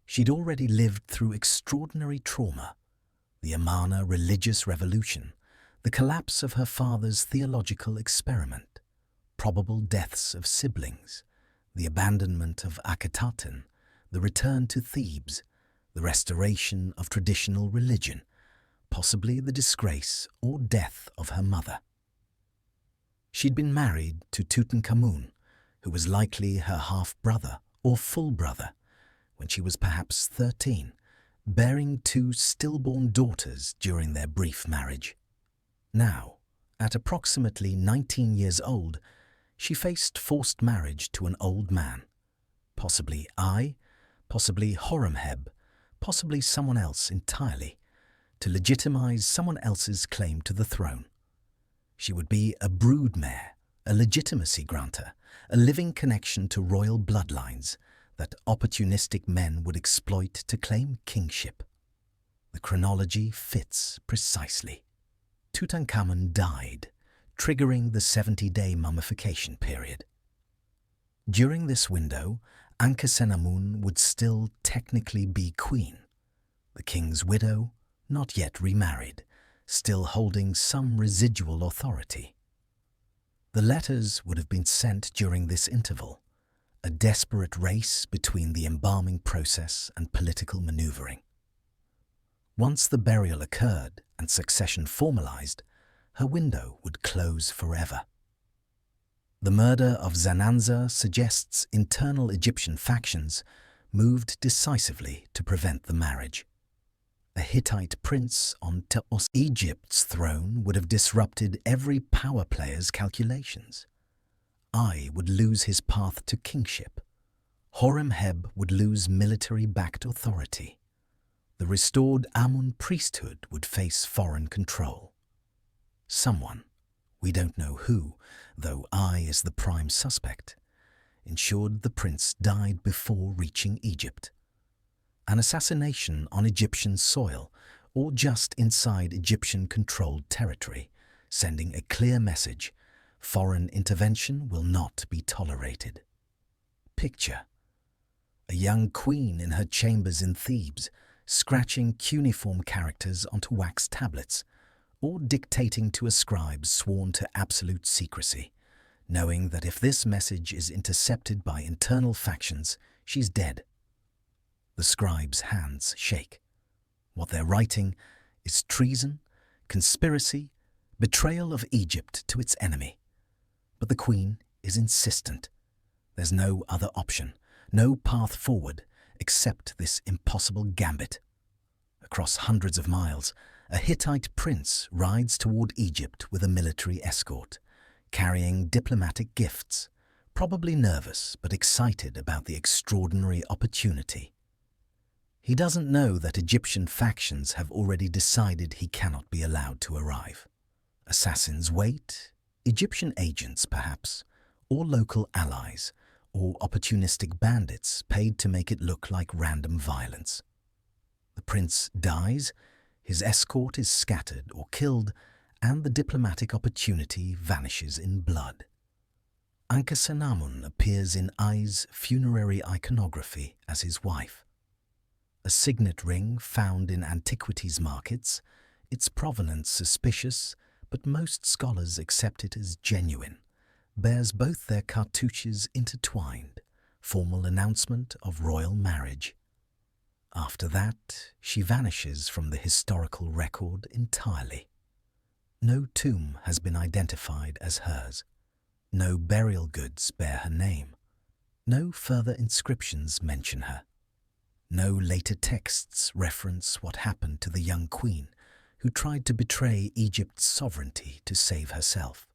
She'd already lived through extraordinary trauma: the Amarna religious revolution, the collapse of her father's theological experiment, probable deaths of siblings, the abandonment of Akhetaten, the return to Thebes, the restoration of traditional religion, possibly the disgrace or death of her mother. She'd been married to Tutankhamun, who was likely her half-brother or full brother, when she was perhaps 13, bearing 2 stillborn daughters during their brief marriage. Now, at approximately 19 years old, she faced forced marriage to an old man, possibly possibly Horemheb, possibly someone else entirely, to legitimize someone else's claim to the throne. She would be a broodmare, a legitimacy granter, a living connection to royal bloodlines that opportunistic men would exploit to claim kingship. The chronology fits precisely. Tutankhamun died, triggering the 70-day mummification period. During this window, Ankhesenamun would still technically be queen, the king's widow, not yet remarried, still holding some residual authority. The letters would have been sent during this interval, a desperate race between the embalming process and political maneuvering. Once the burial occurred and succession formalized, her window would close forever. The murder of Zananza suggests internal Egyptian factions moved decisively to prevent the marriage. A Hittite prince on Egypt's throne would have disrupted every power player's calculations. I would lose his path to kingship. Horemheb would lose military-backed authority. The restored Amun priesthood would face foreign control. Someone, we don't know who, though I is the prime suspect, ensured the prince died before reaching Egypt. An assassination on Egyptian soil or just inside Egyptian-controlled territory, sending a clear message: foreign intervention will not be tolerated. Picture: a young queen in her chambers in Thebes, scratching cuneiform characters onto wax tablets, or dictating to a scribe sworn to absolute secrecy, knowing that if this message is intercepted by internal factions, she's dead. The scribe's hands shake. What they're writing is treason, conspiracy, betrayal of Egypt to its enemy. But the queen is insistent. There's no other option, no path forward, except this impossible gambit. Across hundreds of miles, a Hittite prince rides toward Egypt with a military escort, carrying diplomatic gifts, probably nervous but excited about the extraordinary opportunity. He doesn't know that Egyptian factions have already decided he cannot be allowed to arrive. Assassins wait, Egyptian agents perhaps, or local allies, or opportunistic bandits paid to make it look like random violence. The prince dies, his escort is scattered or killed, and the diplomatic opportunity vanishes in blood. Ankhesenamun appears in Ai's funerary iconography as his wife. A signet ring found in antiquities markets, its provenance suspicious, but most scholars accept it as genuine, bears both their cartouches intertwined, formal announcement of royal marriage. After that, she vanishes from the historical record entirely. No tomb has been identified as hers. No burial goods bear her name. No further inscriptions mention her. No later texts reference what happened to the young queen who tried to betray Egypt's sovereignty to save herself.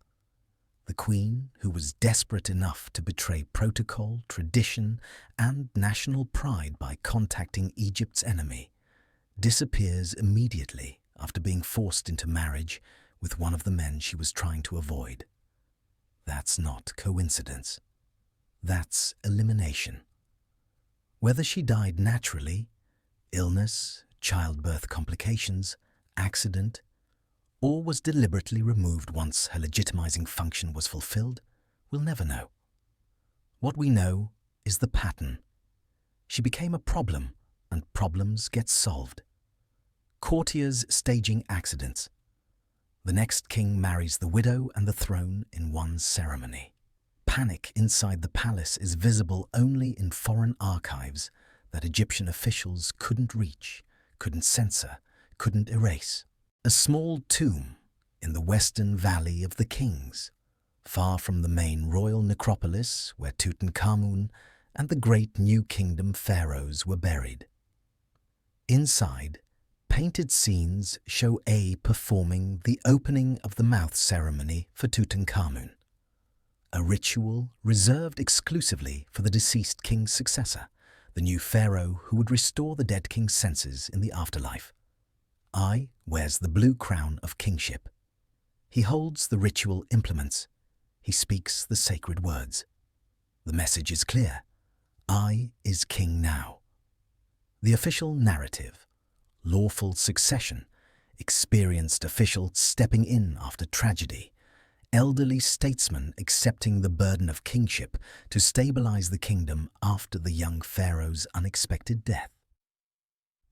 The queen, who was desperate enough to betray protocol, tradition, and national pride by contacting Egypt's enemy, disappears immediately after being forced into marriage with one of the men she was trying to avoid. That's not coincidence. That's elimination. Whether she died naturally, illness, childbirth complications, accident, or was deliberately removed once her legitimizing function was fulfilled, we'll never know. What we know is the pattern. She became a problem, and problems get solved. Courtiers staging accidents. The next king marries the widow and the throne in one ceremony. Panic inside the palace is visible only in foreign archives that Egyptian officials couldn't reach, couldn't censor, couldn't erase. A small tomb in the western Valley of the Kings, far from the main royal necropolis where Tutankhamun and the great New Kingdom pharaohs were buried. Inside, painted scenes show A performing the opening of the mouth ceremony for Tutankhamun, a ritual reserved exclusively for the deceased king's successor, the new pharaoh who would restore the dead king's senses in the afterlife. I wears the blue crown of kingship. He holds the ritual implements. He speaks the sacred words. The message is clear. I is king now. The official narrative: lawful succession, experienced official stepping in after tragedy, elderly statesman accepting the burden of kingship to stabilize the kingdom after the young pharaoh's unexpected death.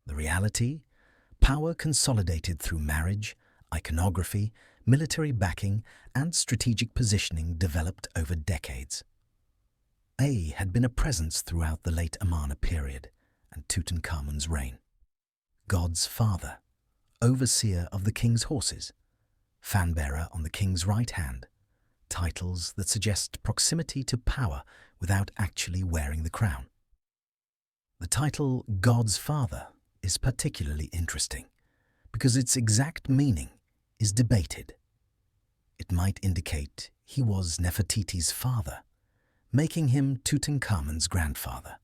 The reality: power consolidated through marriage, iconography, military backing and strategic positioning developed over decades. Had been a presence throughout the late Amarna period and Tutankhamun's reign. God's father, overseer of the king's horses, fanbearer on the king's right hand, titles that suggest proximity to power without actually wearing the crown. The title God's father is particularly interesting because its exact meaning is debated. It might indicate he was Nefertiti's father, making him Tutankhamun's grandfather,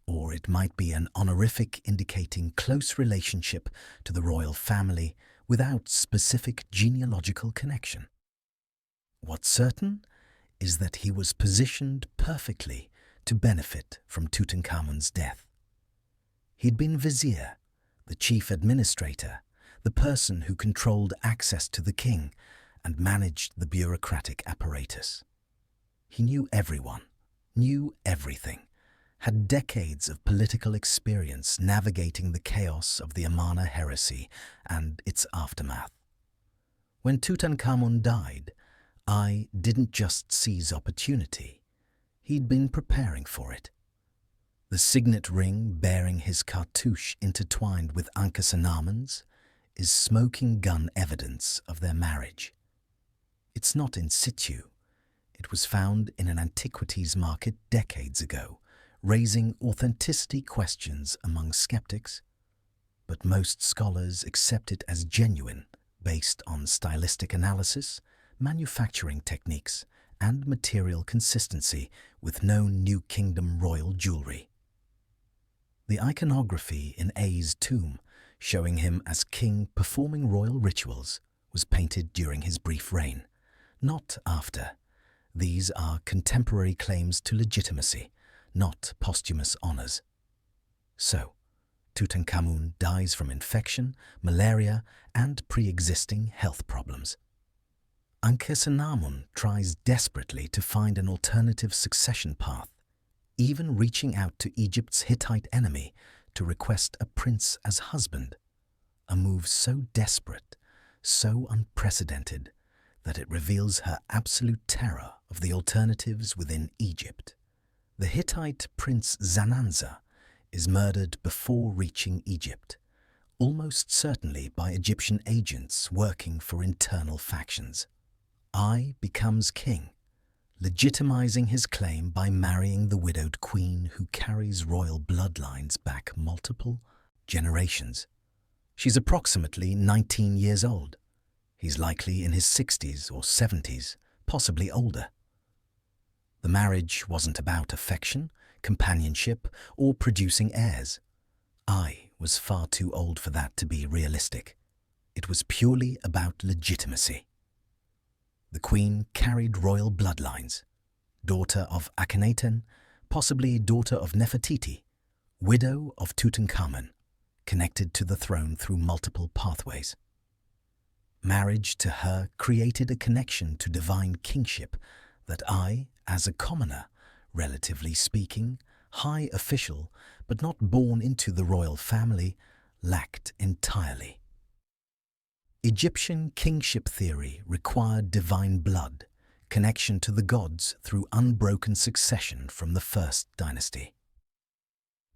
or it might be an honorific indicating close relationship to the royal family without specific genealogical connection. What's certain is that he was positioned perfectly to benefit from Tutankhamun's death. He'd been vizier, the chief administrator, the person who controlled access to the king and managed the bureaucratic apparatus. He knew everyone, knew everything, had decades of political experience navigating the chaos of the Amarna heresy and its aftermath. When Tutankhamun died, I didn't just seize opportunity. He'd been preparing for it. The signet ring bearing his cartouche intertwined with Ankhesenamun's is smoking gun evidence of their marriage. It's not in situ. It was found in an antiquities market decades ago, raising authenticity questions among skeptics. But most scholars accept it as genuine, based on stylistic analysis, manufacturing techniques, and material consistency with known New Kingdom royal jewelry. The iconography in A's tomb, showing him as king performing royal rituals, was painted during his brief reign, not after. These are contemporary claims to legitimacy, not posthumous honors. So, Tutankhamun dies from infection, malaria, and pre-existing health problems. Ankhesenamun tries desperately to find an alternative succession path, even reaching out to Egypt's Hittite enemy to request a prince as husband, a move so desperate, so unprecedented, that it reveals her absolute terror of the alternatives within Egypt. The Hittite prince Zananza is murdered before reaching Egypt, almost certainly by Egyptian agents working for internal factions. I becomes king, legitimizing his claim by marrying the widowed queen who carries royal bloodlines back multiple generations. She's approximately 19 years old. He's likely in his 60s or 70s, possibly older. The marriage wasn't about affection, companionship, or producing heirs. I was far too old for that to be realistic. It was purely about legitimacy. The queen carried royal bloodlines, daughter of Akhenaten, possibly daughter of Nefertiti, widow of Tutankhamun, connected to the throne through multiple pathways. Marriage to her created a connection to divine kingship that I, as a commoner, relatively speaking, high official, but not born into the royal family, lacked entirely. Egyptian kingship theory required divine blood, connection to the gods through unbroken succession from the first dynasty.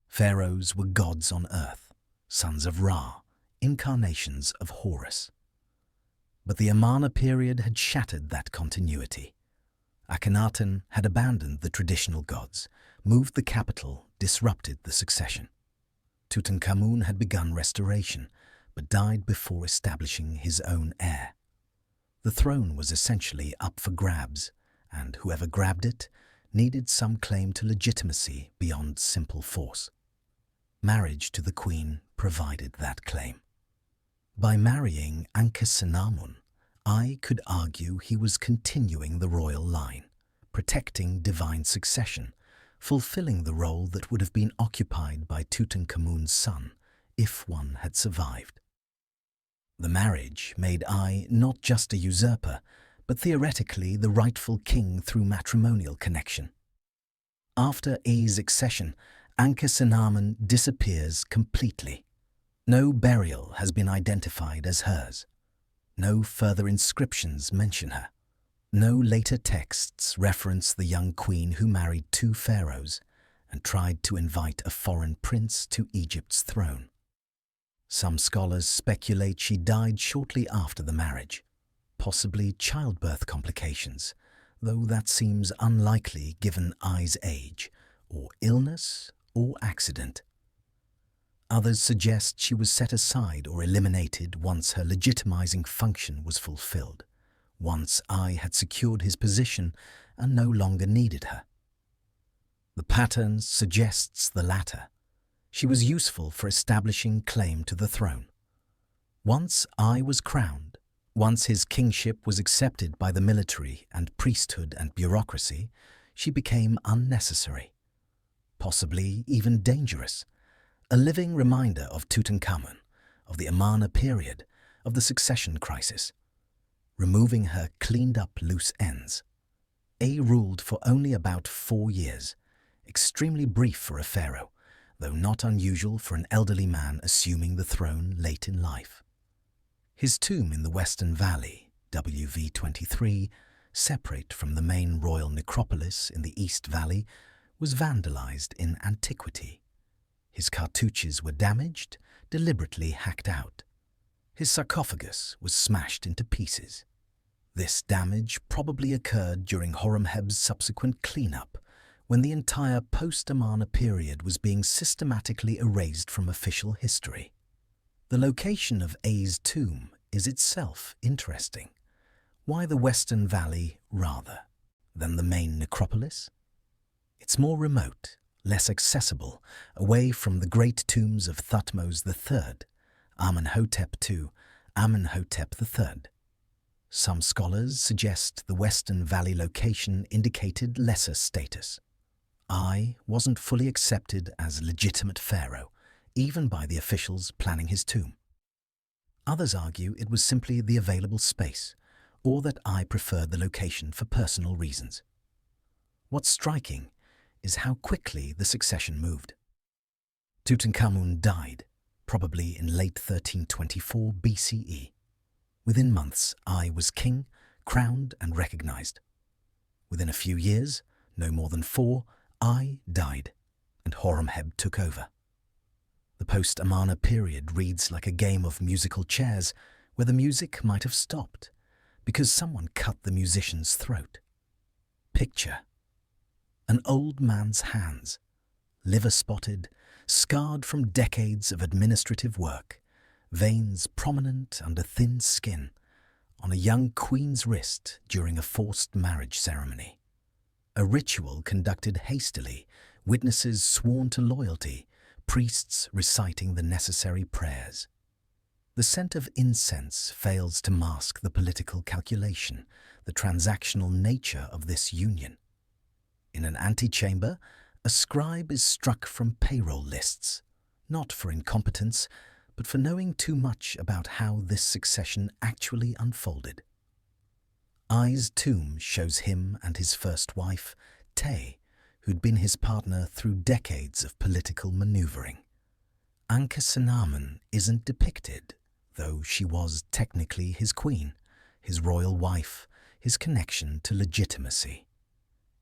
Pharaohs were gods on earth, sons of Ra, incarnations of Horus. But the Amarna period had shattered that continuity. Akhenaten had abandoned the traditional gods, moved the capital, disrupted the succession. Tutankhamun had begun restoration, but died before establishing his own heir. The throne was essentially up for grabs, and whoever grabbed it needed some claim to legitimacy beyond simple force. Marriage to the queen provided that claim. By marrying Ankhesenamun, I could argue he was continuing the royal line, protecting divine succession, fulfilling the role that would have been occupied by Tutankhamun's son if one had survived. The marriage made I not just a usurper, but theoretically the rightful king through matrimonial connection. After A's accession, Ankhesenamun disappears completely. No burial has been identified as hers. No further inscriptions mention her. No later texts reference the young queen who married two pharaohs and tried to invite a foreign prince to Egypt's throne. Some scholars speculate she died shortly after the marriage, possibly childbirth complications, though that seems unlikely given Ai's age, or illness or accident. Others suggest she was set aside or eliminated once her legitimizing function was fulfilled, once Ai had secured his position and no longer needed her. The pattern suggests the latter. She was useful for establishing claim to the throne. Once Ai was crowned, once his kingship was accepted by the military and priesthood and bureaucracy, she became unnecessary, possibly even dangerous, a living reminder of Tutankhamun, of the Amarna period, of the succession crisis. Removing her cleaned up loose ends. Ai ruled for only about 4 years, extremely brief for a pharaoh, though not unusual for an elderly man assuming the throne late in life. His tomb in the Western Valley, WV23, separate from the main royal necropolis in the East Valley, was vandalized in antiquity. His cartouches were damaged, deliberately hacked out. His sarcophagus was smashed into pieces. This damage probably occurred during Horemheb's subsequent cleanup, when the entire post-Amarna period was being systematically erased from official history. The location of Ai's tomb is itself interesting. Why the Western Valley rather than the main necropolis? It's more remote, less accessible, away from the great tombs of Thutmose III, Amenhotep II, Amenhotep III. Some scholars suggest the Western Valley location indicated lesser status. Ai wasn't fully accepted as legitimate pharaoh, even by the officials planning his tomb. Others argue it was simply the available space, or that Ai preferred the location for personal reasons. What's striking is how quickly the succession moved. Tutankhamun died, probably in late 1324 BCE. Within months, Ai was king, crowned and recognized. Within a few years, no more than 4, Ai died, and Horemheb took over. The post-Amarna period reads like a game of musical chairs where the music might have stopped because someone cut the musician's throat. Picture an old man's hands, liver-spotted, scarred from decades of administrative work, veins prominent under thin skin, on a young queen's wrist during a forced marriage ceremony. A ritual conducted hastily, witnesses sworn to loyalty, priests reciting the necessary prayers. The scent of incense fails to mask the political calculation, the transactional nature of this union. In an antechamber, a scribe is struck from payroll lists, not for incompetence, but for knowing too much about how this succession actually unfolded. Ai's tomb shows him and his first wife, Te, who'd been his partner through decades of political maneuvering. Ankhesenamun isn't depicted, though she was technically his queen, his royal wife, his connection to legitimacy.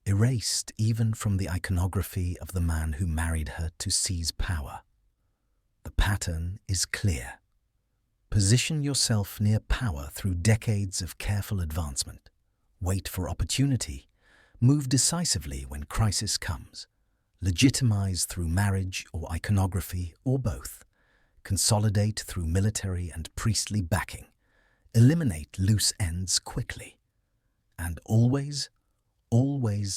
Erased even from the iconography of the man who married her to seize power. The pattern is clear. Position yourself near power through decades of careful advancement. Wait for opportunity. Move decisively when crisis comes. Legitimize through marriage or iconography or both. Consolidate through military and priestly backing. Eliminate loose ends quickly. And always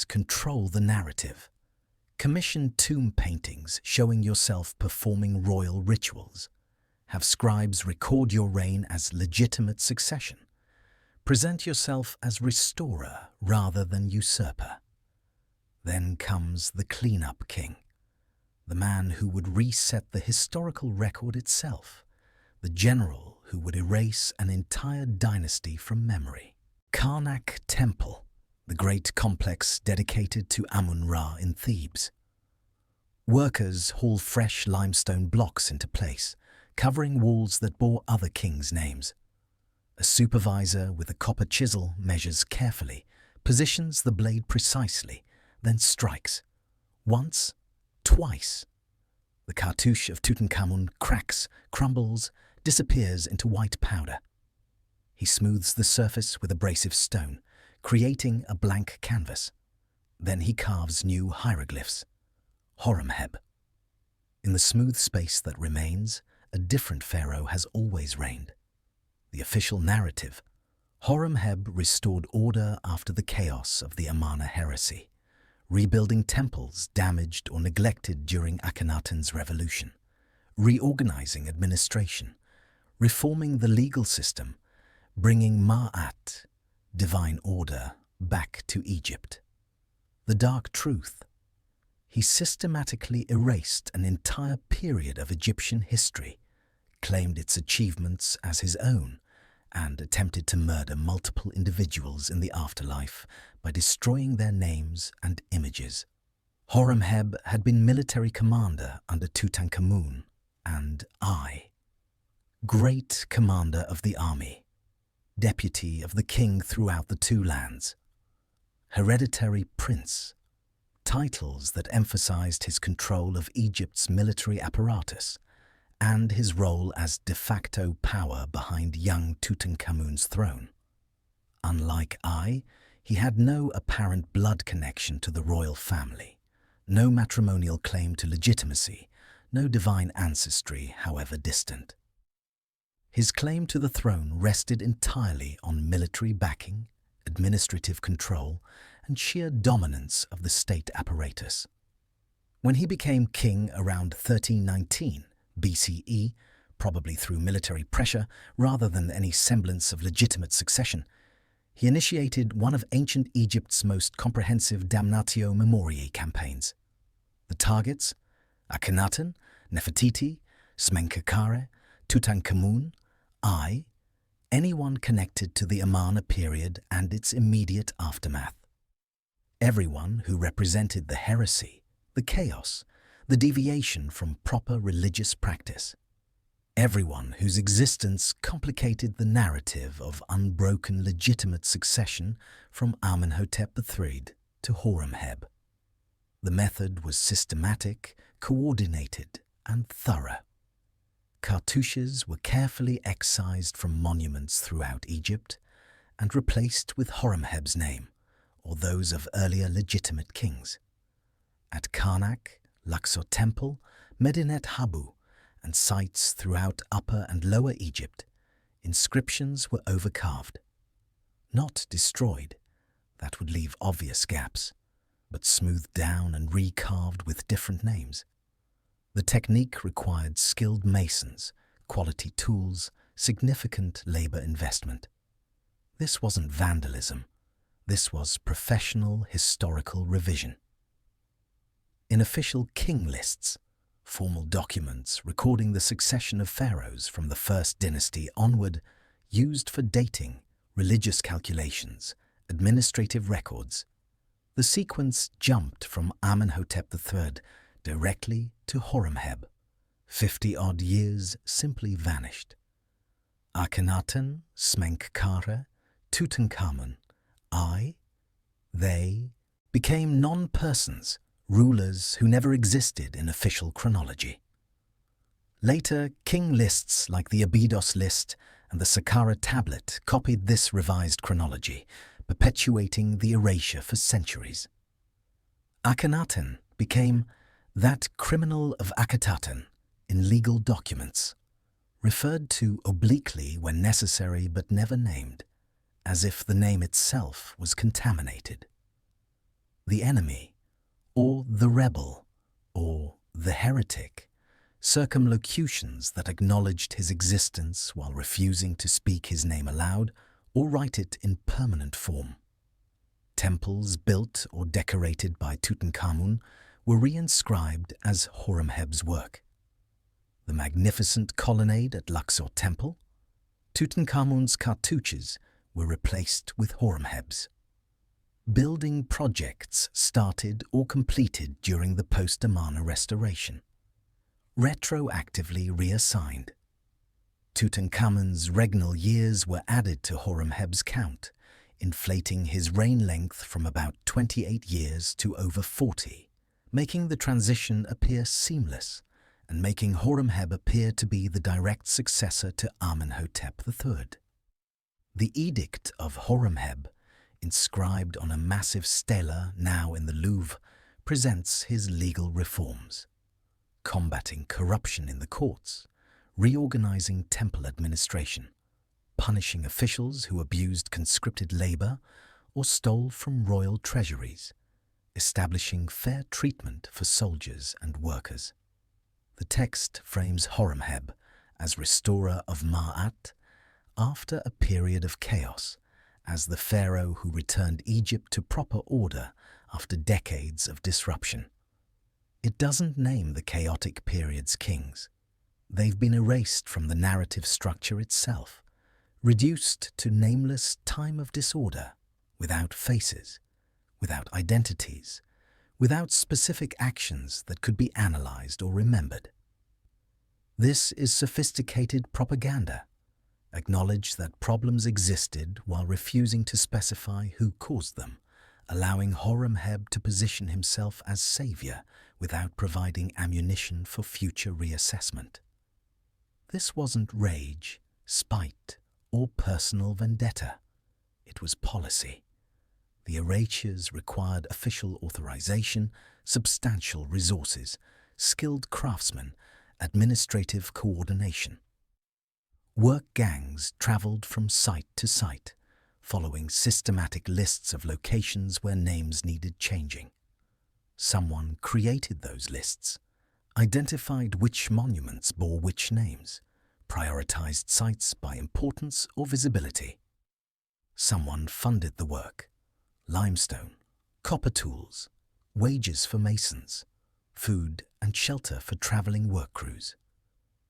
control the narrative. Commission tomb paintings showing yourself performing royal rituals. Have scribes record your reign as legitimate succession. Present yourself as restorer rather than usurper. Then comes the cleanup king, the man who would reset the historical record itself, the general who would erase an entire dynasty from memory. Karnak Temple, the great complex dedicated to Amun-Ra in Thebes. Workers haul fresh limestone blocks into place, covering walls that bore other kings' names. A supervisor with a copper chisel measures carefully, positions the blade precisely, then strikes. Once, twice. The cartouche of Tutankhamun cracks, crumbles, disappears into white powder. He smooths the surface with abrasive stone, creating a blank canvas. Then he carves new hieroglyphs. Horemheb. In the smooth space that remains, a different pharaoh has always reigned. The official narrative: Horemheb restored order after the chaos of the Amarna heresy, rebuilding temples damaged or neglected during Akhenaten's revolution, reorganizing administration, reforming the legal system, bringing Ma'at, divine order, back to Egypt. The dark truth: he systematically erased an entire period of Egyptian history, claimed its achievements as his own, and attempted to murder multiple individuals in the afterlife by destroying their names and images. Horemheb had been military commander under Tutankhamun and Great Commander of the Army, deputy of the king throughout the two lands, hereditary prince, titles that emphasized his control of Egypt's military apparatus and his role as de facto power behind young Tutankhamun's throne. Unlike he had no apparent blood connection to the royal family, no matrimonial claim to legitimacy, no divine ancestry, however distant. His claim to the throne rested entirely on military backing, administrative control, and sheer dominance of the state apparatus. When he became king around 1319 BCE, probably through military pressure rather than any semblance of legitimate succession, he initiated one of ancient Egypt's most comprehensive damnatio memoriae campaigns. The targets: Akhenaten, Nefertiti, Smenkhkare, Tutankhamun, anyone connected to the Amarna period and its immediate aftermath. Everyone who represented the heresy, the chaos, the deviation from proper religious practice. Everyone whose existence complicated the narrative of unbroken legitimate succession from Amenhotep III to Horemheb. The method was systematic, coordinated, and thorough. Cartouches were carefully excised from monuments throughout Egypt and replaced with Horemheb's name or those of earlier legitimate kings. At Karnak, Luxor Temple, Medinet Habu, and sites throughout Upper and Lower Egypt, inscriptions were overcarved. Not destroyed, that would leave obvious gaps, but smoothed down and recarved with different names. The technique required skilled masons, quality tools, significant labor investment. This wasn't vandalism. This was professional historical revision. In official king lists, formal documents recording the succession of pharaohs from the first dynasty onward, used for dating, religious calculations, administrative records, the sequence jumped from Amenhotep III directly to Horemheb. 50-odd years simply vanished. Akhenaten, Smenkhkare, Tutankhamun, they became non-persons, rulers who never existed in official chronology. Later, king lists like the Abydos list and the Saqqara tablet copied this revised chronology, perpetuating the erasure for centuries. Akhenaten became that criminal of Akhetaten in legal documents, referred to obliquely when necessary but never named, as if the name itself was contaminated. The enemy, or the rebel, or the heretic, circumlocutions that acknowledged his existence while refusing to speak his name aloud or write it in permanent form. Temples built or decorated by Tutankhamun were reinscribed as Horemheb's work. The magnificent colonnade at Luxor Temple, Tutankhamun's cartouches were replaced with Horemheb's. Building projects started or completed during the post-Amarna restoration, retroactively reassigned. Tutankhamun's regnal years were added to Horemheb's count, inflating his reign length from about 28 years to over 40, making the transition appear seamless and making Horemheb appear to be the direct successor to Amenhotep III. The Edict of Horemheb, inscribed on a massive stela now in the Louvre, presents his legal reforms, combating corruption in the courts, reorganizing temple administration, punishing officials who abused conscripted labor or stole from royal treasuries, establishing fair treatment for soldiers and workers. The text frames Horemheb as restorer of Ma'at after a period of chaos, as the pharaoh who returned Egypt to proper order after decades of disruption. It doesn't name the chaotic period's kings. They've been erased from the narrative structure itself, reduced to nameless time of disorder, without faces, without identities, without specific actions that could be analyzed or remembered. This is sophisticated propaganda. Acknowledge that problems existed while refusing to specify who caused them, allowing Horemheb to position himself as savior without providing ammunition for future reassessment. This wasn't rage, spite, or personal vendetta. It was policy. The erasures required official authorization, substantial resources, skilled craftsmen, administrative coordination. Work gangs traveled from site to site, following systematic lists of locations where names needed changing. Someone created those lists, identified which monuments bore which names, prioritized sites by importance or visibility. Someone funded the work: limestone, copper tools, wages for masons, food and shelter for traveling work crews.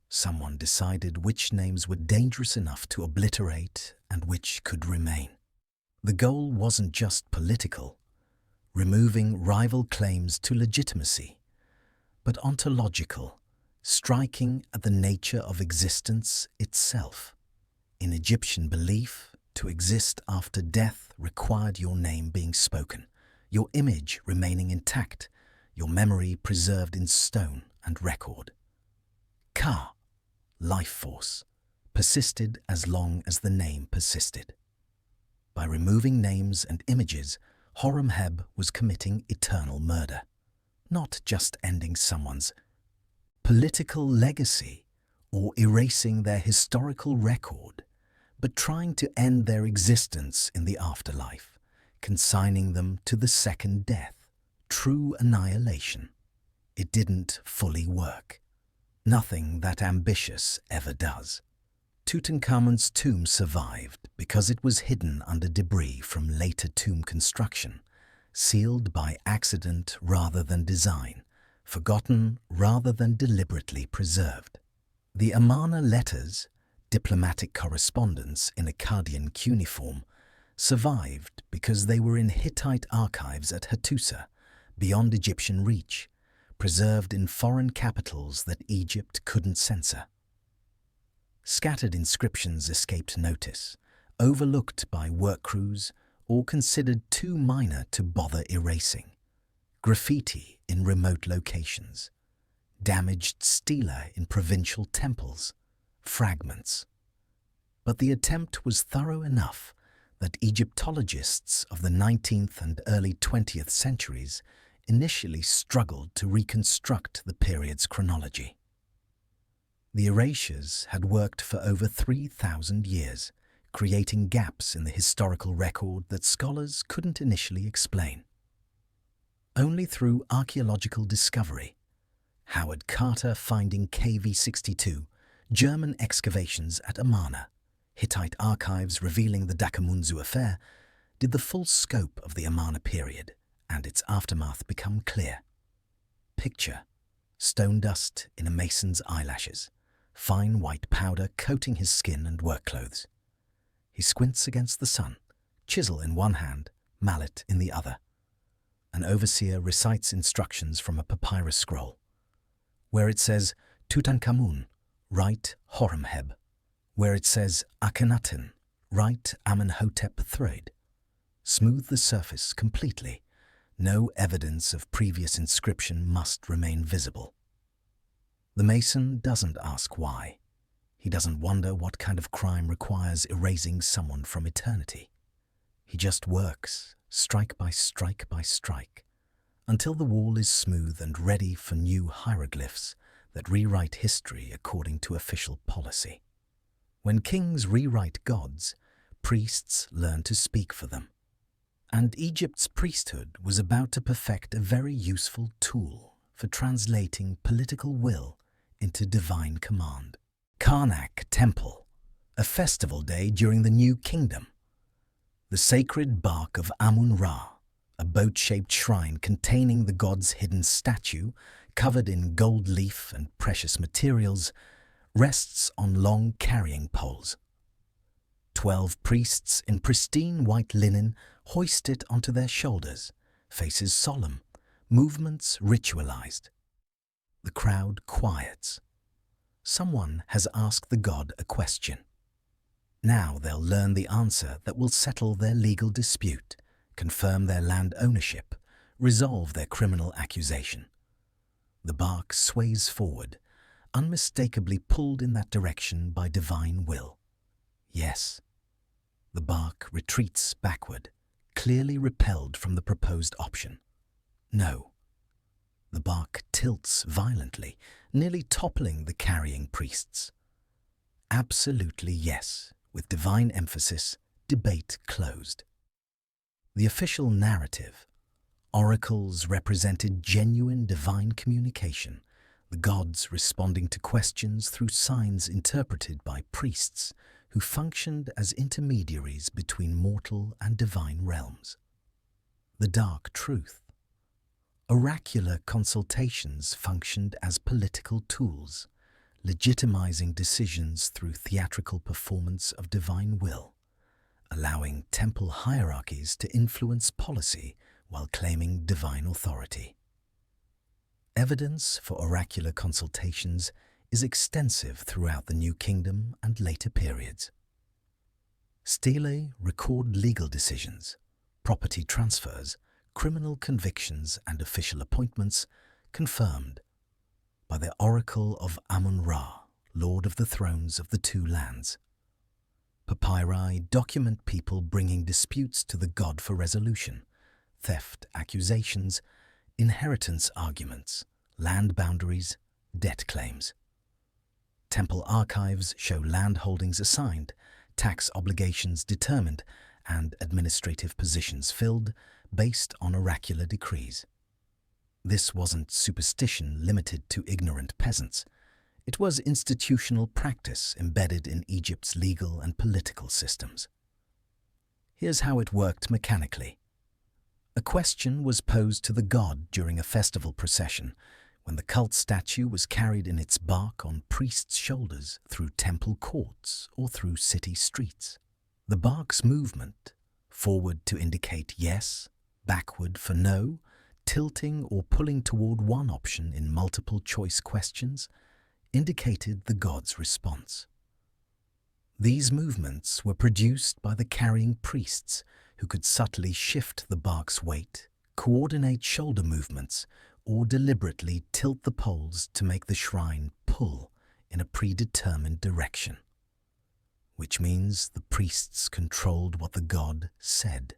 Someone decided which names were dangerous enough to obliterate and which could remain. The goal wasn't just political, removing rival claims to legitimacy, but ontological, striking at the nature of existence itself. In Egyptian belief, to exist after death required your name being spoken, your image remaining intact, your memory preserved in stone and record. Ka, life force, persisted as long as the name persisted. By removing names and images, Horemheb was committing eternal murder, not just ending someone's political legacy or erasing their historical record, but trying to end their existence in the afterlife, consigning them to the second death, true annihilation. It didn't fully work. Nothing that ambitious ever does. Tutankhamun's tomb survived because it was hidden under debris from later tomb construction, sealed by accident rather than design, forgotten rather than deliberately preserved. The Amarna letters, diplomatic correspondence in Akkadian cuneiform, survived because they were in Hittite archives at Hattusa, beyond Egyptian reach, preserved in foreign capitals that Egypt couldn't censor. Scattered inscriptions escaped notice, overlooked by work crews, or considered too minor to bother erasing. Graffiti in remote locations, damaged stela in provincial temples, fragments. But the attempt was thorough enough that Egyptologists of the 19th and early 20th centuries initially struggled to reconstruct the period's chronology. The erasures had worked for over 3,000 years, creating gaps in the historical record that scholars couldn't initially explain. Only through archaeological discovery, Howard Carter finding KV-62, German excavations at Amarna, Hittite archives revealing the Dakamunzu affair, did the full scope of the Amarna period and its aftermath become clear. Picture: stone dust in a mason's eyelashes, fine white powder coating his skin and work clothes. He squints against the sun, chisel in one hand, mallet in the other. An overseer recites instructions from a papyrus scroll, where it says, Tutankhamun, write Horemheb, where it says Akhenaten, right Amenhotep III. Smooth the surface completely. No evidence of previous inscription must remain visible. The mason doesn't ask why. He doesn't wonder what kind of crime requires erasing someone from eternity. He just works, strike by strike by strike, until the wall is smooth and ready for new hieroglyphs that rewrite history according to official policy. When kings rewrite gods, priests learn to speak for them. And Egypt's priesthood was about to perfect a very useful tool for translating political will into divine command. Karnak Temple, a festival day during the New Kingdom. The sacred bark of Amun-Ra, a boat-shaped shrine containing the god's hidden statue, covered in gold leaf and precious materials, rests on long carrying poles. 12 priests in pristine white linen hoist it onto their shoulders, faces solemn, movements ritualized. The crowd quiets. Someone has asked the god a question. Now they'll learn the answer that will settle their legal dispute, confirm their land ownership, resolve their criminal accusation. The bark sways forward, unmistakably pulled in that direction by divine will. Yes. The bark retreats backward, clearly repelled from the proposed option. No. The bark tilts violently, nearly toppling the carrying priests. Absolutely yes, with divine emphasis, debate closed. The official narrative. Oracles represented genuine divine communication, the gods responding to questions through signs interpreted by priests who functioned as intermediaries between mortal and divine realms. The dark truth. Oracular consultations functioned as political tools, legitimizing decisions through theatrical performance of divine will, allowing temple hierarchies to influence policy while claiming divine authority. Evidence for oracular consultations is extensive throughout the New Kingdom and later periods. Stele record legal decisions, property transfers, criminal convictions and official appointments confirmed by the Oracle of Amun-Ra, Lord of the Thrones of the Two Lands. Papyri document people bringing disputes to the god for resolution, theft accusations, inheritance arguments, land boundaries, debt claims. Temple archives show land holdings assigned, tax obligations determined, and administrative positions filled based on oracular decrees. This wasn't superstition limited to ignorant peasants. It was institutional practice embedded in Egypt's legal and political systems. Here's how it worked mechanically. A question was posed to the god during a festival procession when the cult statue was carried in its bark on priests' shoulders through temple courts or through city streets. The bark's movement, forward to indicate yes, backward for no, tilting or pulling toward one option in multiple choice questions, indicated the god's response. These movements were produced by the carrying priests who could subtly shift the bark's weight, coordinate shoulder movements, or deliberately tilt the poles to make the shrine pull in a predetermined direction. Which means the priests controlled what the god said.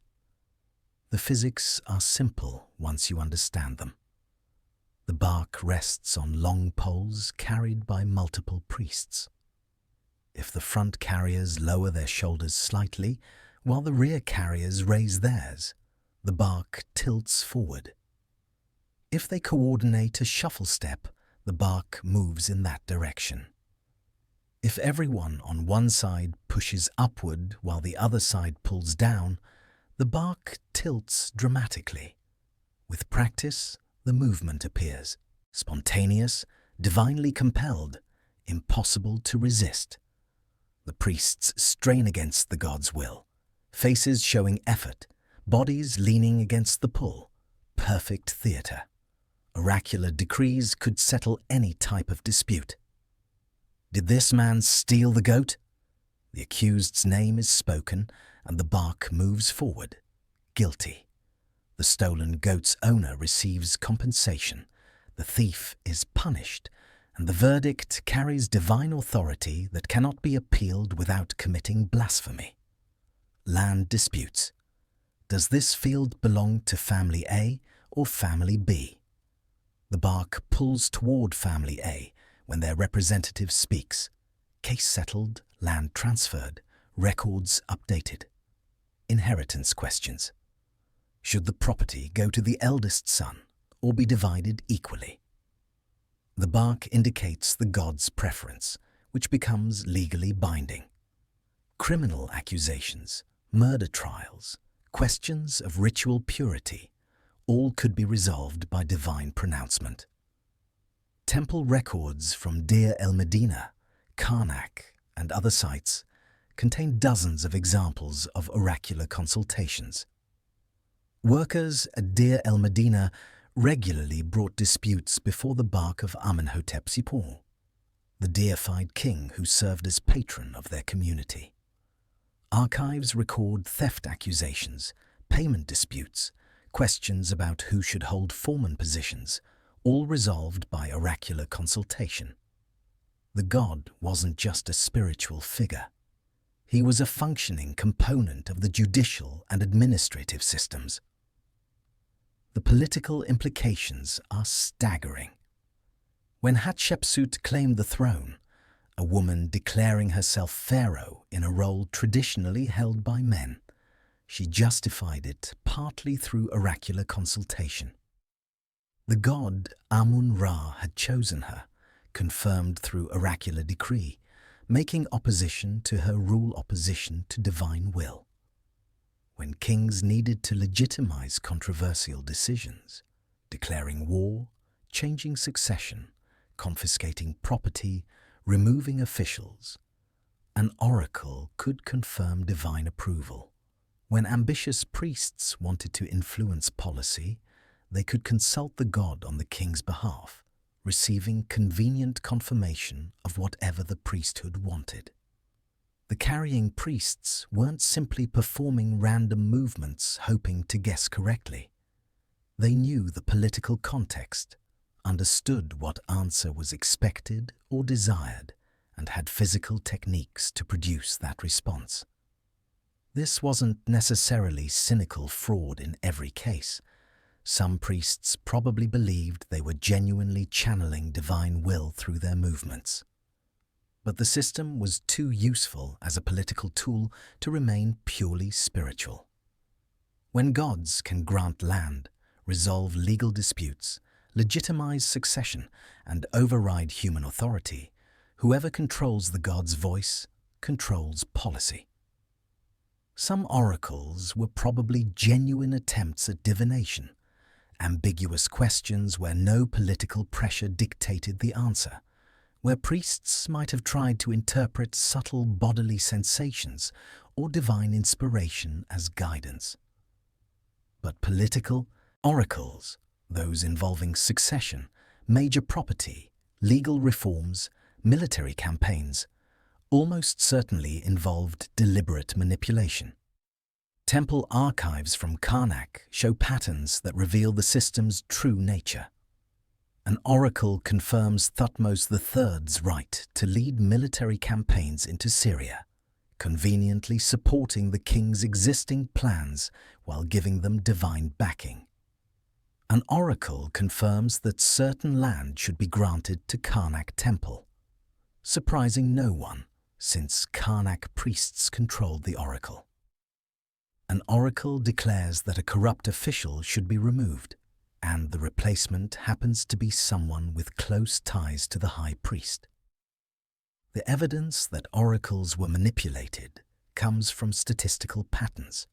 The physics are simple once you understand them. The bark rests on long poles carried by multiple priests. If the front carriers lower their shoulders slightly, while the rear carriers raise theirs, the bark tilts forward. If they coordinate a shuffle step, the bark moves in that direction. If everyone on one side pushes upward while the other side pulls down, the bark tilts dramatically. With practice, the movement appears, spontaneous, divinely compelled, impossible to resist. The priests strain against the god's will, faces showing effort, bodies leaning against the pull. Perfect theatre. Oracular decrees could settle any type of dispute. Did this man steal the goat? The accused's name is spoken and the bark moves forward. Guilty. The stolen goat's owner receives compensation. The thief is punished, and the verdict carries divine authority that cannot be appealed without committing blasphemy. Land disputes. Does this field belong to Family A or Family B? The bark pulls toward Family A when their representative speaks. Case settled, land transferred, records updated. Inheritance questions. Should the property go to the eldest son or be divided equally? The bark indicates the god's preference, which becomes legally binding. Criminal accusations, murder trials, questions of ritual purity, all could be resolved by divine pronouncement. Temple records from Deir el-Medina, Karnak, and other sites contain dozens of examples of oracular consultations. Workers at Deir el-Medina regularly brought disputes before the bark of Amenhotep Sipor, the deified king who served as patron of their community. Archives record theft accusations, payment disputes, questions about who should hold foreman positions, all resolved by oracular consultation. The god wasn't just a spiritual figure. He was a functioning component of the judicial and administrative systems. The political implications are staggering. When Hatshepsut claimed the throne, a woman declaring herself pharaoh in a role traditionally held by men, she justified it partly through oracular consultation. The god Amun-Ra had chosen her, confirmed through oracular decree, making opposition to her rule opposition to divine will. When kings needed to legitimize controversial decisions, declaring war, changing succession, confiscating property, removing officials, an oracle could confirm divine approval. When ambitious priests wanted to influence policy, they could consult the god on the king's behalf, receiving convenient confirmation of whatever the priesthood wanted. The carrying priests weren't simply performing random movements hoping to guess correctly. They knew the political context, understood what answer was expected or desired, and had physical techniques to produce that response. This wasn't necessarily cynical fraud in every case. Some priests probably believed they were genuinely channeling divine will through their movements. But the system was too useful as a political tool to remain purely spiritual. When gods can grant land, resolve legal disputes, legitimize succession, and override human authority, whoever controls the god's voice controls policy. Some oracles were probably genuine attempts at divination, ambiguous questions where no political pressure dictated the answer, where priests might have tried to interpret subtle bodily sensations or divine inspiration as guidance. But political oracles, those involving succession, major property, legal reforms, military campaigns, almost certainly involved deliberate manipulation. Temple archives from Karnak show patterns that reveal the system's true nature. An oracle confirms Thutmose III's right to lead military campaigns into Syria, conveniently supporting the king's existing plans while giving them divine backing. An oracle confirms that certain land should be granted to Karnak Temple, surprising no one since Karnak priests controlled the oracle. An oracle declares that a corrupt official should be removed, and the replacement happens to be someone with close ties to the high priest. The evidence that oracles were manipulated comes from statistical patterns.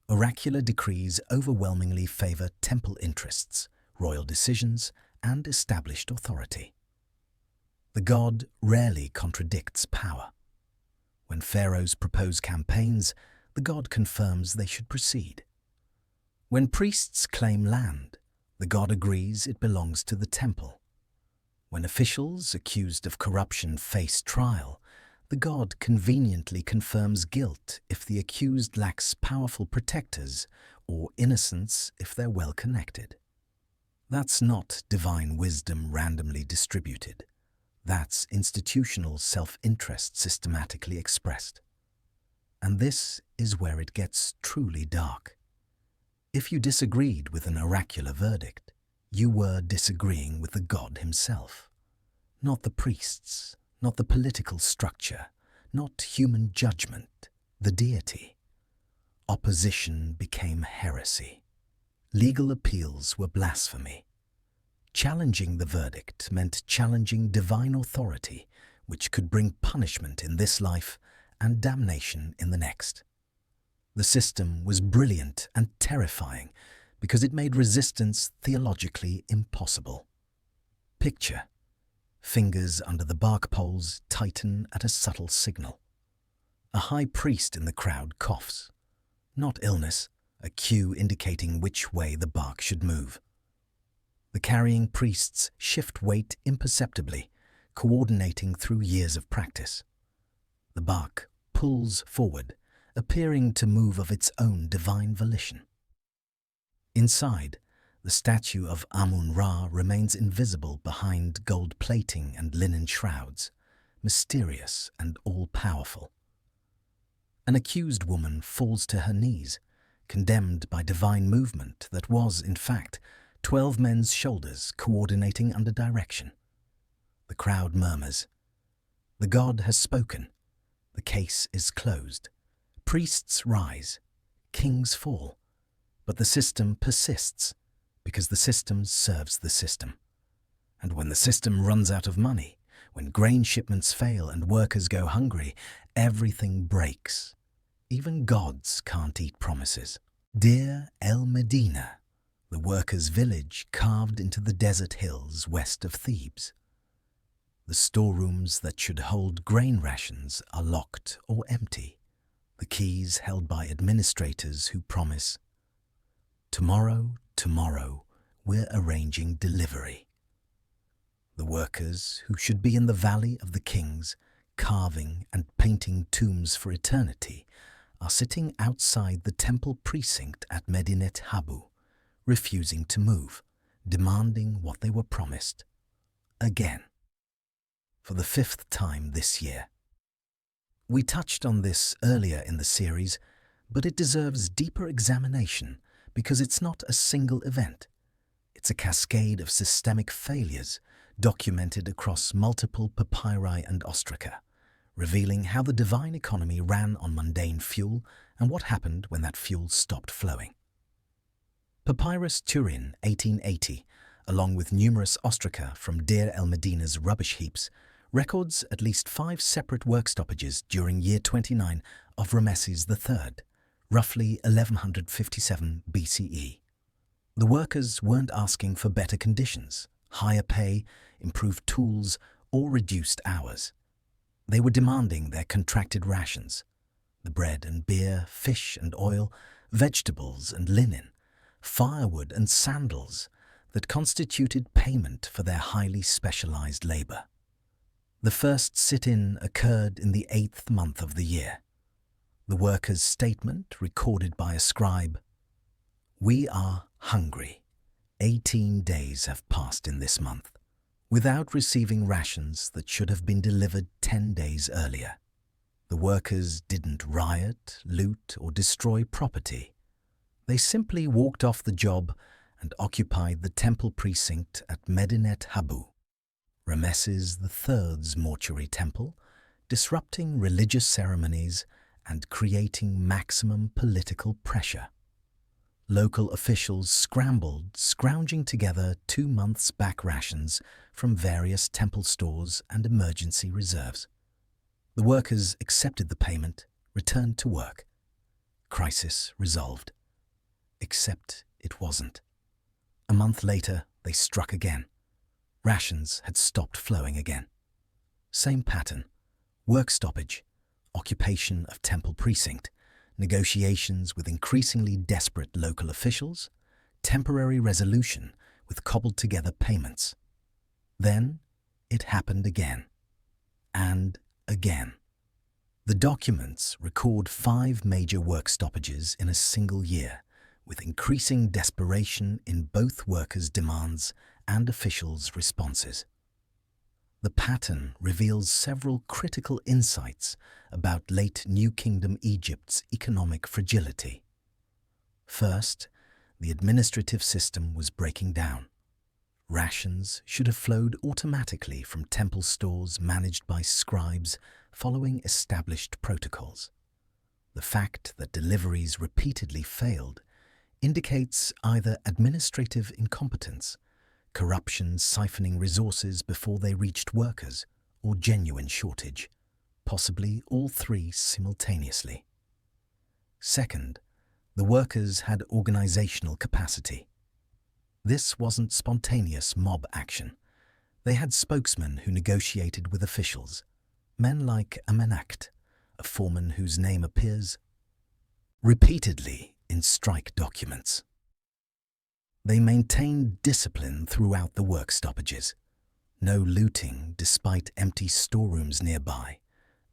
Oracular decrees overwhelmingly favor temple interests, royal decisions, and established authority. The god rarely contradicts power. When pharaohs propose campaigns, the god confirms they should proceed. When priests claim land, the god agrees it belongs to the temple. When officials accused of corruption face trial, The god conveniently confirms guilt if the accused lacks powerful protectors, or innocence if they're well connected. That's not divine wisdom randomly distributed. That's institutional self-interest systematically expressed. And this is where it gets truly dark. If you disagreed with an oracular verdict, you were disagreeing with the god himself. Not the priests, not the political structure, not human judgment, the deity. Opposition became heresy. Legal appeals were blasphemy. Challenging the verdict meant challenging divine authority, which could bring punishment in this life and damnation in the next. The system was brilliant and terrifying because it made resistance theologically impossible. Picture: fingers under the bark poles tighten at a subtle signal. A high priest in the crowd coughs. Not illness, a cue indicating which way the bark should move. The carrying priests shift weight imperceptibly, coordinating through years of practice. The bark pulls forward, appearing to move of its own divine volition. Inside, the statue of Amun-Ra remains invisible behind gold plating and linen shrouds, mysterious and all-powerful. An accused woman falls to her knees, condemned by divine movement that was, in fact, 12 men's shoulders coordinating under direction. The crowd murmurs. The god has spoken. The case is closed. Priests rise. Kings fall. But the system persists, because the system serves the system. And when the system runs out of money, when grain shipments fail and workers go hungry, everything breaks. Even gods can't eat promises. Deir el-Medina, the workers' village carved into the desert hills west of Thebes. The storerooms that should hold grain rations are locked or empty, the keys held by administrators who promise, "Tomorrow, tomorrow, we're arranging delivery." The workers, who should be in the Valley of the Kings, carving and painting tombs for eternity, are sitting outside the temple precinct at Medinet Habu, refusing to move, demanding what they were promised. Again. For the 5th time this year. We touched on this earlier in the series, but it deserves deeper examination because it's not a single event. It's a cascade of systemic failures documented across multiple papyri and ostraca, revealing how the divine economy ran on mundane fuel and what happened when that fuel stopped flowing. Papyrus Turin, 1880, along with numerous ostraca from Deir el-Medina's rubbish heaps, records at least 5 separate work stoppages during year 29 of Ramesses III, roughly 1157 BCE. The workers weren't asking for better conditions, higher pay, improved tools, or reduced hours. They were demanding their contracted rations, the bread and beer, fish and oil, vegetables and linen, firewood and sandals that constituted payment for their highly specialized labor. The first sit-in occurred in the 8th month of the year. The workers' statement, recorded by a scribe, "We are hungry. 18 days have passed in this month, without receiving rations that should have been delivered 10 days earlier." The workers didn't riot, loot, or destroy property. They simply walked off the job and occupied the temple precinct at Medinet Habu, Ramesses III's mortuary temple, disrupting religious ceremonies and creating maximum political pressure. Local officials scrambled, scrounging together 2 months' back rations from various temple stores and emergency reserves. The workers accepted the payment, returned to work. Crisis resolved. Except it wasn't. A month later, they struck again. Rations had stopped flowing again. Same pattern: work stoppage, occupation of temple precinct, negotiations with increasingly desperate local officials, temporary resolution with cobbled-together payments. Then it happened again. And again. The documents record 5 major work stoppages in a single year, with increasing desperation in both workers' demands and officials' responses. The pattern reveals several critical insights about late New Kingdom Egypt's economic fragility. First, the administrative system was breaking down. Rations should have flowed automatically from temple stores managed by scribes following established protocols. The fact that deliveries repeatedly failed indicates either administrative incompetence, corruption siphoning resources before they reached workers, or genuine shortage, possibly all three simultaneously. Second, the workers had organizational capacity. This wasn't spontaneous mob action. They had spokesmen who negotiated with officials, men like Amenacht, a foreman whose name appears repeatedly in strike documents. They maintained discipline throughout the work stoppages. No looting despite empty storerooms nearby.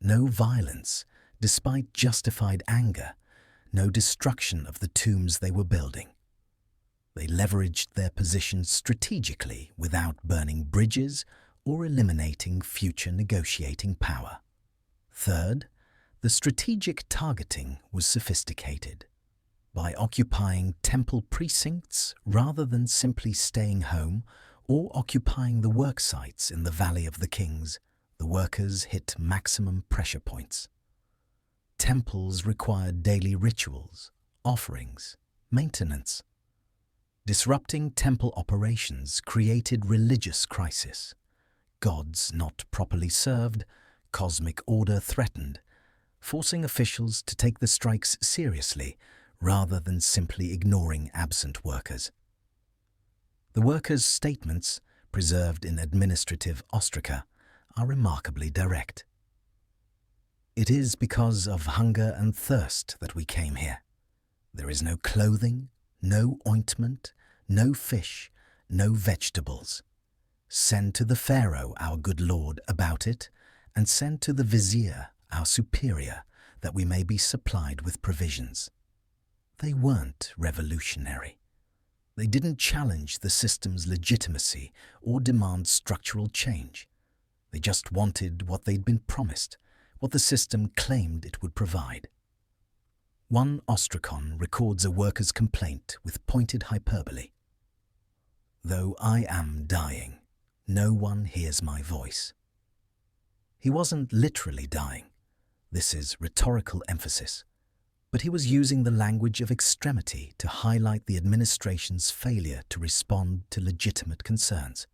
No violence despite justified anger. No destruction of the tombs they were building. They leveraged their positions strategically without burning bridges or eliminating future negotiating power. Third, the strategic targeting was sophisticated. By occupying temple precincts rather than simply staying home or occupying the work sites in the Valley of the Kings, the workers hit maximum pressure points. Temples required daily rituals, offerings, maintenance. Disrupting temple operations created religious crisis. Gods not properly served, cosmic order threatened, forcing officials to take the strikes seriously rather than simply ignoring absent workers. The workers' statements, preserved in administrative ostraca, are remarkably direct. It is because of hunger and thirst that we came here. There is no clothing, no ointment, no fish, no vegetables. Send to the Pharaoh, our good lord, about it, and send to the vizier, our superior, that we may be supplied with provisions. They weren't revolutionary. They didn't challenge the system's legitimacy or demand structural change. They just wanted what they'd been promised, what the system claimed it would provide. One ostracon records a worker's complaint with pointed hyperbole. "Though I am dying, no one hears my voice." He wasn't literally dying. This is rhetorical emphasis. But he was using the language of extremity to highlight the administration's failure to respond to legitimate concerns.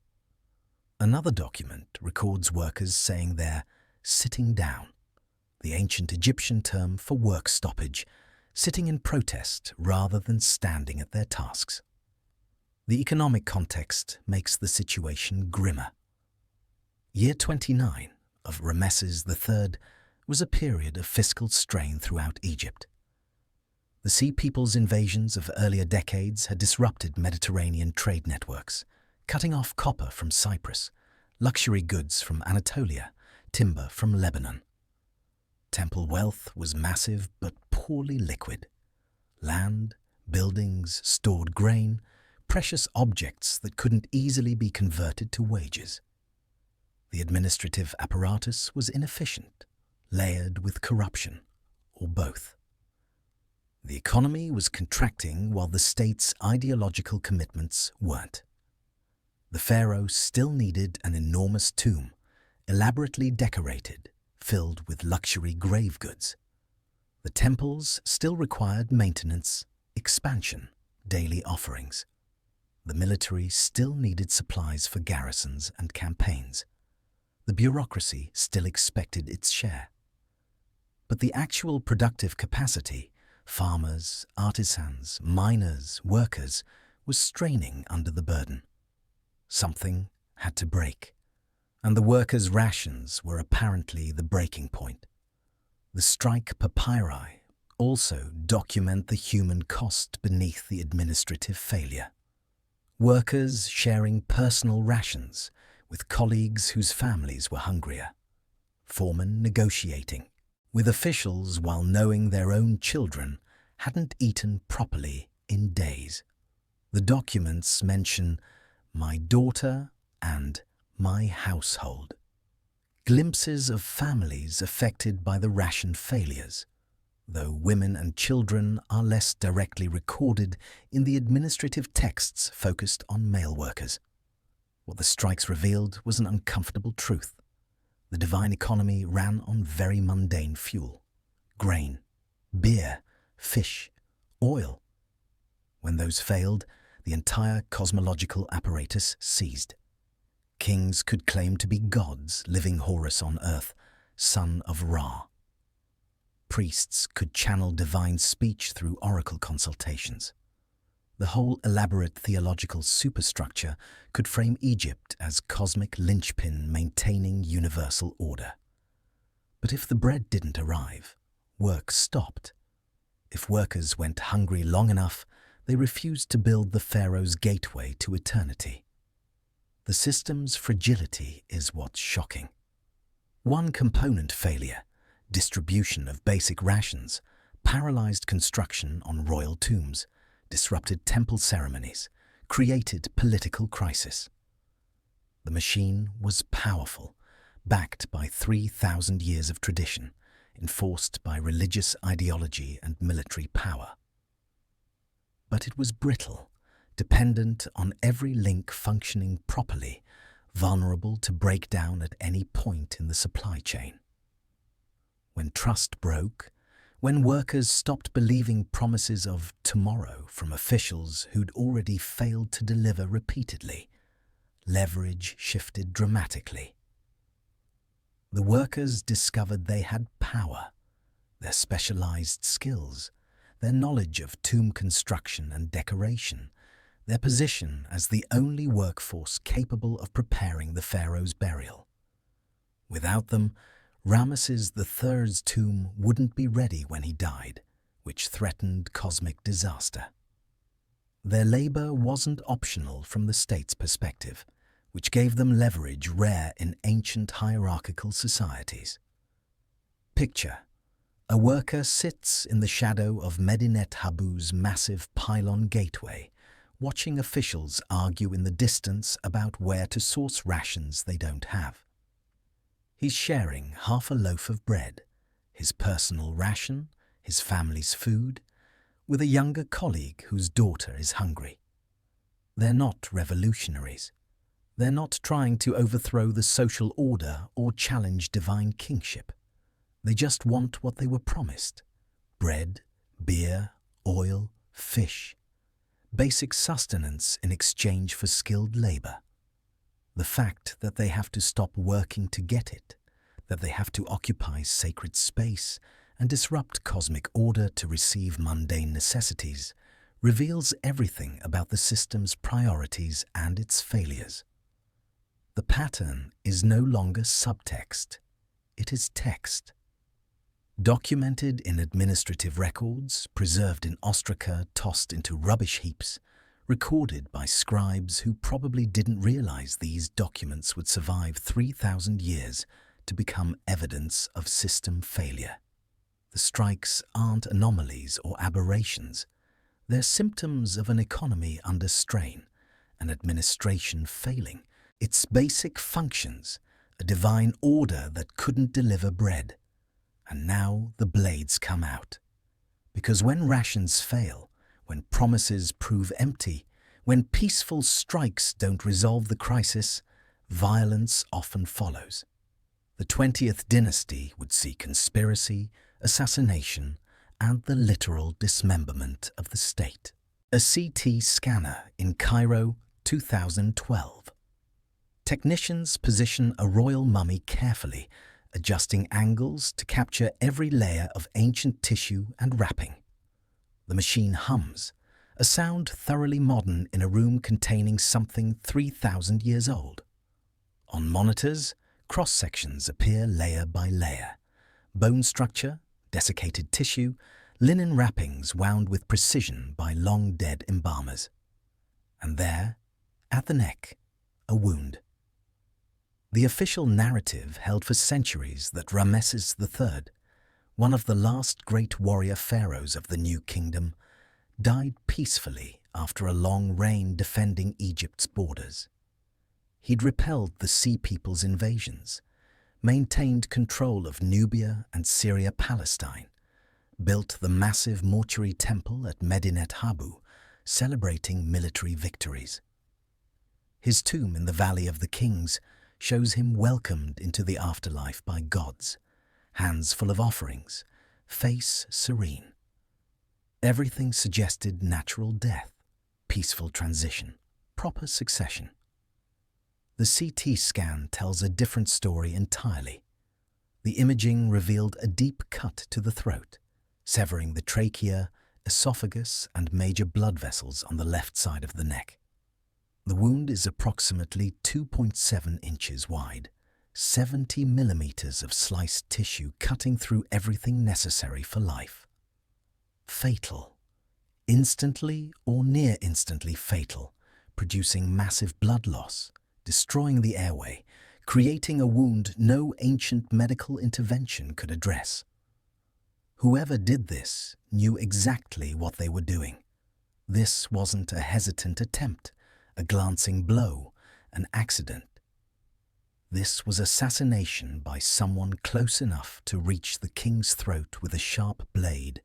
Another document records workers saying they're sitting down, the ancient Egyptian term for work stoppage, sitting in protest rather than standing at their tasks. The economic context makes the situation grimmer. Year 29 of Ramesses III was a period of fiscal strain throughout Egypt. The Sea People's invasions of earlier decades had disrupted Mediterranean trade networks, cutting off copper from Cyprus, luxury goods from Anatolia, timber from Lebanon. Temple wealth was massive but poorly liquid. Land, buildings, stored grain, precious objects that couldn't easily be converted to wages. The administrative apparatus was inefficient, layered with corruption, or both. The economy was contracting while the state's ideological commitments weren't. The pharaoh still needed an enormous tomb, elaborately decorated, filled with luxury grave goods. The temples still required maintenance, expansion, daily offerings. The military still needed supplies for garrisons and campaigns. The bureaucracy still expected its share. But the actual productive capacity, farmers, artisans, miners, workers, was straining under the burden. Something had to break, and the workers' rations were apparently the breaking point. The strike papyri also document the human cost beneath the administrative failure. Workers sharing personal rations with colleagues whose families were hungrier. Foremen negotiating with officials, while knowing their own children hadn't eaten properly in days. The documents mention "my daughter" and "my household." Glimpses of families affected by the ration failures, though women and children are less directly recorded in the administrative texts focused on male workers. What the strikes revealed was an uncomfortable truth. The divine economy ran on very mundane fuel: grain, beer, fish, oil. When those failed, the entire cosmological apparatus seized. Kings could claim to be gods, living Horus on earth, son of Ra. Priests could channel divine speech through oracle consultations. The whole elaborate theological superstructure could frame Egypt as cosmic linchpin maintaining universal order. But if the bread didn't arrive, work stopped. If workers went hungry long enough, they refused to build the Pharaoh's gateway to eternity. The system's fragility is what's shocking. One component failure, distribution of basic rations, paralyzed construction on royal tombs, disrupted temple ceremonies, created political crisis. The machine was powerful, backed by 3,000 years of tradition, enforced by religious ideology and military power. But it was brittle, dependent on every link functioning properly, vulnerable to breakdown at any point in the supply chain. When trust broke, when workers stopped believing promises of tomorrow from officials who'd already failed to deliver repeatedly, leverage shifted dramatically. The workers discovered they had power, their specialized skills, their knowledge of tomb construction and decoration, their position as the only workforce capable of preparing the pharaoh's burial. Without them, Ramesses III's tomb wouldn't be ready when he died, which threatened cosmic disaster. Their labor wasn't optional from the state's perspective, which gave them leverage rare in ancient hierarchical societies. Picture: a worker sits in the shadow of Medinet Habu's massive pylon gateway, watching officials argue in the distance about where to source rations they don't have. He's sharing half a loaf of bread, his personal ration, his family's food, with a younger colleague whose daughter is hungry. They're not revolutionaries. They're not trying to overthrow the social order or challenge divine kingship. They just want what they were promised: bread, beer, oil, fish. Basic sustenance in exchange for skilled labor. The fact that they have to stop working to get it, that they have to occupy sacred space and disrupt cosmic order to receive mundane necessities, reveals everything about the system's priorities and its failures. The pattern is no longer subtext, it is text. Documented in administrative records, preserved in ostraca tossed into rubbish heaps, recorded by scribes who probably didn't realize these documents would survive 3,000 years to become evidence of system failure. The strikes aren't anomalies or aberrations. They're symptoms of an economy under strain, an administration failing, its basic functions, a divine order that couldn't deliver bread. And now the blades come out. Because when rations fail, when promises prove empty, when peaceful strikes don't resolve the crisis, violence often follows. The 20th dynasty would see conspiracy, assassination, and the literal dismemberment of the state. A CT scanner in Cairo, 2012. Technicians position a royal mummy carefully, adjusting angles to capture every layer of ancient tissue and wrapping. The machine hums, a sound thoroughly modern in a room containing something 3,000 years old. On monitors, cross-sections appear layer by layer. Bone structure, desiccated tissue, linen wrappings wound with precision by long-dead embalmers. And there, at the neck, a wound. The official narrative held for centuries that Ramesses III, one of the last great warrior pharaohs of the New Kingdom, died peacefully after a long reign defending Egypt's borders. He'd repelled the Sea People's invasions, maintained control of Nubia and Syria-Palestine, built the massive mortuary temple at Medinet Habu, celebrating military victories. His tomb in the Valley of the Kings shows him welcomed into the afterlife by gods, hands full of offerings, face serene. Everything suggested natural death, peaceful transition, proper succession. The CT scan tells a different story entirely. The imaging revealed a deep cut to the throat, severing the trachea, esophagus, and major blood vessels on the left side of the neck. The wound is approximately 2.7 inches wide, 70 millimeters of sliced tissue cutting through everything necessary for life. Fatal. Instantly or near instantly fatal, producing massive blood loss, destroying the airway, creating a wound no ancient medical intervention could address. Whoever did this knew exactly what they were doing. This wasn't a hesitant attempt, a glancing blow, an accident. This was assassination by someone close enough to reach the king's throat with a sharp blade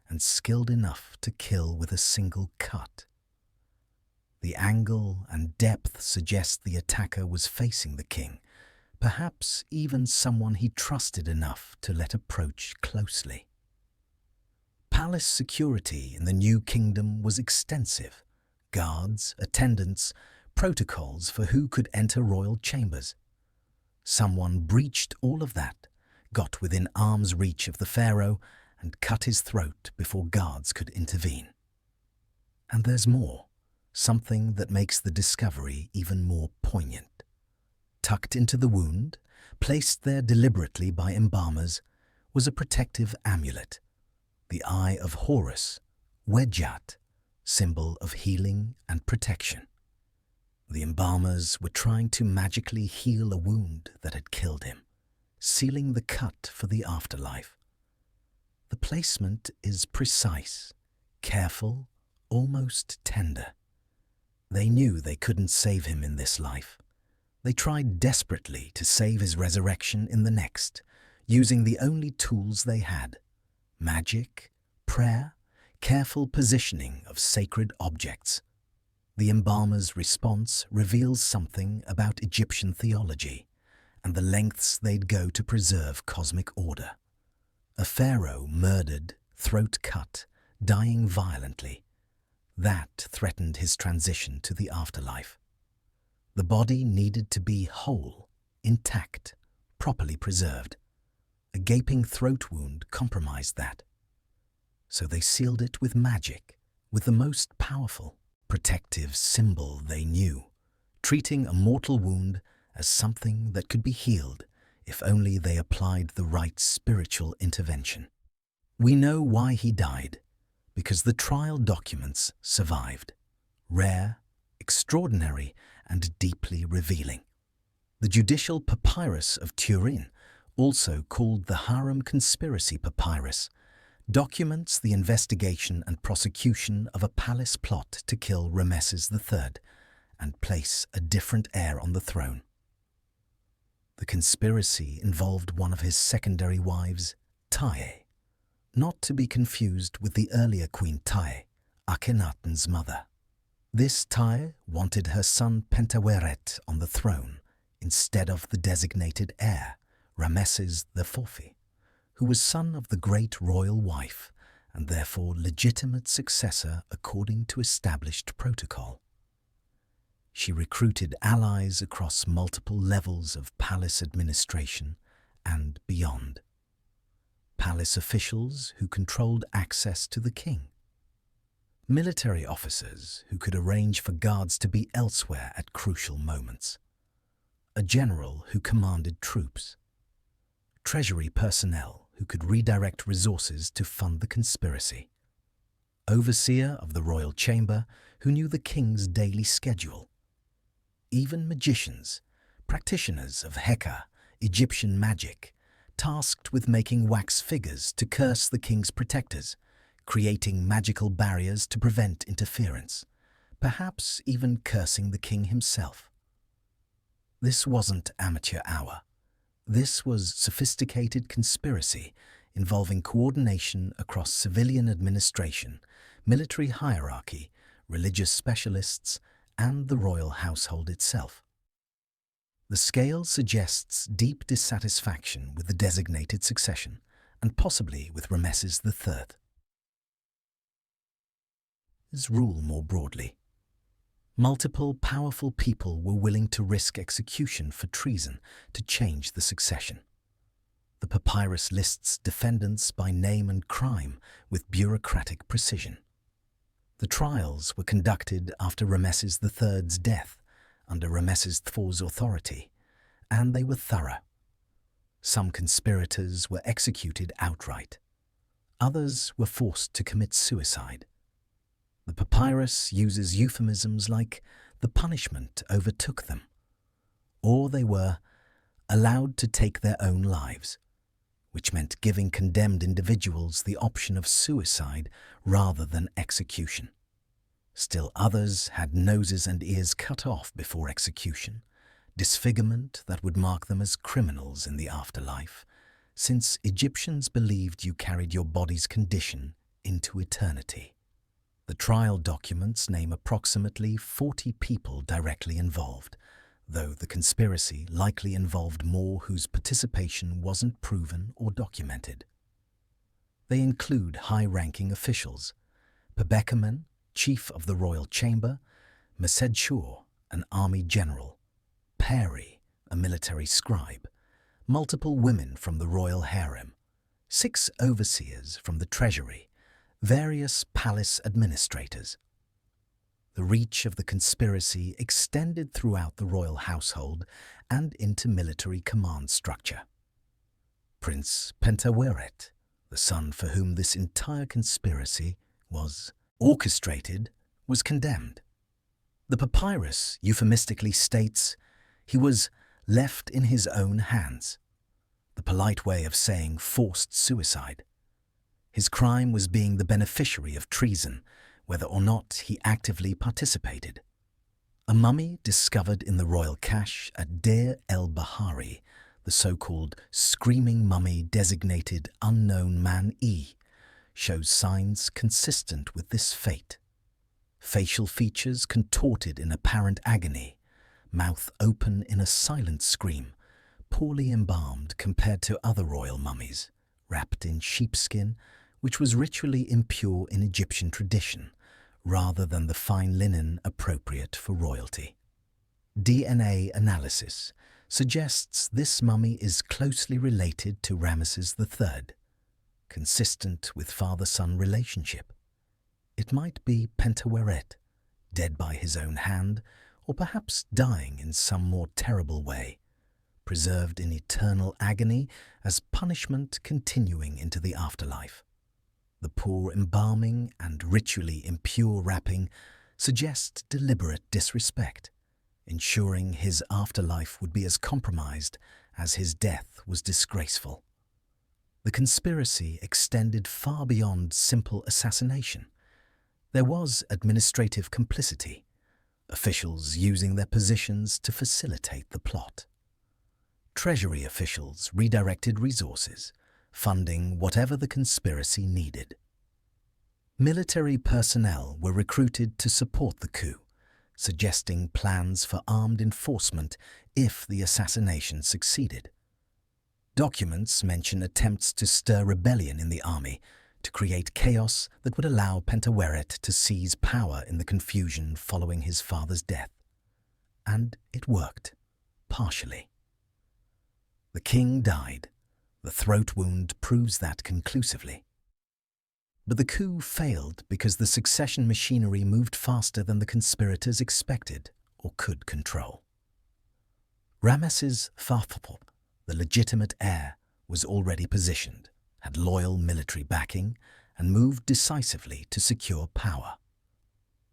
and skilled enough to kill with a single cut. The angle and depth suggest the attacker was facing the king, perhaps even someone he trusted enough to let approach closely. Palace security in the New Kingdom was extensive. Guards, attendants, protocols for who could enter royal chambers. Someone breached all of that, got within arm's reach of the pharaoh, and cut his throat before guards could intervene. And there's more, something that makes the discovery even more poignant. Tucked into the wound, placed there deliberately by embalmers, was a protective amulet, the Eye of Horus, Wedjat, symbol of healing and protection. The embalmers were trying to magically heal a wound that had killed him, sealing the cut for the afterlife. The placement is precise, careful, almost tender. They knew they couldn't save him in this life. They tried desperately to save his resurrection in the next, using the only tools they had: magic, prayer, careful positioning of sacred objects. The embalmer's response reveals something about Egyptian theology and the lengths they'd go to preserve cosmic order. A pharaoh murdered, throat cut, dying violently. That threatened his transition to the afterlife. The body needed to be whole, intact, properly preserved. A gaping throat wound compromised that. So they sealed it with magic, with the most powerful, protective symbol they knew, treating a mortal wound as something that could be healed if only they applied the right spiritual intervention. We know why he died, because the trial documents survived. Rare, extraordinary, and deeply revealing. The judicial papyrus of Turin, also called the Harem Conspiracy Papyrus, documents the investigation and prosecution of a palace plot to kill Rameses III and place a different heir on the throne. The conspiracy involved one of his secondary wives, Tae, not to be confused with the earlier Queen Tae, Akhenaten's mother. This Tae wanted her son Pentaweret on the throne instead of the designated heir, Rameses IV, who was son of the great royal wife and therefore legitimate successor according to established protocol. She recruited allies across multiple levels of palace administration and beyond. Palace officials who controlled access to the king. Military officers who could arrange for guards to be elsewhere at crucial moments. A general who commanded troops. Treasury personnel who could redirect resources to fund the conspiracy. Overseer of the royal chamber who knew the king's daily schedule. Even magicians, practitioners of Heka, Egyptian magic, tasked with making wax figures to curse the king's protectors, creating magical barriers to prevent interference, perhaps even cursing the king himself. This wasn't amateur hour. This was sophisticated conspiracy involving coordination across civilian administration, military hierarchy, religious specialists, and the royal household itself. The scale suggests deep dissatisfaction with the designated succession, and possibly with Ramesses III. His rule more broadly. Multiple powerful people were willing to risk execution for treason to change the succession. The papyrus lists defendants by name and crime with bureaucratic precision. The trials were conducted after Ramesses III's death, under Ramesses IV's authority, and they were thorough. Some conspirators were executed outright. Others were forced to commit suicide. The papyrus uses euphemisms like "the punishment overtook them," or they were allowed to take their own lives, which meant giving condemned individuals the option of suicide rather than execution. Still others had noses and ears cut off before execution, disfigurement that would mark them as criminals in the afterlife, since Egyptians believed you carried your body's condition into eternity. The trial documents name approximately 40 people directly involved, though the conspiracy likely involved more whose participation wasn't proven or documented. They include high-ranking officials: Pebekamen, chief of the royal chamber; Mesedshur, an army general; Peri, a military scribe; multiple women from the royal harem; 6 overseers from the treasury; various palace administrators. The reach of the conspiracy extended throughout the royal household and into military command structure. Prince Pentaweret, the son for whom this entire conspiracy was orchestrated, was condemned. The papyrus euphemistically states he was left in his own hands, the polite way of saying forced suicide. His crime was being the beneficiary of treason, whether or not he actively participated. A mummy discovered in the royal cache at Deir el-Bahari, the so-called screaming mummy designated Unknown Man-E, shows signs consistent with this fate. Facial features contorted in apparent agony, mouth open in a silent scream, poorly embalmed compared to other royal mummies, wrapped in sheepskin, which was ritually impure in Egyptian tradition, rather than the fine linen appropriate for royalty. DNA analysis suggests this mummy is closely related to Ramesses III, consistent with father-son relationship. It might be Pentaweret, dead by his own hand, or perhaps dying in some more terrible way, preserved in eternal agony as punishment continuing into the afterlife. The poor embalming and ritually impure wrapping suggest deliberate disrespect, ensuring his afterlife would be as compromised as his death was disgraceful. The conspiracy extended far beyond simple assassination. There was administrative complicity, officials using their positions to facilitate the plot. Treasury officials redirected resources, funding whatever the conspiracy needed. Military personnel were recruited to support the coup, suggesting plans for armed enforcement if the assassination succeeded. Documents mention attempts to stir rebellion in the army to create chaos that would allow Pentaweret to seize power in the confusion following his father's death. And it worked, partially. The king died. The throat wound proves that conclusively. But the coup failed because the succession machinery moved faster than the conspirators expected or could control. Ramesses III, the legitimate heir, was already positioned, had loyal military backing, and moved decisively to secure power.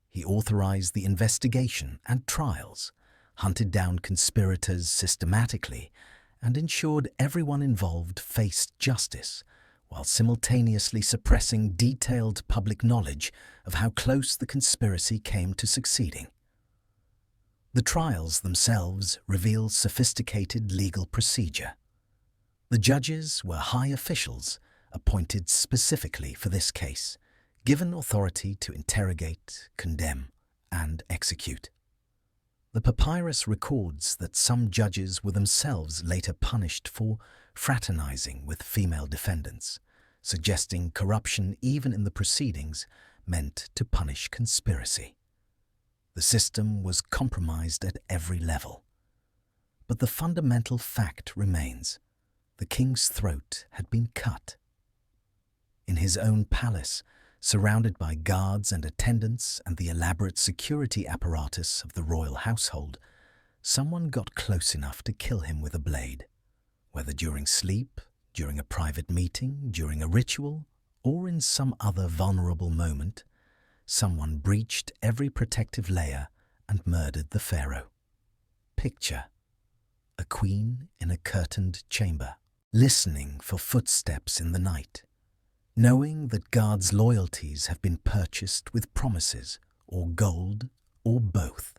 He authorized the investigation and trials, hunted down conspirators systematically, and ensured everyone involved faced justice, while simultaneously suppressing detailed public knowledge of how close the conspiracy came to succeeding. The trials themselves reveal sophisticated legal procedure. The judges were high officials appointed specifically for this case, given authority to interrogate, condemn, and execute. The papyrus records that some judges were themselves later punished for fraternizing with female defendants, suggesting corruption even in the proceedings meant to punish conspiracy. The system was compromised at every level. But the fundamental fact remains: the king's throat had been cut. In his own palace, surrounded by guards and attendants and the elaborate security apparatus of the royal household, someone got close enough to kill him with a blade. Whether during sleep, during a private meeting, during a ritual, or in some other vulnerable moment, someone breached every protective layer and murdered the pharaoh. Picture a queen in a curtained chamber, listening for footsteps in the night, knowing that guards' loyalties have been purchased with promises, or gold, or both.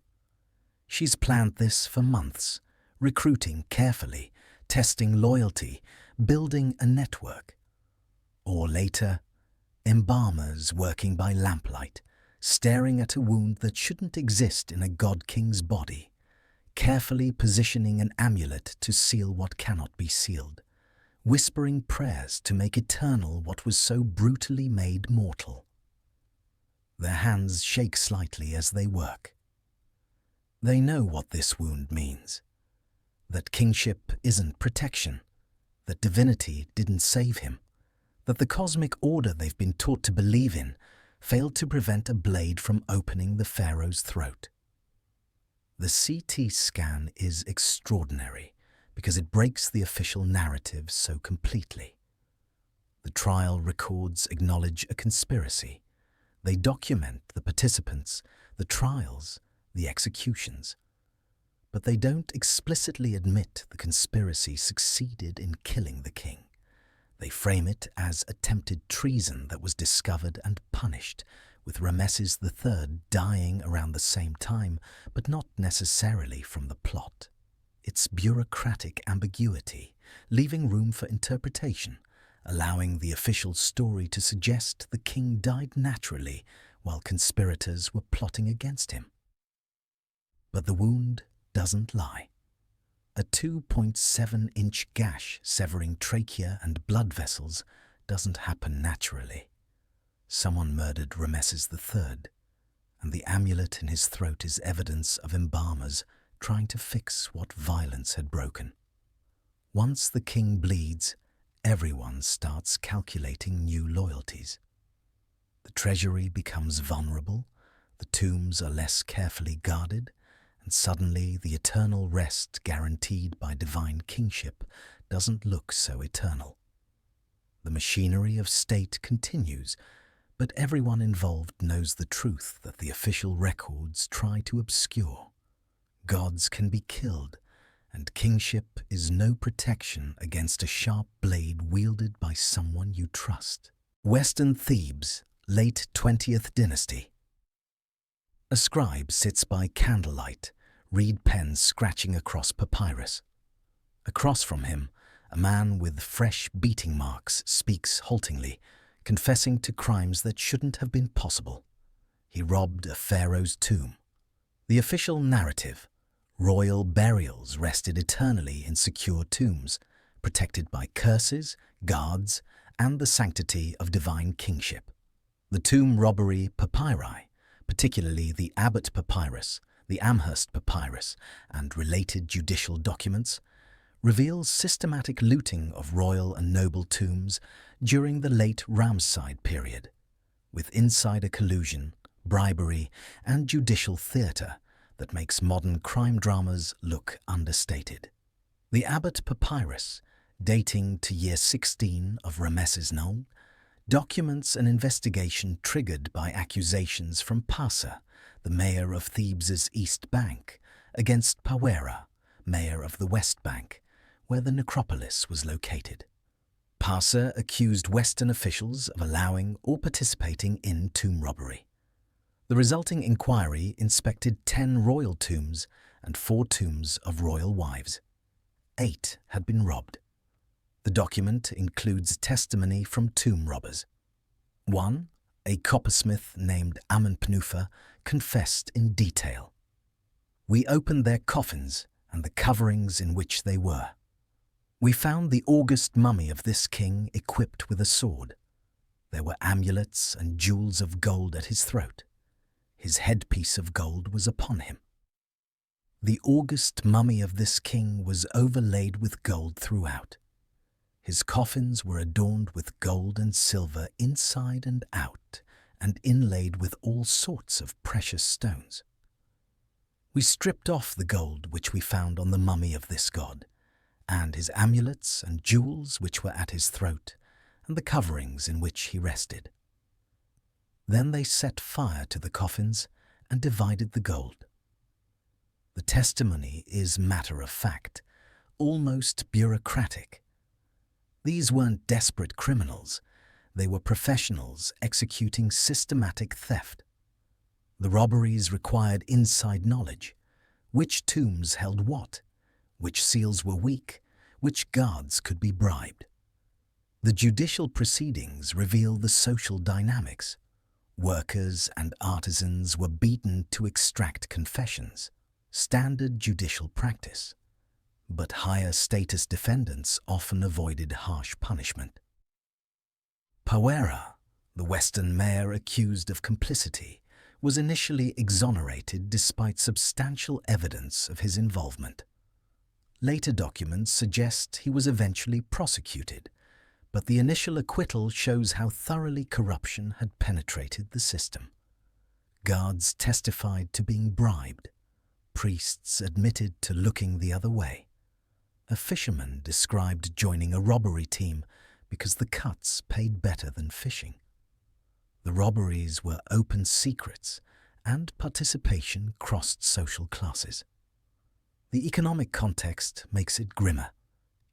She's planned this for months, recruiting carefully, testing loyalty, building a network. Or later, embalmers working by lamplight, staring at a wound that shouldn't exist in a god-king's body, carefully positioning an amulet to seal what cannot be sealed, whispering prayers to make eternal what was so brutally made mortal. Their hands shake slightly as they work. They know what this wound means: that kingship isn't protection, that divinity didn't save him, that the cosmic order they've been taught to believe in failed to prevent a blade from opening the pharaoh's throat. The CT scan is extraordinary because it breaks the official narrative so completely. The trial records acknowledge a conspiracy. They document the participants, the trials, the executions. But they don't explicitly admit the conspiracy succeeded in killing the king. They frame it as attempted treason that was discovered and punished, with Ramesses III dying around the same time, but not necessarily from the plot. It's bureaucratic ambiguity, leaving room for interpretation, allowing the official story to suggest the king died naturally while conspirators were plotting against him. But the wound doesn't lie. A 2.7-inch gash severing trachea and blood vessels doesn't happen naturally. Someone murdered Ramesses III, and the amulet in his throat is evidence of embalmers trying to fix what violence had broken. Once the king bleeds, everyone starts calculating new loyalties. The treasury becomes vulnerable, the tombs are less carefully guarded, and suddenly the eternal rest guaranteed by divine kingship doesn't look so eternal. The machinery of state continues, but everyone involved knows the truth that the official records try to obscure. Gods can be killed, and kingship is no protection against a sharp blade wielded by someone you trust. Western Thebes, late 20th dynasty. A scribe sits by candlelight, reed pens scratching across papyrus. Across from him, a man with fresh beating marks speaks haltingly, confessing to crimes that shouldn't have been possible. He robbed a pharaoh's tomb. The official narrative: royal burials rested eternally in secure tombs, protected by curses, guards, and the sanctity of divine kingship. The tomb robbery papyri, particularly the Abbot Papyrus, the Amherst Papyrus, and related judicial documents, reveals systematic looting of royal and noble tombs during the late Ramesside period, with insider collusion, bribery, and judicial theatre that makes modern crime dramas look understated. The Abbot Papyrus, dating to year 16 of Ramesses IX, documents an investigation triggered by accusations from Pasa, the mayor of Thebes's East Bank, against Pawera, mayor of the West Bank, where the necropolis was located. Parser accused Western officials of allowing or participating in tomb robbery. The resulting inquiry inspected 10 royal tombs and 4 tombs of royal wives. 8 had been robbed. The document includes testimony from tomb robbers. 1. A coppersmith named Amenpnufa confessed in detail. "We opened their coffins and the coverings in which they were. We found the august mummy of this king equipped with a sword. There were amulets and jewels of gold at his throat. His headpiece of gold was upon him. The august mummy of this king was overlaid with gold throughout. His coffins were adorned with gold and silver inside and out, and inlaid with all sorts of precious stones. We stripped off the gold which we found on the mummy of this god, and his amulets and jewels which were at his throat, and the coverings in which he rested. Then they set fire to the coffins and divided the gold." The testimony is matter of fact, almost bureaucratic. These weren't desperate criminals, they were professionals executing systematic theft. The robberies required inside knowledge: which tombs held what, which seals were weak, which guards could be bribed. The judicial proceedings reveal the social dynamics. Workers and artisans were beaten to extract confessions, standard judicial practice. But higher status defendants often avoided harsh punishment. Pharaohs, the Western mayor accused of complicity, was initially exonerated despite substantial evidence of his involvement. Later documents suggest he was eventually prosecuted, but the initial acquittal shows how thoroughly corruption had penetrated the system. Guards testified to being bribed. Priests admitted to looking the other way. A fisherman described joining a robbery team because the cuts paid better than fishing. The robberies were open secrets, and participation crossed social classes. The economic context makes it grimmer.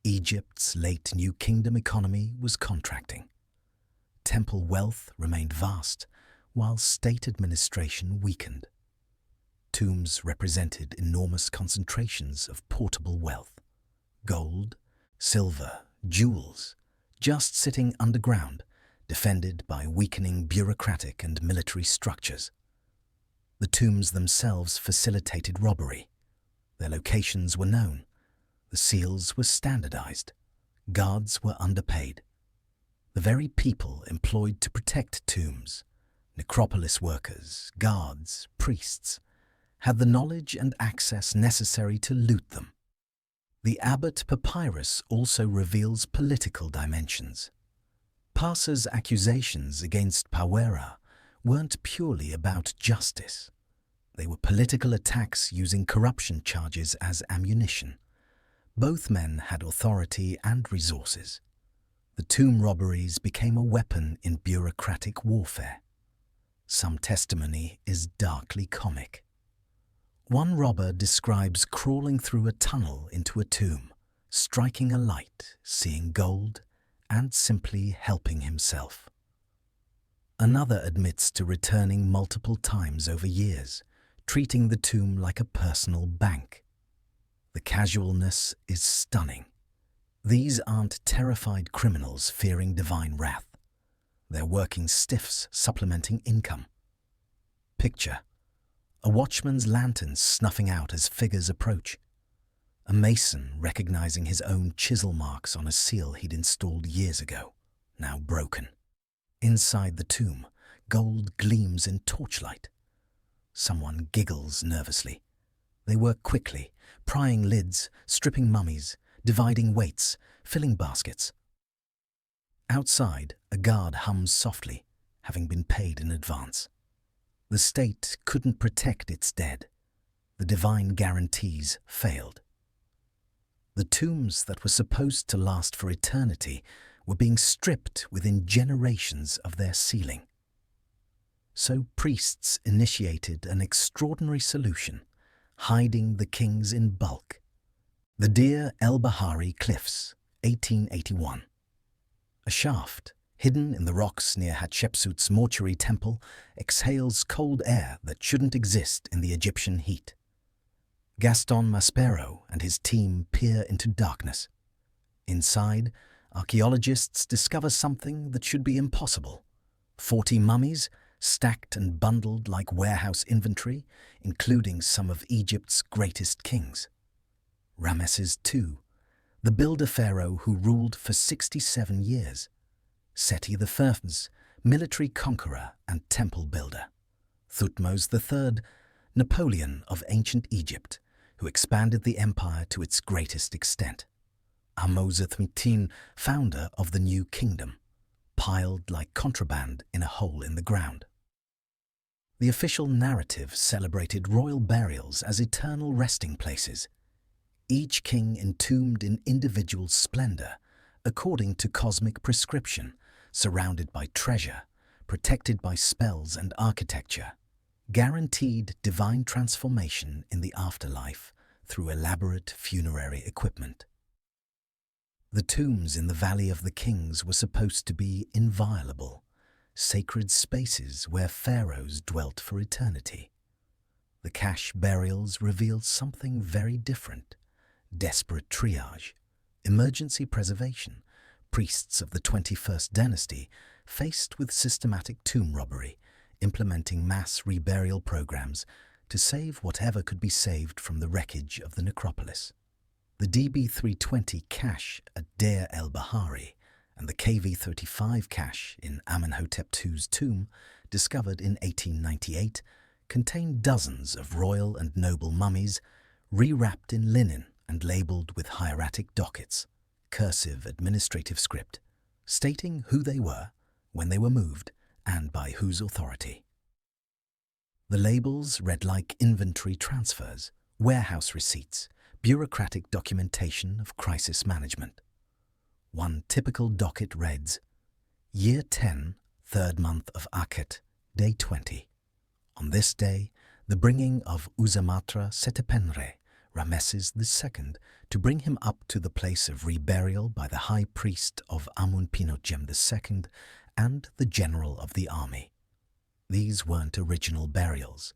Egypt's late New Kingdom economy was contracting. Temple wealth remained vast, while state administration weakened. Tombs represented enormous concentrations of portable wealth: gold, silver, jewels, just sitting underground, defended by weakening bureaucratic and military structures. The tombs themselves facilitated robbery. Their locations were known. The seals were standardized. Guards were underpaid. The very people employed to protect tombs, necropolis workers, guards, priests, had the knowledge and access necessary to loot them. The Abbot Papyrus also reveals political dimensions. Parser's accusations against Pharaohs weren't purely about justice. They were political attacks using corruption charges as ammunition. Both men had authority and resources. The tomb robberies became a weapon in bureaucratic warfare. Some testimony is darkly comic. One robber describes crawling through a tunnel into a tomb, striking a light, seeing gold, and simply helping himself. Another admits to returning multiple times over years, treating the tomb like a personal bank. The casualness is stunning. These aren't terrified criminals fearing divine wrath. They're working stiffs supplementing income. Picture: a watchman's lantern snuffing out as figures approach. A mason recognizing his own chisel marks on a seal he'd installed years ago, now broken. Inside the tomb, gold gleams in torchlight. Someone giggles nervously. They work quickly, prying lids, stripping mummies, dividing weights, filling baskets. Outside, a guard hums softly, having been paid in advance. The state couldn't protect its dead. The divine guarantees failed. The tombs that were supposed to last for eternity were being stripped within generations of their sealing. So priests initiated an extraordinary solution: hiding the kings in bulk. The Deir el-Bahari Cliffs, 1881. A shaft, hidden in the rocks near Hatshepsut's mortuary temple, exhales cold air that shouldn't exist in the Egyptian heat. Gaston Maspero and his team peer into darkness. Inside, archaeologists discover something that should be impossible. 40 mummies, stacked and bundled like warehouse inventory, including some of Egypt's greatest kings. Ramesses II, the builder pharaoh who ruled for 67 years. Seti I's, military conqueror and temple builder. Thutmose III, Napoleon of ancient Egypt, who expanded the empire to its greatest extent. Ahmose-III, founder of the new kingdom, piled like contraband in a hole in the ground. The official narrative celebrated royal burials as eternal resting places, each king entombed in individual splendor, according to cosmic prescription, surrounded by treasure, protected by spells and architecture, guaranteed divine transformation in the afterlife through elaborate funerary equipment. The tombs in the Valley of the Kings were supposed to be inviolable, sacred spaces where pharaohs dwelt for eternity. The cache burials revealed something very different. Desperate triage, emergency preservation, priests of the 21st dynasty faced with systematic tomb robbery, implementing mass reburial programs to save whatever could be saved from the wreckage of the necropolis. The DB320 cache at Deir el-Bahari and the KV35 cache in Amenhotep II's tomb, discovered in 1898, contained dozens of royal and noble mummies rewrapped in linen and labeled with hieratic dockets, cursive administrative script, stating who they were, when they were moved, and by whose authority. The labels read like inventory transfers, warehouse receipts, bureaucratic documentation of crisis management. One typical docket reads, Year 10, 3rd month of Akhet, Day 20. On this day, the bringing of Uzamatra Setepenre, Ramesses II, to bring him up to the place of reburial by the high priest of Amun-Pinochem II and the general of the army. These weren't original burials.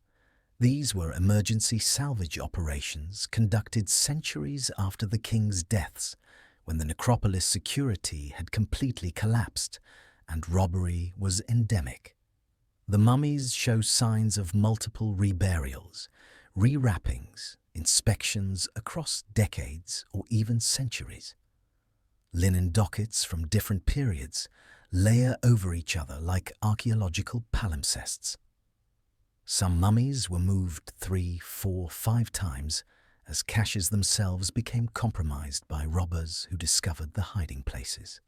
These were emergency salvage operations conducted centuries after the king's deaths, when the necropolis security had completely collapsed and robbery was endemic. The mummies show signs of multiple reburials, rewrappings, inspections across decades or even centuries. Linen dockets from different periods layer over each other like archaeological palimpsests. Some mummies were moved 3, 4, 5 times as caches themselves became compromised by robbers who discovered the hiding places.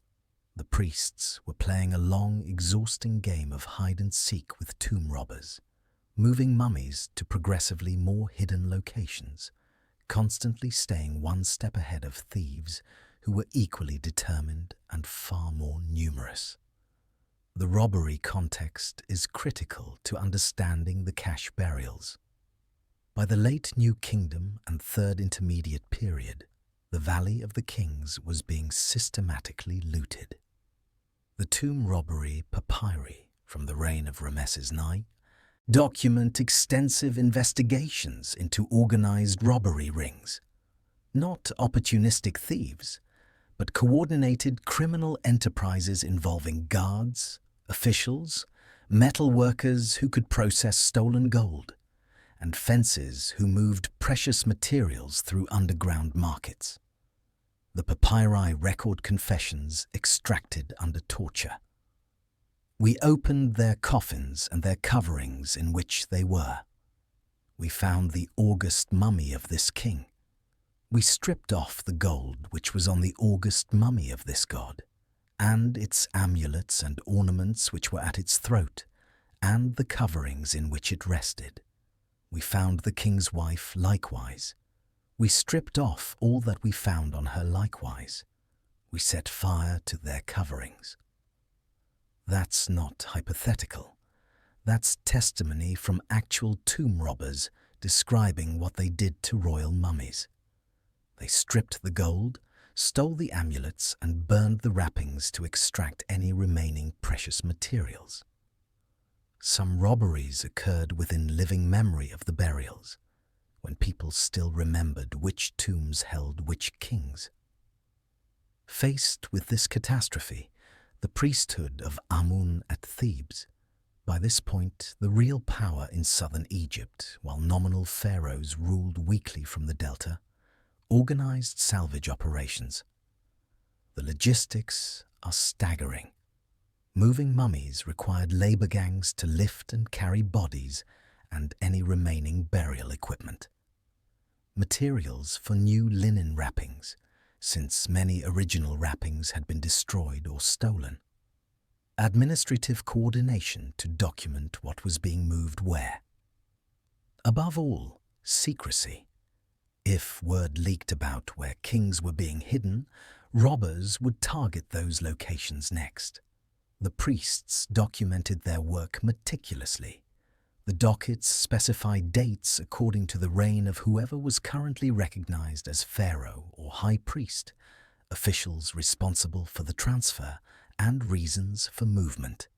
The priests were playing a long, exhausting game of hide-and-seek with tomb robbers, moving mummies to progressively more hidden locations, constantly staying one step ahead of thieves who were equally determined and far more numerous. The robbery context is critical to understanding the cache burials. By the late New Kingdom and Third Intermediate period, the Valley of the Kings was being systematically looted. The tomb robbery papyri from the reign of Ramesses IX document extensive investigations into organized robbery rings, not opportunistic thieves, but coordinated criminal enterprises involving guards, officials, metal workers who could process stolen gold, and fencers who moved precious materials through underground markets. The papyri record confessions extracted under torture. We opened their coffins and their coverings in which they were. We found the august mummy of this king. We stripped off the gold which was on the august mummy of this god, and its amulets and ornaments which were at its throat, and the coverings in which it rested. We found the king's wife likewise. We stripped off all that we found on her likewise. We set fire to their coverings. That's not hypothetical. That's testimony from actual tomb robbers describing what they did to royal mummies. They stripped the gold, stole the amulets, and burned the wrappings to extract any remaining precious materials. Some robberies occurred within living memory of the burials, when people still remembered which tombs held which kings. Faced with this catastrophe, the priesthood of Amun at Thebes, by this point the real power in southern Egypt, while nominal pharaohs ruled weakly from the delta, organized salvage operations. The logistics are staggering. Moving mummies required labor gangs to lift and carry bodies and any remaining burial equipment. Materials for new linen wrappings, since many original wrappings had been destroyed or stolen. Administrative coordination to document what was being moved where. Above all, secrecy. If word leaked about where kings were being hidden, robbers would target those locations next. The priests documented their work meticulously. The dockets specified dates according to the reign of whoever was currently recognized as pharaoh or high priest, officials responsible for the transfer, and reasons for movement.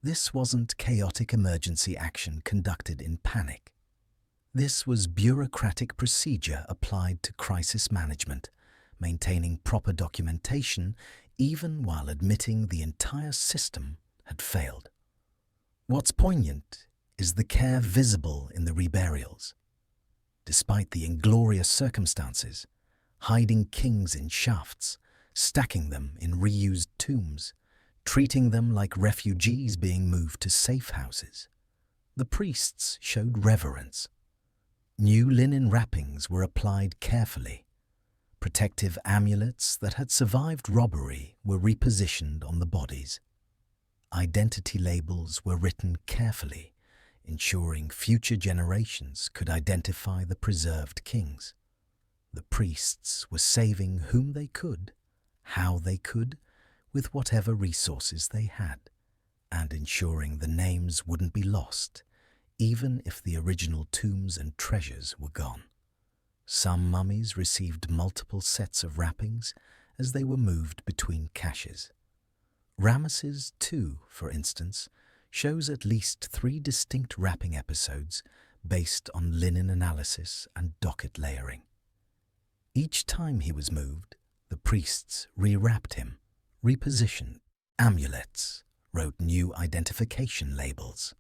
This wasn't chaotic emergency action conducted in panic. This was bureaucratic procedure applied to crisis management, maintaining proper documentation even while admitting the entire system had failed. What's poignant is the care visible in the reburials. Despite the inglorious circumstances, hiding kings in shafts, stacking them in reused tombs, treating them like refugees being moved to safe houses, the priests showed reverence. New linen wrappings were applied carefully. Protective amulets that had survived robbery were repositioned on the bodies. Identity labels were written carefully, ensuring future generations could identify the preserved kings. The priests were saving whom they could, how they could, with whatever resources they had, and ensuring the names wouldn't be lost, even if the original tombs and treasures were gone. Some mummies received multiple sets of wrappings as they were moved between caches. Ramesses II, for instance, shows at least 3 distinct wrapping episodes based on linen analysis and docket layering. Each time he was moved, the priests rewrapped him, repositioned amulets, wrote new identification labels.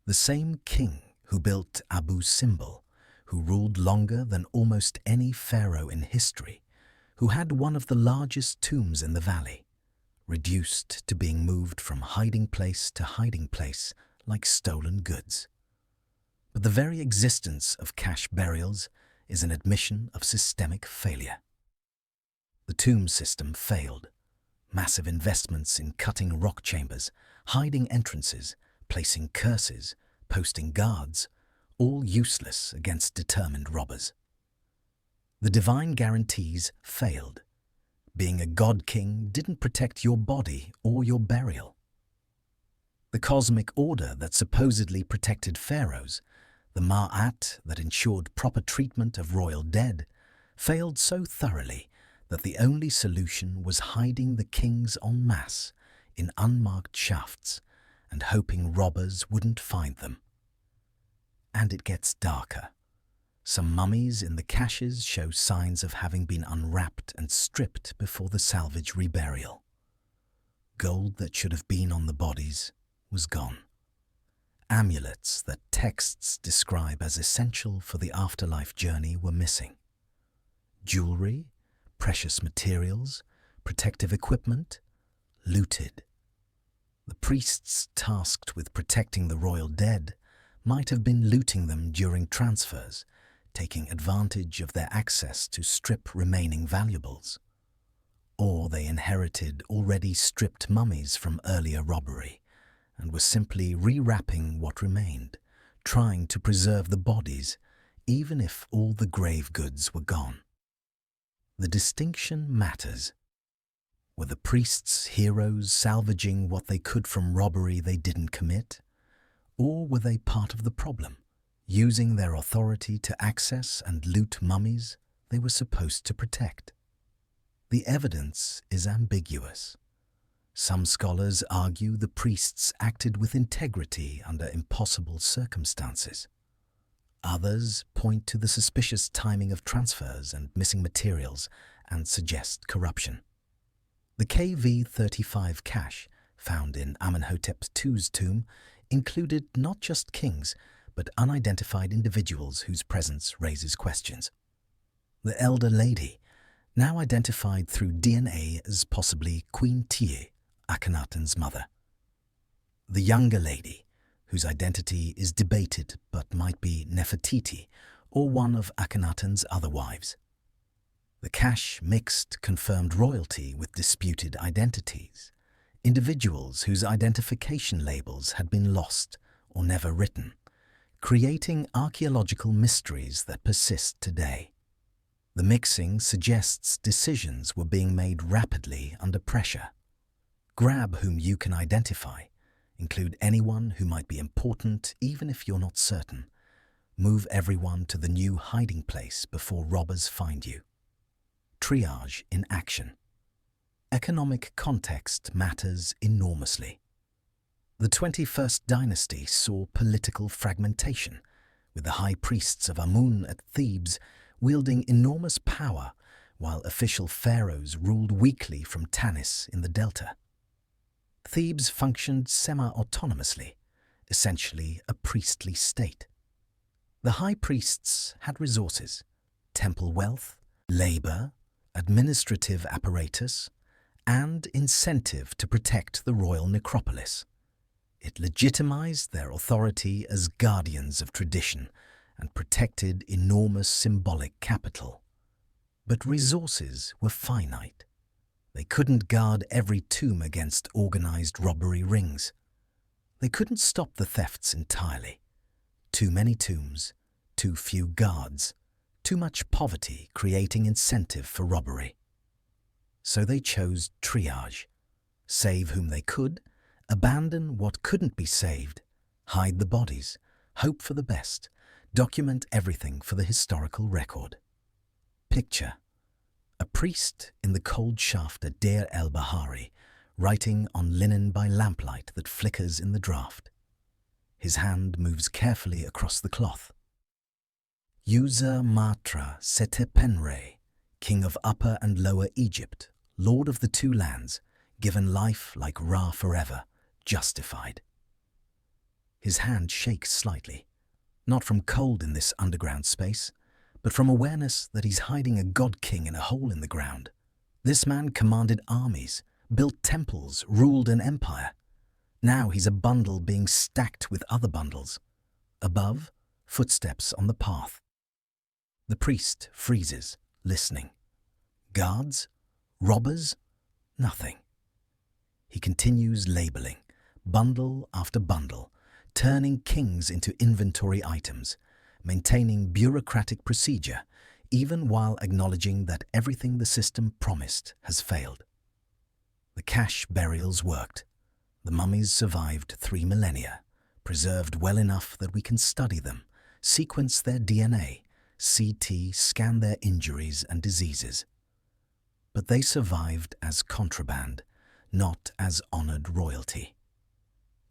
The same king who built Abu Simbel, who ruled longer than almost any pharaoh in history, who had one of the largest tombs in the valley, reduced to being moved from hiding place to hiding place like stolen goods. But the very existence of cache burials is an admission of systemic failure. The tomb system failed. Massive investments in cutting rock chambers, hiding entrances, placing curses, posting guards, all useless against determined robbers. The divine guarantees failed. Being a god king didn't protect your body or your burial. The cosmic order that supposedly protected pharaohs, the Ma'at that ensured proper treatment of royal dead, failed so thoroughly that the only solution was hiding the kings en masse in unmarked shafts and hoping robbers wouldn't find them. And it gets darker. Some mummies in the caches show signs of having been unwrapped and stripped before the salvage reburial. Gold that should have been on the bodies was gone. Amulets that texts describe as essential for the afterlife journey were missing. Jewelry, precious materials, protective equipment, looted. The priests tasked with protecting the royal dead might have been looting them during transfers, taking advantage of their access to strip remaining valuables. Or they inherited already stripped mummies from earlier robbery and were simply rewrapping what remained, trying to preserve the bodies even if all the grave goods were gone. The distinction matters. Were the priests heroes salvaging what they could from robbery they didn't commit? Or were they part of the problem, using their authority to access and loot mummies they were supposed to protect. The evidence is ambiguous. Some scholars argue the priests acted with integrity under impossible circumstances. Others point to the suspicious timing of transfers and missing materials and suggest corruption. The KV-35 cache found in Amenhotep II's tomb included not just kings, but unidentified individuals whose presence raises questions. The elder lady, now identified through DNA as possibly Queen Tiye, Akhenaten's mother. The younger lady, whose identity is debated but might be Nefertiti or one of Akhenaten's other wives. The cache mixed confirmed royalty with disputed identities, individuals whose identification labels had been lost or never written, creating archaeological mysteries that persist today. The mixing suggests decisions were being made rapidly under pressure. Grab whom you can identify. Include anyone who might be important even if you're not certain. Move everyone to the new hiding place before robbers find you. Triage in action. Economic context matters enormously. The 21st dynasty saw political fragmentation, with the high priests of Amun at Thebes wielding enormous power while official pharaohs ruled weakly from Tanis in the delta. Thebes functioned semi-autonomously, essentially a priestly state. The high priests had resources, temple wealth, labor, administrative apparatus, and incentive to protect the royal necropolis. It legitimized their authority as guardians of tradition and protected enormous symbolic capital. But resources were finite. They couldn't guard every tomb against organized robbery rings. They couldn't stop the thefts entirely. Too many tombs, too few guards, too much poverty creating incentive for robbery. So they chose triage. Save whom they could, abandon what couldn't be saved, hide the bodies, hope for the best, document everything for the historical record. Picture: a priest in the cold shaft at Deir el-Bahari, writing on linen by lamplight that flickers in the draught. His hand moves carefully across the cloth. User Matra Setepenre, king of Upper and Lower Egypt, lord of the two lands, given life like Ra forever, justified. His hand shakes slightly, not from cold in this underground space, but from awareness that he's hiding a god-king in a hole in the ground. This man commanded armies, built temples, ruled an empire. Now he's a bundle being stacked with other bundles. Above, footsteps on the path. The priest freezes, listening. Guards? Robbers? Nothing. He continues labeling, bundle after bundle, turning kings into inventory items, maintaining bureaucratic procedure, even while acknowledging that everything the system promised has failed. The cache burials worked. The mummies survived 3 millennia, preserved well enough that we can study them, sequence their DNA, CT scan their injuries and diseases. But they survived as contraband, not as honored royalty.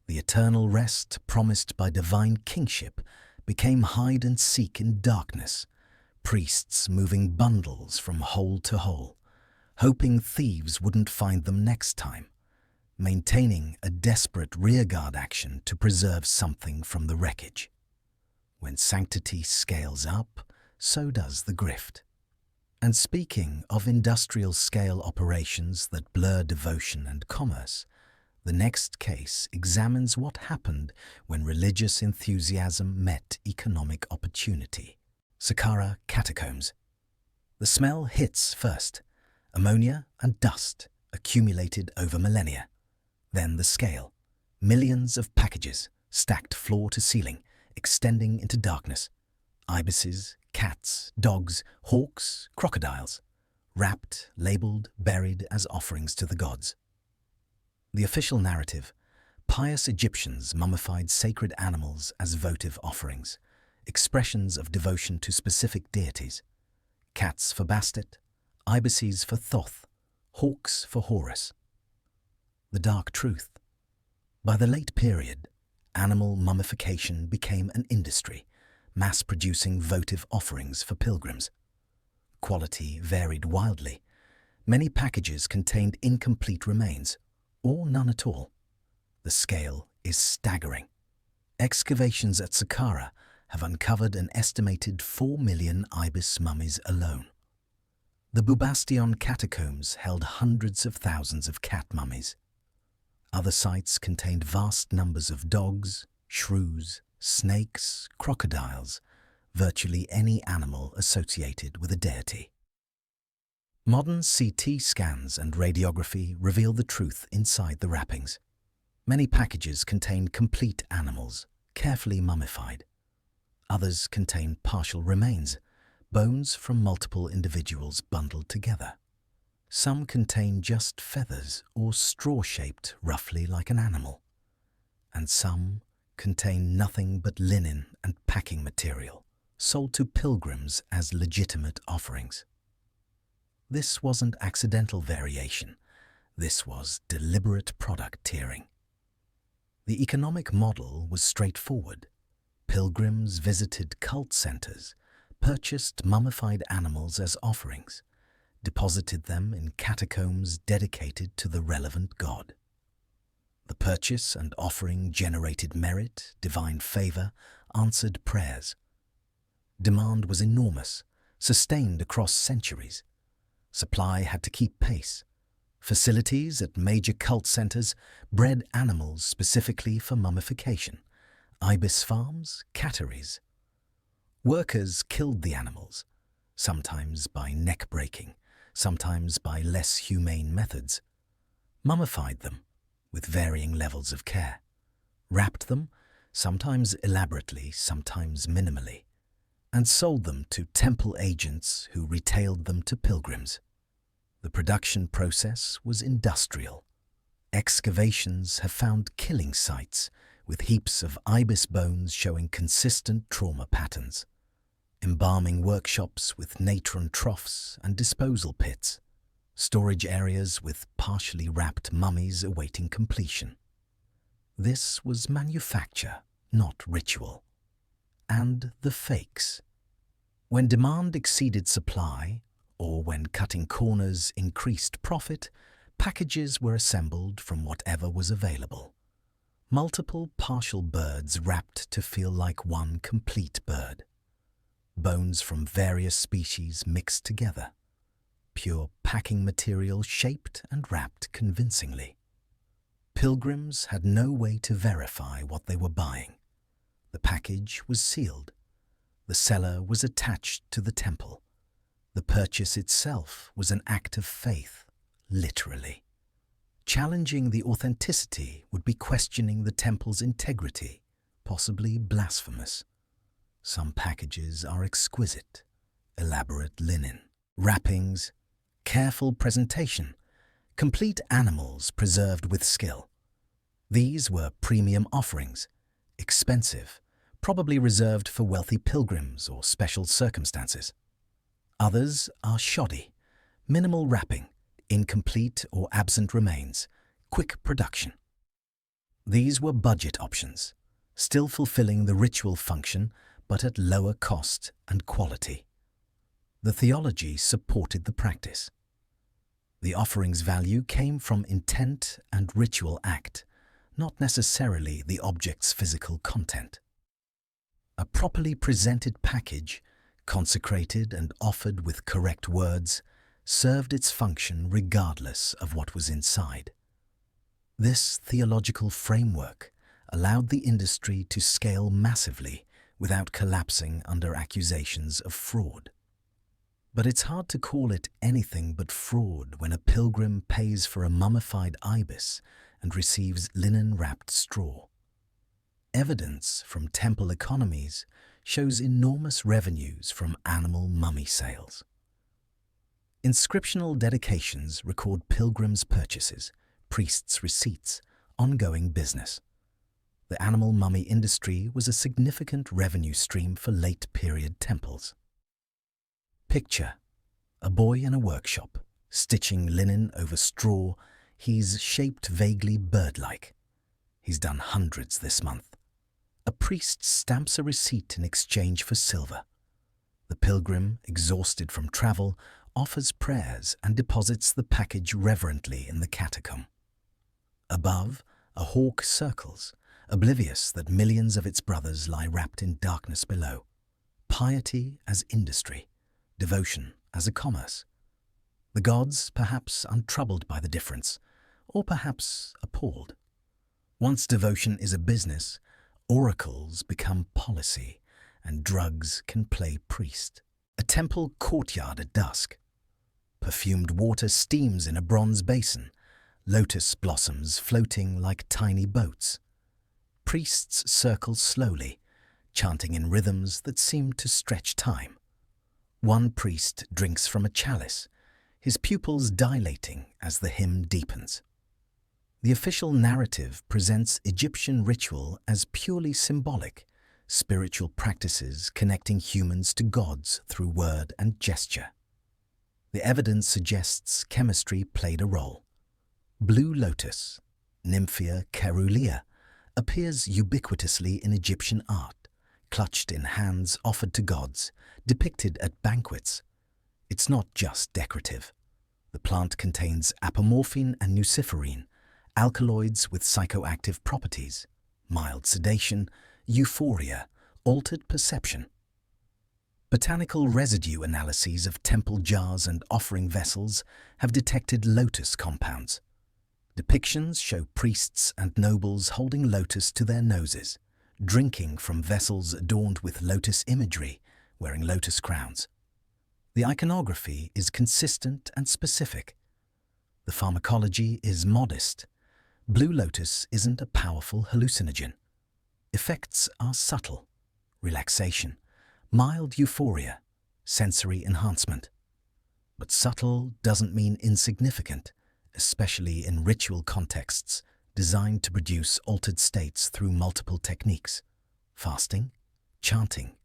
The eternal rest promised by divine kingship became hide and seek in darkness, priests moving bundles from hole to hole, hoping thieves wouldn't find them next time, maintaining a desperate rearguard action to preserve something from the wreckage. When sanctity scales up, so does the grift. And speaking of industrial-scale operations that blur devotion and commerce, the next case examines what happened when religious enthusiasm met economic opportunity. Saqqara catacombs. The smell hits first, ammonia and dust accumulated over millennia. Then the scale, millions of packages stacked floor to ceiling, extending into darkness. Ibises, cats, dogs, hawks, crocodiles, wrapped, labeled, buried as offerings to the gods. The official narrative: pious Egyptians mummified sacred animals as votive offerings, expressions of devotion to specific deities. cats for Bastet, ibises for Thoth, hawks for Horus. The dark truth. By the late period, animal mummification became an industry, mass-producing votive offerings for pilgrims. Quality varied wildly. Many packages contained incomplete remains, or none at all. The scale is staggering. Excavations at Saqqara have uncovered an estimated 4 million ibis mummies alone. The Bubastion catacombs held hundreds of thousands of cat mummies. Other sites contained vast numbers of dogs, shrews, snakes, crocodiles, virtually any animal associated with a deity. Modern CT scans and radiography reveal the truth inside the wrappings. Many packages contain complete animals, carefully mummified. Others contain partial remains, bones from multiple individuals bundled together. Some contain just feathers or straw-shaped roughly like an animal. And some contain nothing but linen and packing material, sold to pilgrims as legitimate offerings. This wasn't accidental variation. This was deliberate product tiering. The economic model was straightforward. Pilgrims visited cult centers, purchased mummified animals as offerings, deposited them in catacombs dedicated to the relevant god. The purchase and offering generated merit, divine favor, answered prayers. Demand was enormous, sustained across centuries. Supply had to keep pace. Facilities at major cult centers bred animals specifically for mummification. Ibis farms, catteries. Workers killed the animals, sometimes by neck breaking, sometimes by less humane methods. Mummified them with varying levels of care. Wrapped them, sometimes elaborately, sometimes minimally, and sold them to temple agents who retailed them to pilgrims. The production process was industrial. Excavations have found killing sites with heaps of ibis bones showing consistent trauma patterns. Embalming workshops with natron troughs and disposal pits. Storage areas with partially wrapped mummies awaiting completion. This was manufacture, not ritual. And the fakes. When demand exceeded supply, or when cutting corners increased profit, packages were assembled from whatever was available. Multiple partial birds wrapped to feel like one complete bird. Bones from various species mixed together. Pure packing material shaped and wrapped convincingly. Pilgrims had no way to verify what they were buying. The package was sealed. The seller was attached to the temple. The purchase itself was an act of faith, literally. Challenging the authenticity would be questioning the temple's integrity, possibly blasphemous. Some packages are exquisite, elaborate linen, wrappings, careful presentation, complete animals preserved with skill. These were premium offerings, expensive, probably reserved for wealthy pilgrims or special circumstances. Others are shoddy, minimal wrapping, incomplete or absent remains, quick production. These were budget options, still fulfilling the ritual function but at lower cost and quality. The theology supported the practice. The offering's value came from intent and ritual act, not necessarily the object's physical content. A properly presented package, consecrated and offered with correct words, served its function regardless of what was inside. This theological framework allowed the industry to scale massively without collapsing under accusations of fraud. But it's hard to call it anything but fraud when a pilgrim pays for a mummified ibis and receives linen-wrapped straw. Evidence from temple economies shows enormous revenues from animal mummy sales. Inscriptional dedications record pilgrims' purchases, priests' receipts, ongoing business. The animal mummy industry was a significant revenue stream for late-period temples. Picture a boy in a workshop, stitching linen over straw. He's shaped vaguely bird-like. He's done hundreds this month. A priest stamps a receipt in exchange for silver. The pilgrim, exhausted from travel, offers prayers and deposits the package reverently in the catacomb. Above, a hawk circles, oblivious that millions of its brothers lie wrapped in darkness below. Piety as industry, devotion as a commerce. The gods perhaps untroubled by the difference, or perhaps appalled. Once devotion is a business, oracles become policy, and drugs can play priest. A temple courtyard at dusk. Perfumed water steams in a bronze basin, lotus blossoms floating like tiny boats. Priests circle slowly, chanting in rhythms that seem to stretch time. One priest drinks from a chalice, his pupils dilating as the hymn deepens. The official narrative presents Egyptian ritual as purely symbolic, spiritual practices connecting humans to gods through word and gesture. The evidence suggests chemistry played a role. Blue lotus, Nymphea caerulea, appears ubiquitously in Egyptian art, clutched in hands offered to gods, depicted at banquets. It's not just decorative. The plant contains apomorphine and nuciferine, alkaloids with psychoactive properties, mild sedation, euphoria, altered perception. Botanical residue analyses of temple jars and offering vessels have detected lotus compounds. Depictions show priests and nobles holding lotus to their noses, drinking from vessels adorned with lotus imagery, wearing lotus crowns. The iconography is consistent and specific. The pharmacology is modest. Blue lotus isn't a powerful hallucinogen. Effects are subtle: relaxation, mild euphoria, sensory enhancement. But subtle doesn't mean insignificant, especially in ritual contexts designed to produce altered states through multiple techniques: fasting, chanting,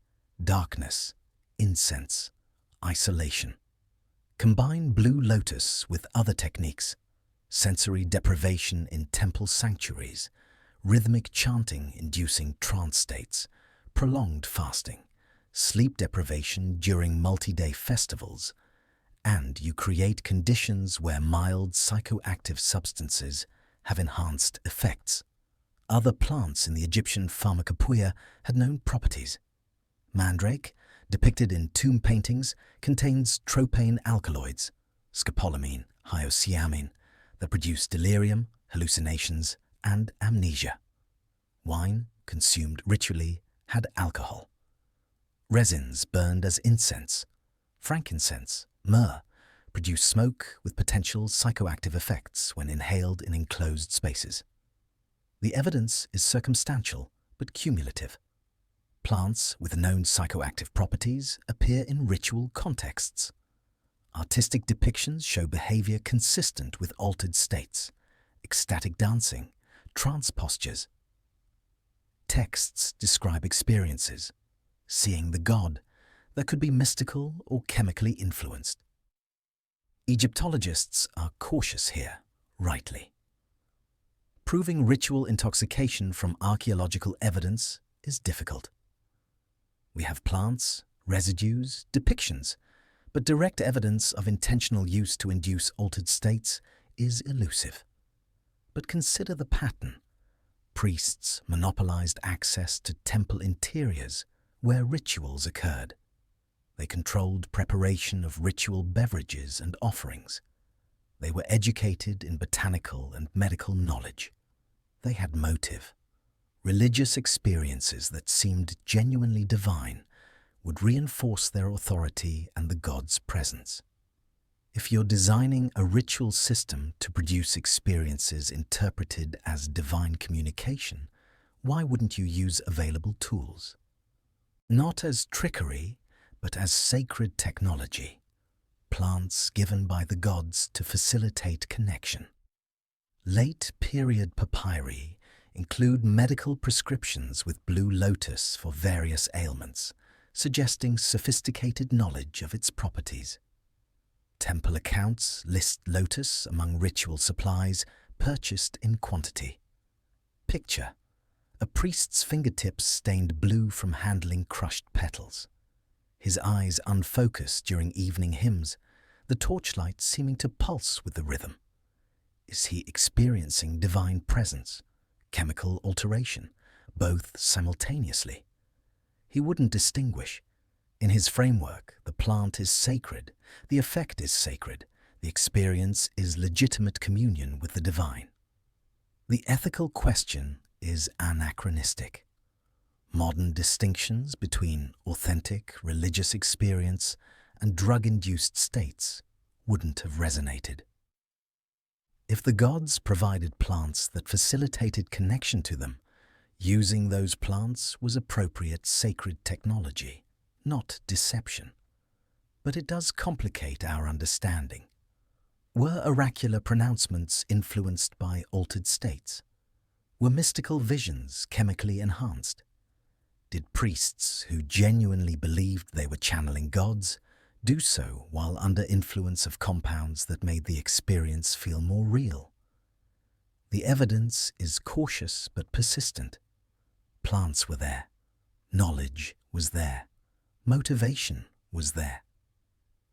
darkness, incense, isolation. Combine blue lotus with other techniques: sensory deprivation in temple sanctuaries, rhythmic chanting inducing trance states, prolonged fasting, sleep deprivation during multi-day festivals, and you create conditions where mild psychoactive substances have enhanced effects. Other plants in the Egyptian pharmacopoeia had known properties. Mandrake, depicted in tomb paintings, contains tropane alkaloids, scopolamine, hyoscyamine, that produce delirium, hallucinations, and amnesia. Wine, consumed ritually, had alcohol. Resins burned as incense, frankincense, myrrh, produce smoke with potential psychoactive effects when inhaled in enclosed spaces. The evidence is circumstantial but cumulative. Plants with known psychoactive properties appear in ritual contexts. Artistic depictions show behavior consistent with altered states, ecstatic dancing, trance postures. Texts describe experiences, seeing the god, that could be mystical or chemically influenced. Egyptologists are cautious here, rightly. Proving ritual intoxication from archaeological evidence is difficult. We have plants, residues, depictions, but direct evidence of intentional use to induce altered states is elusive. But consider the pattern. Priests monopolized access to temple interiors where rituals occurred. They controlled preparation of ritual beverages and offerings. They were educated in botanical and medical knowledge. They had motive. Religious experiences that seemed genuinely divine would reinforce their authority and the god's presence. If you're designing a ritual system to produce experiences interpreted as divine communication, why wouldn't you use available tools? Not as trickery, but as sacred technology, plants given by the gods to facilitate connection. Late-period papyri include medical prescriptions with blue lotus for various ailments, suggesting sophisticated knowledge of its properties. Temple accounts list lotus among ritual supplies purchased in quantity. Picture: a priest's fingertips stained blue from handling crushed petals. His eyes unfocused during evening hymns, the torchlight seeming to pulse with the rhythm. Is he experiencing divine presence, chemical alteration, both simultaneously? He wouldn't distinguish. In his framework, the plant is sacred, the effect is sacred, the experience is legitimate communion with the divine. The ethical question is anachronistic. Modern distinctions between authentic religious experience and drug-induced states wouldn't have resonated. If the gods provided plants that facilitated connection to them, using those plants was appropriate sacred technology, not deception. But it does complicate our understanding. Were oracular pronouncements influenced by altered states? Were mystical visions chemically enhanced? Did priests who genuinely believed they were channeling gods do so while under influence of compounds that made the experience feel more real? The evidence is cautious but persistent. Plants were there. Knowledge was there. Motivation was there.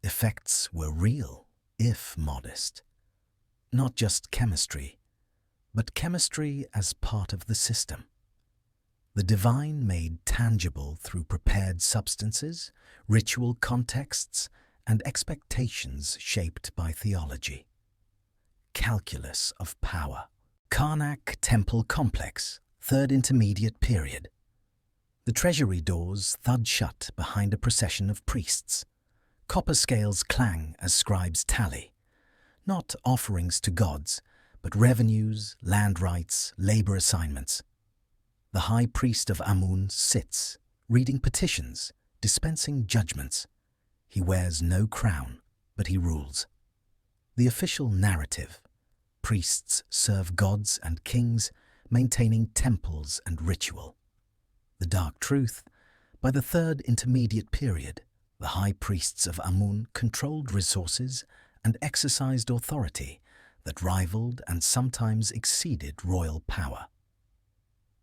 Effects were real, if modest. Not just chemistry, but chemistry as part of the system. The divine made tangible through prepared substances, ritual contexts, and expectations shaped by theology. Calculus of power. Karnak Temple Complex, Third Intermediate Period. The treasury doors thud shut behind a procession of priests. Copper scales clang as scribes tally. Not offerings to gods, but revenues, land rights, labor assignments. The high priest of Amun sits, reading petitions, dispensing judgments. He wears no crown, but he rules. The official narrative: priests serve gods and kings, maintaining temples and ritual. The dark truth: by the Third Intermediate Period, the high priests of Amun controlled resources and exercised authority that rivaled and sometimes exceeded royal power.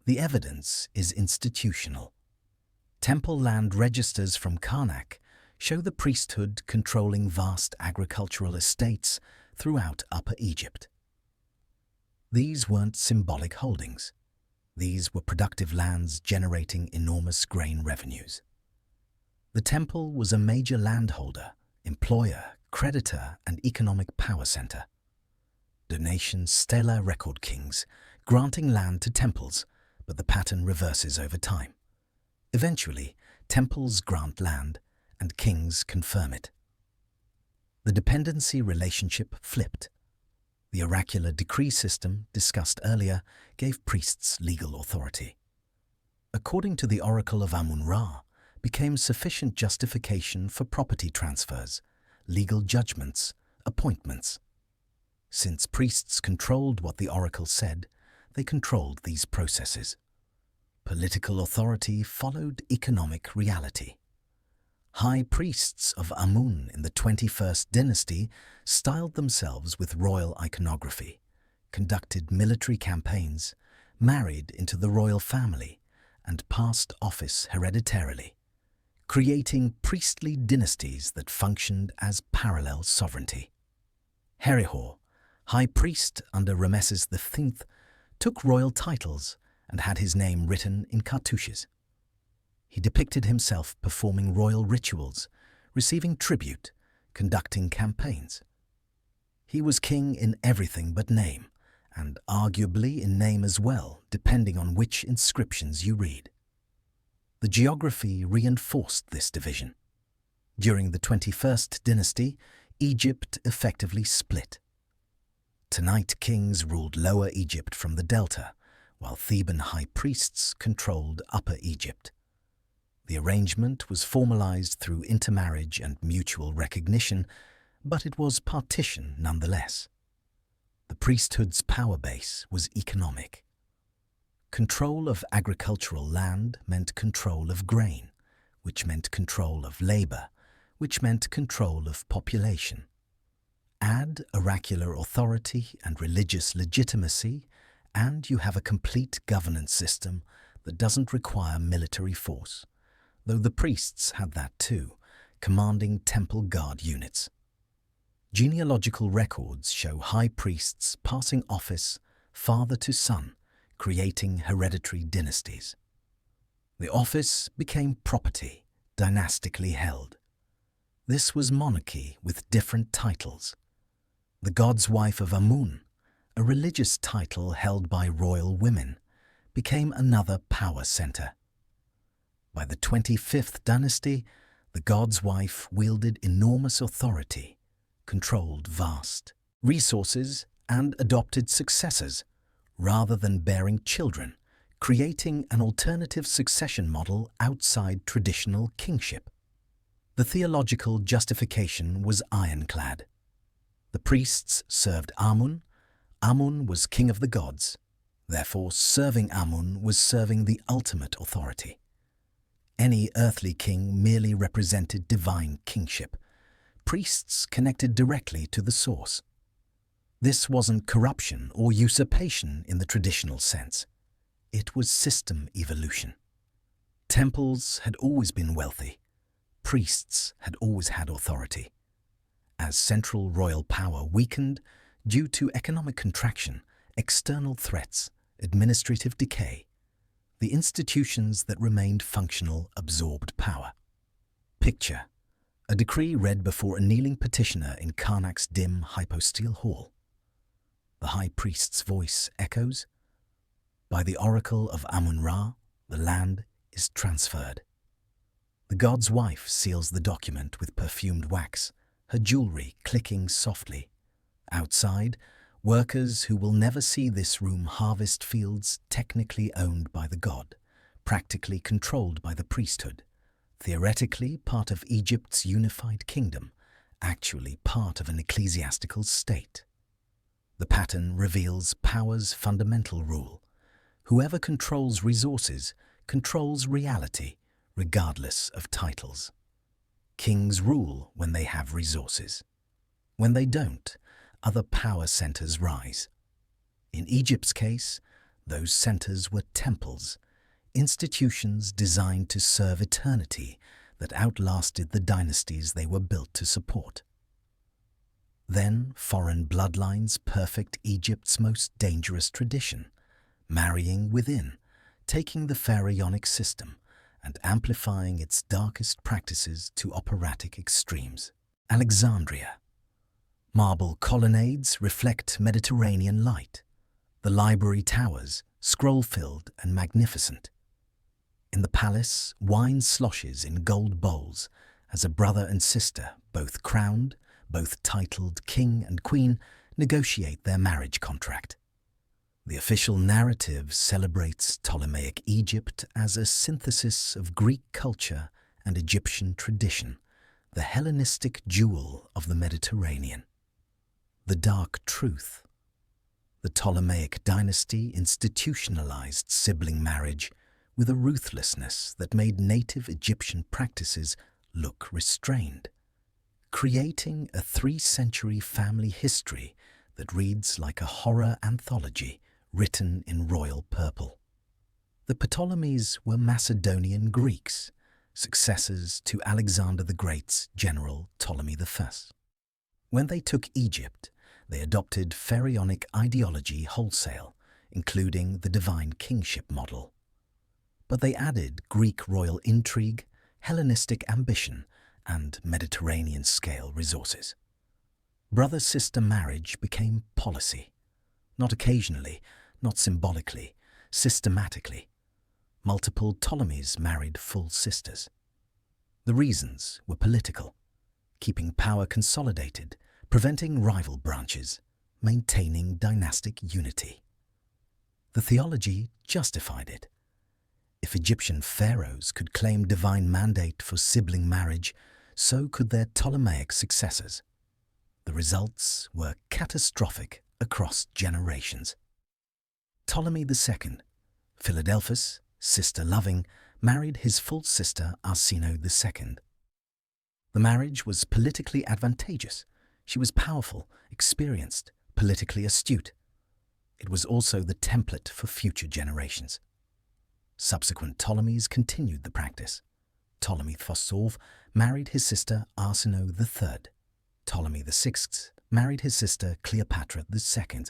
The evidence is institutional. Temple land registers from Karnak show the priesthood controlling vast agricultural estates throughout Upper Egypt. These weren't symbolic holdings. These were productive lands generating enormous grain revenues. The temple was a major landholder, employer, creditor, and economic power center. Donations stellar record kings, granting land to temples, but the pattern reverses over time. Eventually, temples grant land, and kings confirm it. The dependency relationship flipped. The oracular decree system, discussed earlier, gave priests legal authority. According to the Oracle of Amun-Ra, became sufficient justification for property transfers, legal judgments, appointments. Since priests controlled what the oracle said, they controlled these processes. Political authority followed economic reality. High priests of Amun in the 21st dynasty styled themselves with royal iconography, conducted military campaigns, married into the royal family, and passed office hereditarily, creating priestly dynasties that functioned as parallel sovereignty. Herihor, high priest under Ramesses V, took royal titles and had his name written in cartouches. He depicted himself performing royal rituals, receiving tribute, conducting campaigns. He was king in everything but name, and arguably in name as well, depending on which inscriptions you read. The geography reinforced this division. During the 21st dynasty, Egypt effectively split. Tanite kings ruled Lower Egypt from the Delta, while Theban high priests controlled Upper Egypt. The arrangement was formalized through intermarriage and mutual recognition, but it was partition nonetheless. The priesthood's power base was economic. Control of agricultural land meant control of grain, which meant control of labor, which meant control of population. Add oracular authority and religious legitimacy, and you have a complete governance system that doesn't require military force, though the priests had that too, commanding temple guard units. Genealogical records show high priests passing office father to son, creating hereditary dynasties. The office became property, dynastically held. This was monarchy with different titles. The god's wife of Amun, a religious title held by royal women, became another power center. By the 25th dynasty, the god's wife wielded enormous authority, controlled vast resources, and adopted successors rather than bearing children, creating an alternative succession model outside traditional kingship. The theological justification was ironclad. The priests served Amun. Amun was king of the gods. Therefore, serving Amun was serving the ultimate authority. Any earthly king merely represented divine kingship. Priests connected directly to the source. This wasn't corruption or usurpation in the traditional sense. It was system evolution. Temples had always been wealthy. Priests had always had authority. As central royal power weakened due to economic contraction, external threats, administrative decay, the institutions that remained functional absorbed power. Picture: a decree read before a kneeling petitioner in Karnak's dim hypostyle hall. The high priest's voice echoes, "By the oracle of Amun-Ra, the land is transferred." The god's wife seals the document with perfumed wax, her jewelry clicking softly. Outside, workers who will never see this room harvest fields technically owned by the god, practically controlled by the priesthood, theoretically part of Egypt's unified kingdom, actually part of an ecclesiastical state. The pattern reveals power's fundamental rule. Whoever controls resources controls reality, regardless of titles. Kings rule when they have resources. When they don't, other power centers rise. In Egypt's case, those centers were temples, institutions designed to serve eternity that outlasted the dynasties they were built to support. Then foreign bloodlines perfect Egypt's most dangerous tradition, marrying within, taking the pharaonic system and amplifying its darkest practices to operatic extremes. Alexandria. Marble colonnades reflect Mediterranean light. The library towers, scroll-filled and magnificent. In the palace, wine sloshes in gold bowls as a brother and sister, both crowned, both titled king and queen, negotiate their marriage contract. The official narrative celebrates Ptolemaic Egypt as a synthesis of Greek culture and Egyptian tradition, the Hellenistic jewel of the Mediterranean. The dark truth. The Ptolemaic dynasty institutionalized sibling marriage with a ruthlessness that made native Egyptian practices look restrained, creating a 3-century family history that reads like a horror anthology written in royal purple. The Ptolemies were Macedonian Greeks, successors to Alexander the Great's general Ptolemy I. When they took Egypt, they adopted pharaonic ideology wholesale, including the divine kingship model. But they added Greek royal intrigue, Hellenistic ambition, and Mediterranean-scale resources. Brother-sister marriage became policy, not occasionally, not symbolically, systematically. Multiple Ptolemies married full sisters. The reasons were political, keeping power consolidated, preventing rival branches, maintaining dynastic unity. The theology justified it. If Egyptian pharaohs could claim divine mandate for sibling marriage, so could their Ptolemaic successors. The results were catastrophic across generations. Ptolemy II, Philadelphus, sister-loving, married his full sister Arsinoe II. The marriage was politically advantageous. She was powerful, experienced, politically astute. It was also the template for future generations. Subsequent Ptolemies continued the practice. Ptolemy Phosphorus married his sister Arsinoe III. Ptolemy VI married his sister Cleopatra II.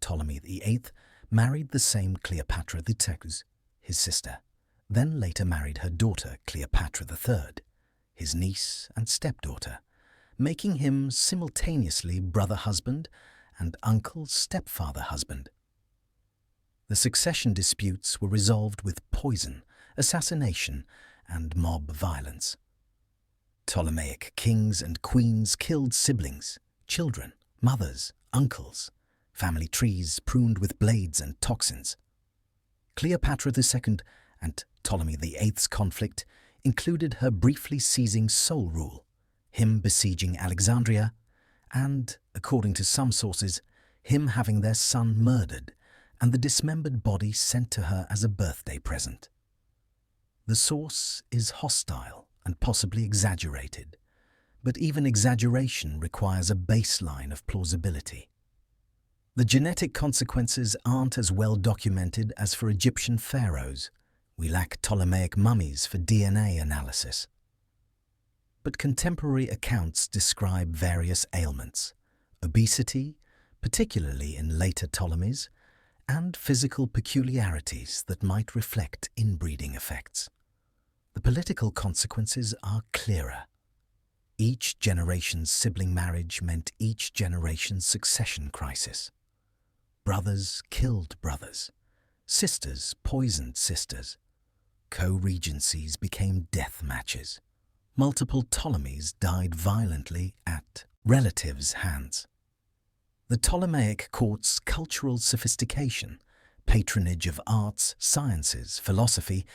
Ptolemy VIII married the same Cleopatra II, his sister, then later married her daughter Cleopatra III, his niece and stepdaughter, making him simultaneously brother-husband and uncle-stepfather-husband. The succession disputes were resolved with poison, assassination, and mob violence. Ptolemaic kings and queens killed siblings, children, mothers, uncles, family trees pruned with blades and toxins. Cleopatra II and Ptolemy VIII's conflict included her briefly seizing sole rule, him besieging Alexandria, and, according to some sources, him having their son murdered and the dismembered body sent to her as a birthday present. The source is hostile and possibly exaggerated, but even exaggeration requires a baseline of plausibility. The genetic consequences aren't as well documented as for Egyptian pharaohs. We lack Ptolemaic mummies for DNA analysis. But contemporary accounts describe various ailments, obesity, particularly in later Ptolemies, and physical peculiarities that might reflect inbreeding effects. The political consequences are clearer. Each generation's sibling marriage meant each generation's succession crisis. Brothers killed brothers. Sisters poisoned sisters. Co-regencies became death matches. Multiple Ptolemies died violently at relatives' hands. The Ptolemaic court's cultural sophistication, patronage of arts, sciences, philosophy,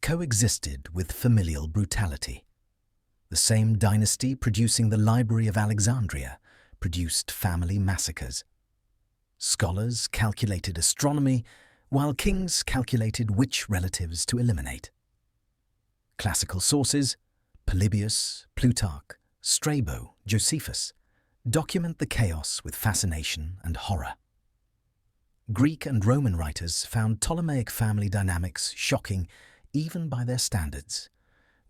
coexisted with familial brutality. The same dynasty producing the Library of Alexandria produced family massacres. Scholars calculated astronomy, while kings calculated which relatives to eliminate. Classical sources, Polybius, Plutarch, Strabo, Josephus, document the chaos with fascination and horror. Greek and Roman writers found Ptolemaic family dynamics shocking even by their standards,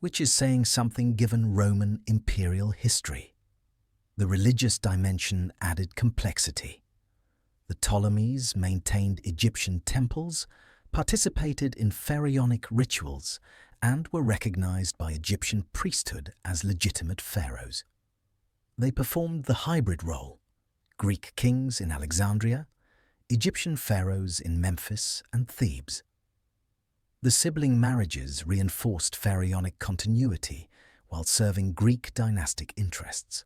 which is saying something given Roman imperial history. The religious dimension added complexity. The Ptolemies maintained Egyptian temples, participated in pharaonic rituals, and were recognized by Egyptian priesthood as legitimate pharaohs. They performed the hybrid role: Greek kings in Alexandria, Egyptian pharaohs in Memphis and Thebes. The sibling marriages reinforced pharaonic continuity while serving Greek dynastic interests.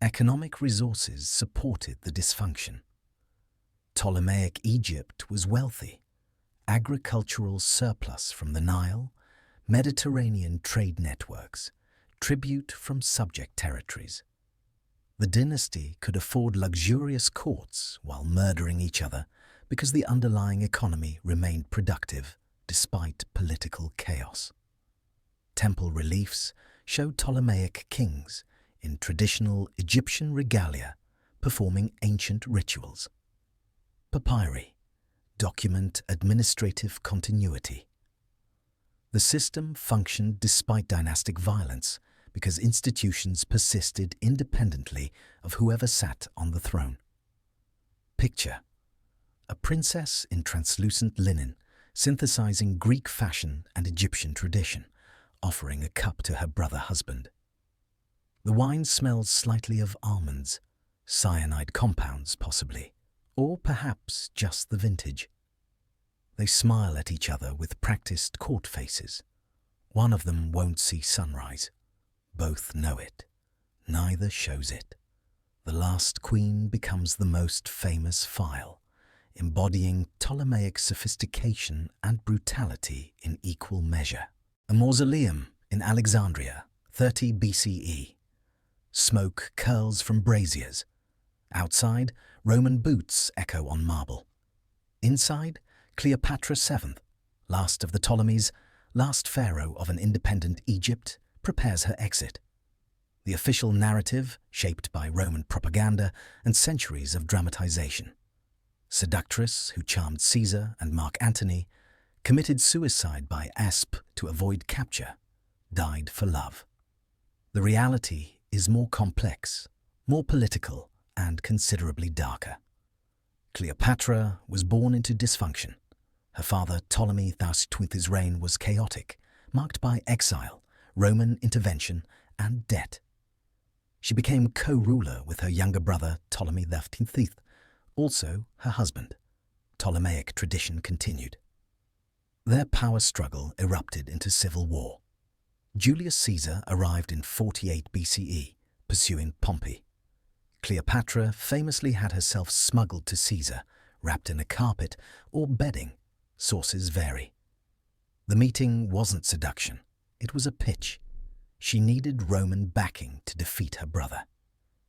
Economic resources supported the dysfunction. Ptolemaic Egypt was wealthy. Agricultural surplus from the Nile, Mediterranean trade networks, tribute from subject territories. The dynasty could afford luxurious courts while murdering each other because the underlying economy remained productive despite political chaos. Temple reliefs show Ptolemaic kings in traditional Egyptian regalia performing ancient rituals. Papyri document administrative continuity. The system functioned despite dynastic violence because institutions persisted independently of whoever sat on the throne. Picture: a princess in translucent linen synthesizing Greek fashion and Egyptian tradition, offering a cup to her brother husband. The wine smells slightly of almonds, cyanide compounds possibly, or perhaps just the vintage. They smile at each other with practiced court faces. One of them won't see sunrise. Both know it. Neither shows it. The last queen becomes the most famous file, embodying Ptolemaic sophistication and brutality in equal measure. A mausoleum in Alexandria, 30 BCE. Smoke curls from braziers. Outside, Roman boots echo on marble. Inside, Cleopatra VII, last of the Ptolemies, last pharaoh of an independent Egypt, prepares her exit. The official narrative, shaped by Roman propaganda and centuries of dramatization. Seductress who charmed Caesar and Mark Antony, committed suicide by asp to avoid capture, died for love. The reality is more complex, more political, and considerably darker. Cleopatra was born into dysfunction. Her father Ptolemy Thous reign was chaotic, marked by exile, Roman intervention, and debt. She became co-ruler with her younger brother Ptolemy XV, also her husband. Ptolemaic tradition continued. Their power struggle erupted into civil war. Julius Caesar arrived in 48 BCE, pursuing Pompey. Cleopatra famously had herself smuggled to Caesar, wrapped in a carpet or bedding. Sources vary. The meeting wasn't seduction, it was a pitch. She needed Roman backing to defeat her brother.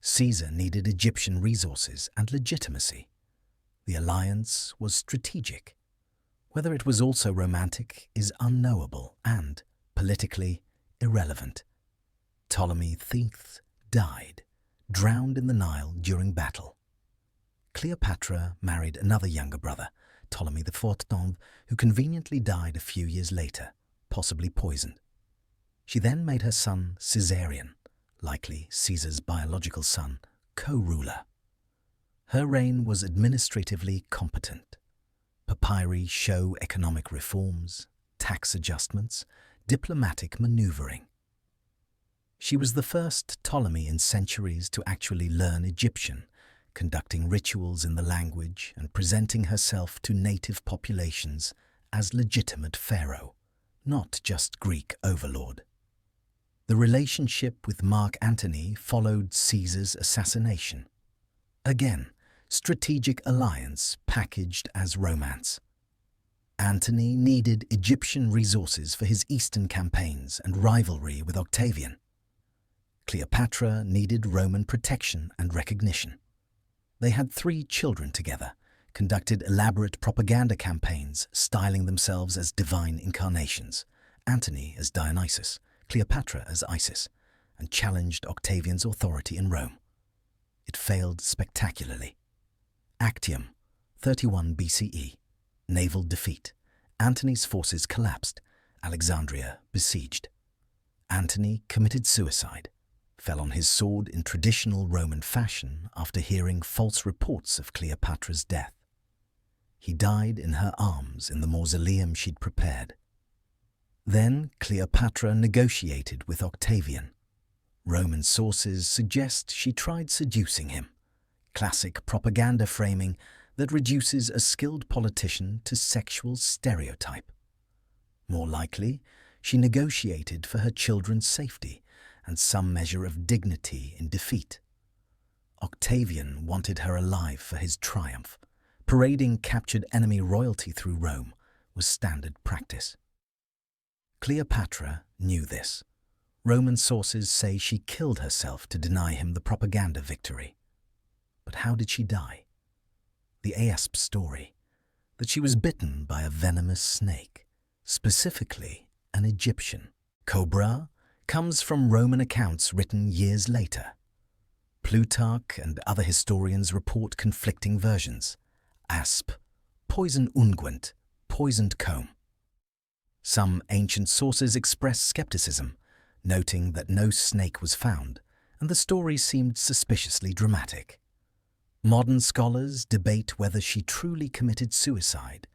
Caesar needed Egyptian resources and legitimacy. The alliance was strategic. Whether it was also romantic is unknowable and, politically, irrelevant. Ptolemy Theth died, drowned in the Nile during battle. Cleopatra married another younger brother, Ptolemy XIV, who conveniently died a few years later, possibly poisoned. She then made her son Caesarion, likely Caesar's biological son, co-ruler. Her reign was administratively competent. Papyri show economic reforms, tax adjustments, diplomatic maneuvering. She was the first Ptolemy in centuries to actually learn Egyptian, conducting rituals in the language and presenting herself to native populations as legitimate pharaoh, not just Greek overlord. The relationship with Mark Antony followed Caesar's assassination. Again, strategic alliance packaged as romance. Antony needed Egyptian resources for his eastern campaigns and rivalry with Octavian. Cleopatra needed Roman protection and recognition. They had 3 children together, conducted elaborate propaganda campaigns styling themselves as divine incarnations, Antony as Dionysus, Cleopatra as Isis, and challenged Octavian's authority in Rome. It failed spectacularly. Actium, 31 BCE. Naval defeat. Antony's forces collapsed. Alexandria besieged. Antony committed suicide, fell on his sword in traditional Roman fashion after hearing false reports of Cleopatra's death. He died in her arms in the mausoleum she'd prepared. Then Cleopatra negotiated with Octavian. Roman sources suggest she tried seducing him. Classic propaganda framing that reduces a skilled politician to sexual stereotype. More likely, she negotiated for her children's safety and some measure of dignity in defeat. Octavian wanted her alive for his triumph. Parading captured enemy royalty through Rome was standard practice. Cleopatra knew this. Roman sources say she killed herself to deny him the propaganda victory. But how did she die? The Aesop story, that she was bitten by a venomous snake, specifically an Egyptian cobra, comes from Roman accounts written years later. Plutarch and other historians report conflicting versions. Asp, poison unguent, poisoned comb. Some ancient sources express skepticism, noting that no snake was found, and the story seemed suspiciously dramatic. Modern scholars debate whether she truly committed suicide,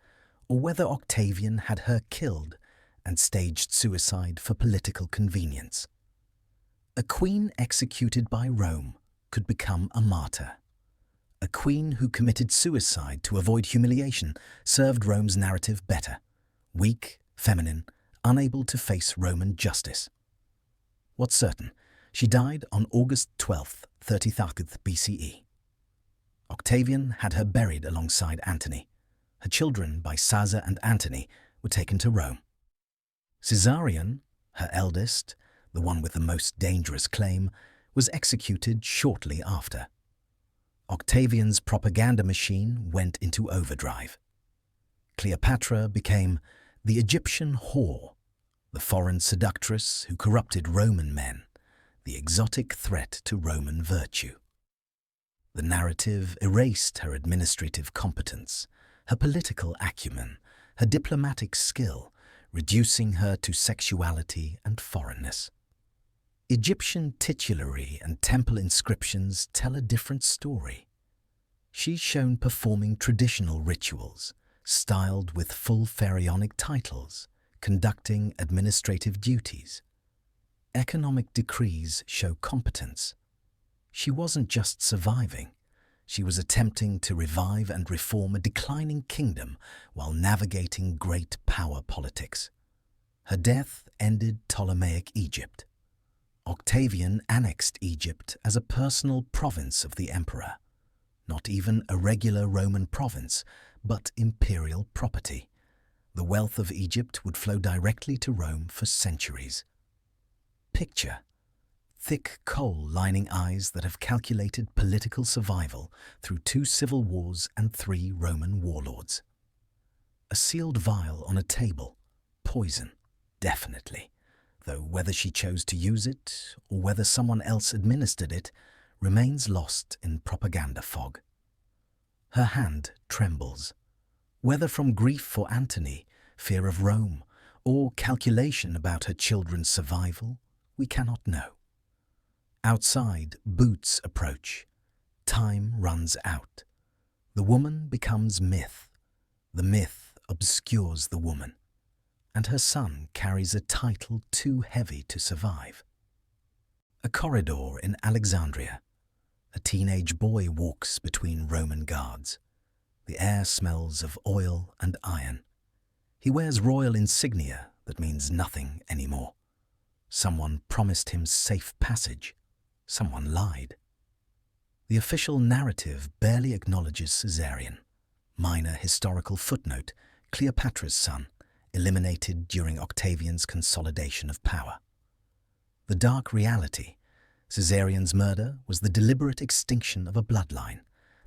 or whether Octavian had her killed and staged suicide for political convenience. A queen executed by Rome could become a martyr. A queen who committed suicide to avoid humiliation served Rome's narrative better. Weak, feminine, unable to face Roman justice. What's certain, she died on August 12, 30th BCE. Octavian had her buried alongside Antony. Her children by Sasa and Antony were taken to Rome. Caesarion, her eldest, the one with the most dangerous claim, was executed shortly after. Octavian's propaganda machine went into overdrive. Cleopatra became the Egyptian whore, the foreign seductress who corrupted Roman men, the exotic threat to Roman virtue. The narrative erased her administrative competence, her political acumen, her diplomatic skill, reducing her to sexuality and foreignness. Egyptian titulary and temple inscriptions tell a different story. She's shown performing traditional rituals, styled with full pharaonic titles, conducting administrative duties. Economic decrees show competence. She wasn't just surviving, she was attempting to revive and reform a declining kingdom while navigating great power politics. Her death ended Ptolemaic Egypt. Octavian annexed Egypt as a personal province of the emperor, not even a regular Roman province, but imperial property. The wealth of Egypt would flow directly to Rome for centuries. Picture thick coal lining eyes that have calculated political survival through 2 civil wars and 3 Roman warlords. A sealed vial on a table, poison, definitely, though whether she chose to use it or whether someone else administered it remains lost in propaganda fog. Her hand trembles, whether from grief for Antony, fear of Rome, or calculation about her children's survival, we cannot know. Outside, boots approach. Time runs out. The woman becomes myth. The myth obscures the woman, and her son carries a title too heavy to survive. A corridor in Alexandria. A teenage boy walks between Roman guards. The air smells of oil and iron. He wears royal insignia that means nothing anymore. Someone promised him safe passage. Someone lied. The official narrative barely acknowledges Caesarion. Minor historical footnote: Cleopatra's son, eliminated during Octavian's consolidation of power. The dark reality: Caesarion's murder was the deliberate extinction of a bloodline,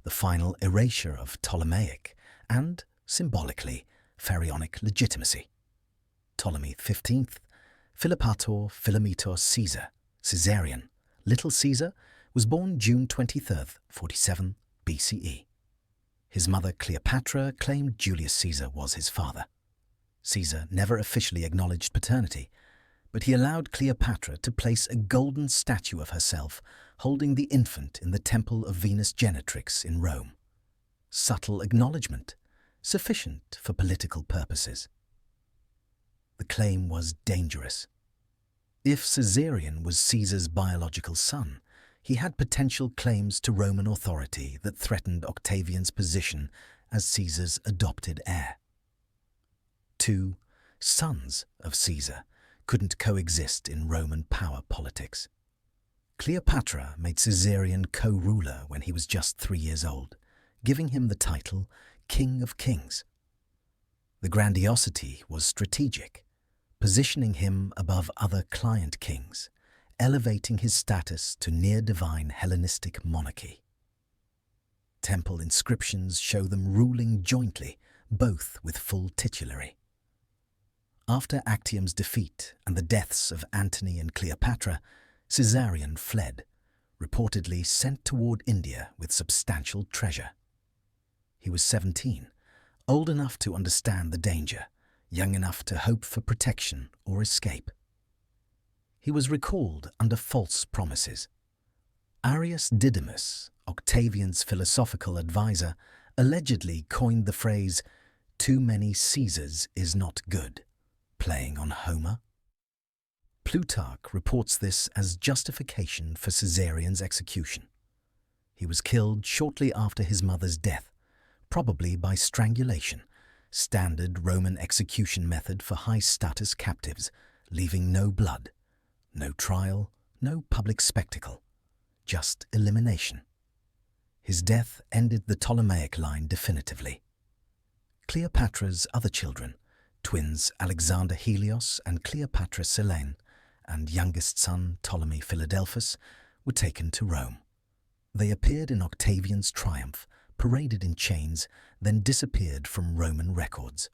the final erasure of Ptolemaic and, symbolically, pharaonic legitimacy. Ptolemy XV, Philopator Philometor Caesar, Caesarion, Little Caesar, was born June 23, 47 BCE. His mother Cleopatra claimed Julius Caesar was his father. Caesar never officially acknowledged paternity, but he allowed Cleopatra to place a golden statue of herself holding the infant in the Temple of Venus Genetrix in Rome. Subtle acknowledgement, sufficient for political purposes. The claim was dangerous. If Caesarion was Caesar's biological son, he had potential claims to Roman authority that threatened Octavian's position as Caesar's adopted heir. 2 sons of Caesar couldn't coexist in Roman power politics. Cleopatra made Caesarion co-ruler when he was just 3 years old, giving him the title King of Kings. The grandiosity was strategic, positioning him above other client kings, elevating his status to near-divine Hellenistic monarchy. Temple inscriptions show them ruling jointly, both with full titulary. After Actium's defeat and the deaths of Antony and Cleopatra, Caesarion fled, reportedly sent toward India with substantial treasure. He was 17, old enough to understand the danger, young enough to hope for protection or escape. He was recalled under false promises. Arrius Didymus, Octavian's philosophical advisor, allegedly coined the phrase, "Too many Caesars is not good," playing on Homer. Plutarch reports this as justification for Caesarion's execution. He was killed shortly after his mother's death, probably by strangulation, standard Roman execution method for high-status captives, leaving no blood, no trial, no public spectacle, just elimination. His death ended the Ptolemaic line definitively. Cleopatra's other children, twins Alexander Helios and Cleopatra Selene, and youngest son Ptolemy Philadelphus, were taken to Rome. They appeared in Octavian's triumph, paraded in chains, then disappeared from Roman records.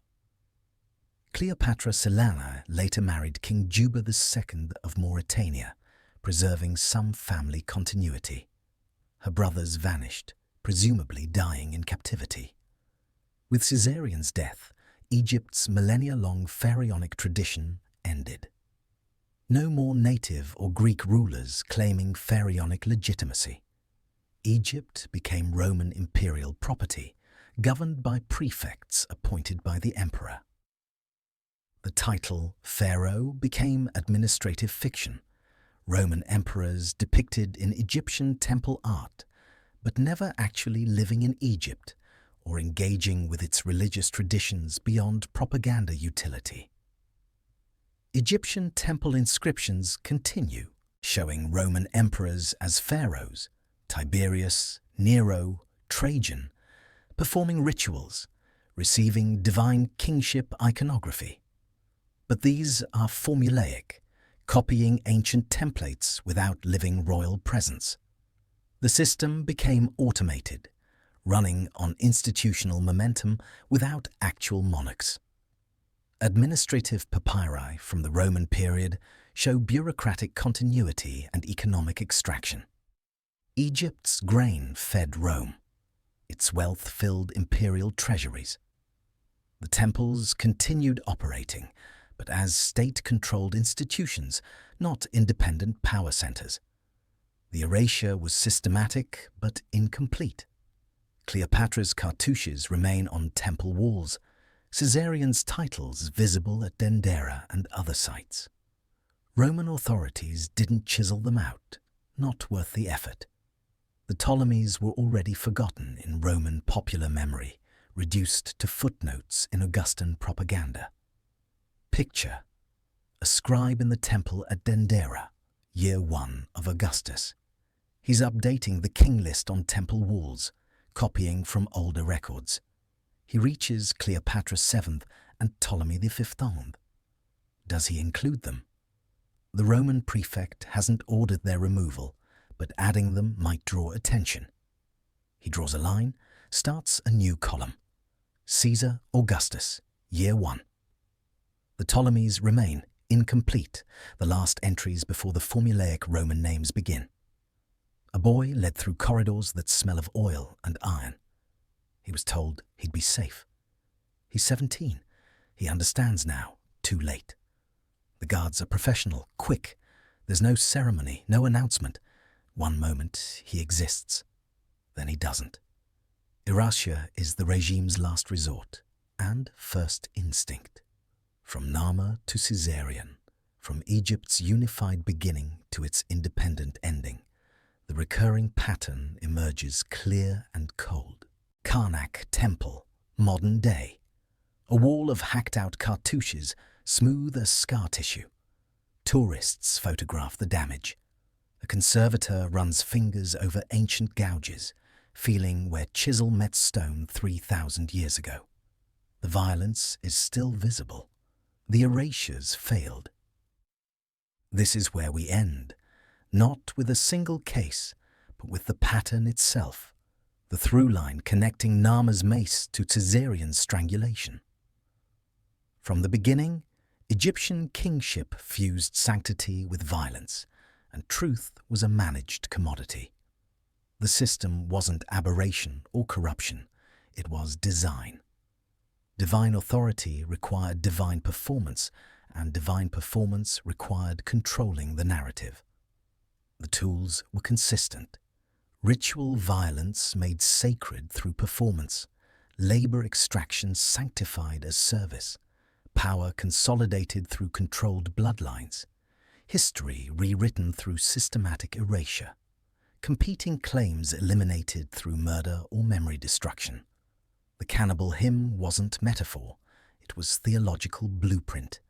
Cleopatra Selene later married King Juba II of Mauritania, preserving some family continuity. Her brothers vanished, presumably dying in captivity. With Caesarion's death, Egypt's millennia-long pharaonic tradition ended. No more native or Greek rulers claiming pharaonic legitimacy. Egypt became Roman imperial property, governed by prefects appointed by the emperor. The title pharaoh became administrative fiction. Roman emperors depicted in Egyptian temple art, but never actually living in Egypt or engaging with its religious traditions beyond propaganda utility. Egyptian temple inscriptions continue, showing Roman emperors as pharaohs, Tiberius, Nero, Trajan, performing rituals, receiving divine kingship iconography. But these are formulaic, copying ancient templates without living royal presence. The system became automated, running on institutional momentum without actual monarchs. Administrative papyri from the Roman period show bureaucratic continuity and economic extraction. Egypt's grain fed Rome. Its wealth filled imperial treasuries. The temples continued operating, but as state-controlled institutions, not independent power centers. The erasure was systematic but incomplete. Cleopatra's cartouches remain on temple walls, Caesarion's titles visible at Dendera and other sites. Roman authorities didn't chisel them out, not worth the effort. The Ptolemies were already forgotten in Roman popular memory, reduced to footnotes in Augustan propaganda. Picture: a scribe in the temple at Dendera, year 1 of Augustus. He's updating the king list on temple walls, copying from older records. He reaches Cleopatra VII and Ptolemy XV. Does he include them? The Roman prefect hasn't ordered their removal, but adding them might draw attention. He draws a line, starts a new column. Caesar Augustus, year 1. The Ptolemies remain incomplete, the last entries before the formulaic Roman names begin. A boy led through corridors that smell of oil and iron. He was told he'd be safe. He's 17. He understands now, too late. The guards are professional, quick. There's no ceremony, no announcement. One moment he exists, then he doesn't. Erasure is the regime's last resort and first instinct. From Narmer to Caesarion, from Egypt's unified beginning to its independent ending, the recurring pattern emerges clear and cold. Karnak Temple, modern day. A wall of hacked-out cartouches, smooth as scar tissue. Tourists photograph the damage. A conservator runs fingers over ancient gouges, feeling where chisel met stone 3,000 years ago. The violence is still visible. The erasures failed. This is where we end, not with a single case, but with the pattern itself, the through line connecting Narmer's mace to Caesarion's strangulation. From the beginning, Egyptian kingship fused sanctity with violence, and truth was a managed commodity. The system wasn't aberration or corruption, it was design. Divine authority required divine performance, and divine performance required controlling the narrative. The tools were consistent. Ritual violence made sacred through performance, labor extraction sanctified as service, power consolidated through controlled bloodlines, history rewritten through systematic erasure, competing claims eliminated through murder or memory destruction. The cannibal hymn wasn't metaphor, it was theological blueprint.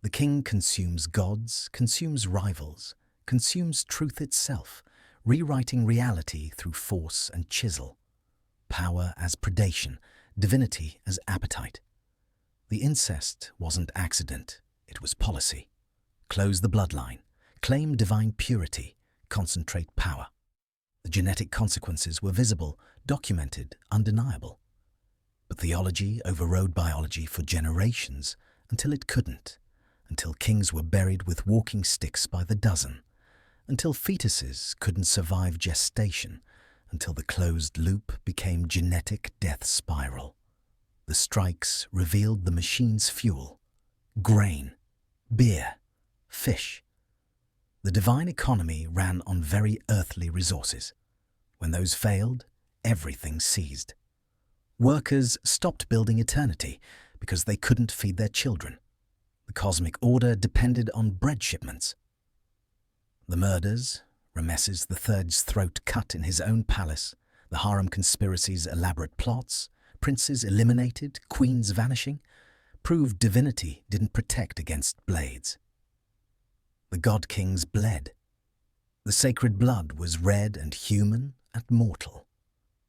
The king consumes gods, consumes rivals, consumes truth itself, rewriting reality through force and chisel. Power as predation, divinity as appetite. The incest wasn't accident, it was policy. Close the bloodline, claim divine purity, concentrate power. The genetic consequences were visible, documented, undeniable. But theology overrode biology for generations, until it couldn't, until kings were buried with walking sticks by the dozen, until fetuses couldn't survive gestation, until the closed loop became genetic death spiral. The strikes revealed the machine's fuel: grain, beer, fish. The divine economy ran on very earthly resources. When those failed, everything ceased. Workers stopped building eternity because they couldn't feed their children. The cosmic order depended on bread shipments. The murders, Rameses III's throat cut in his own palace, the harem conspiracy's elaborate plots, princes eliminated, queens vanishing, proved divinity didn't protect against blades. The god-kings bled. The sacred blood was red and human and mortal.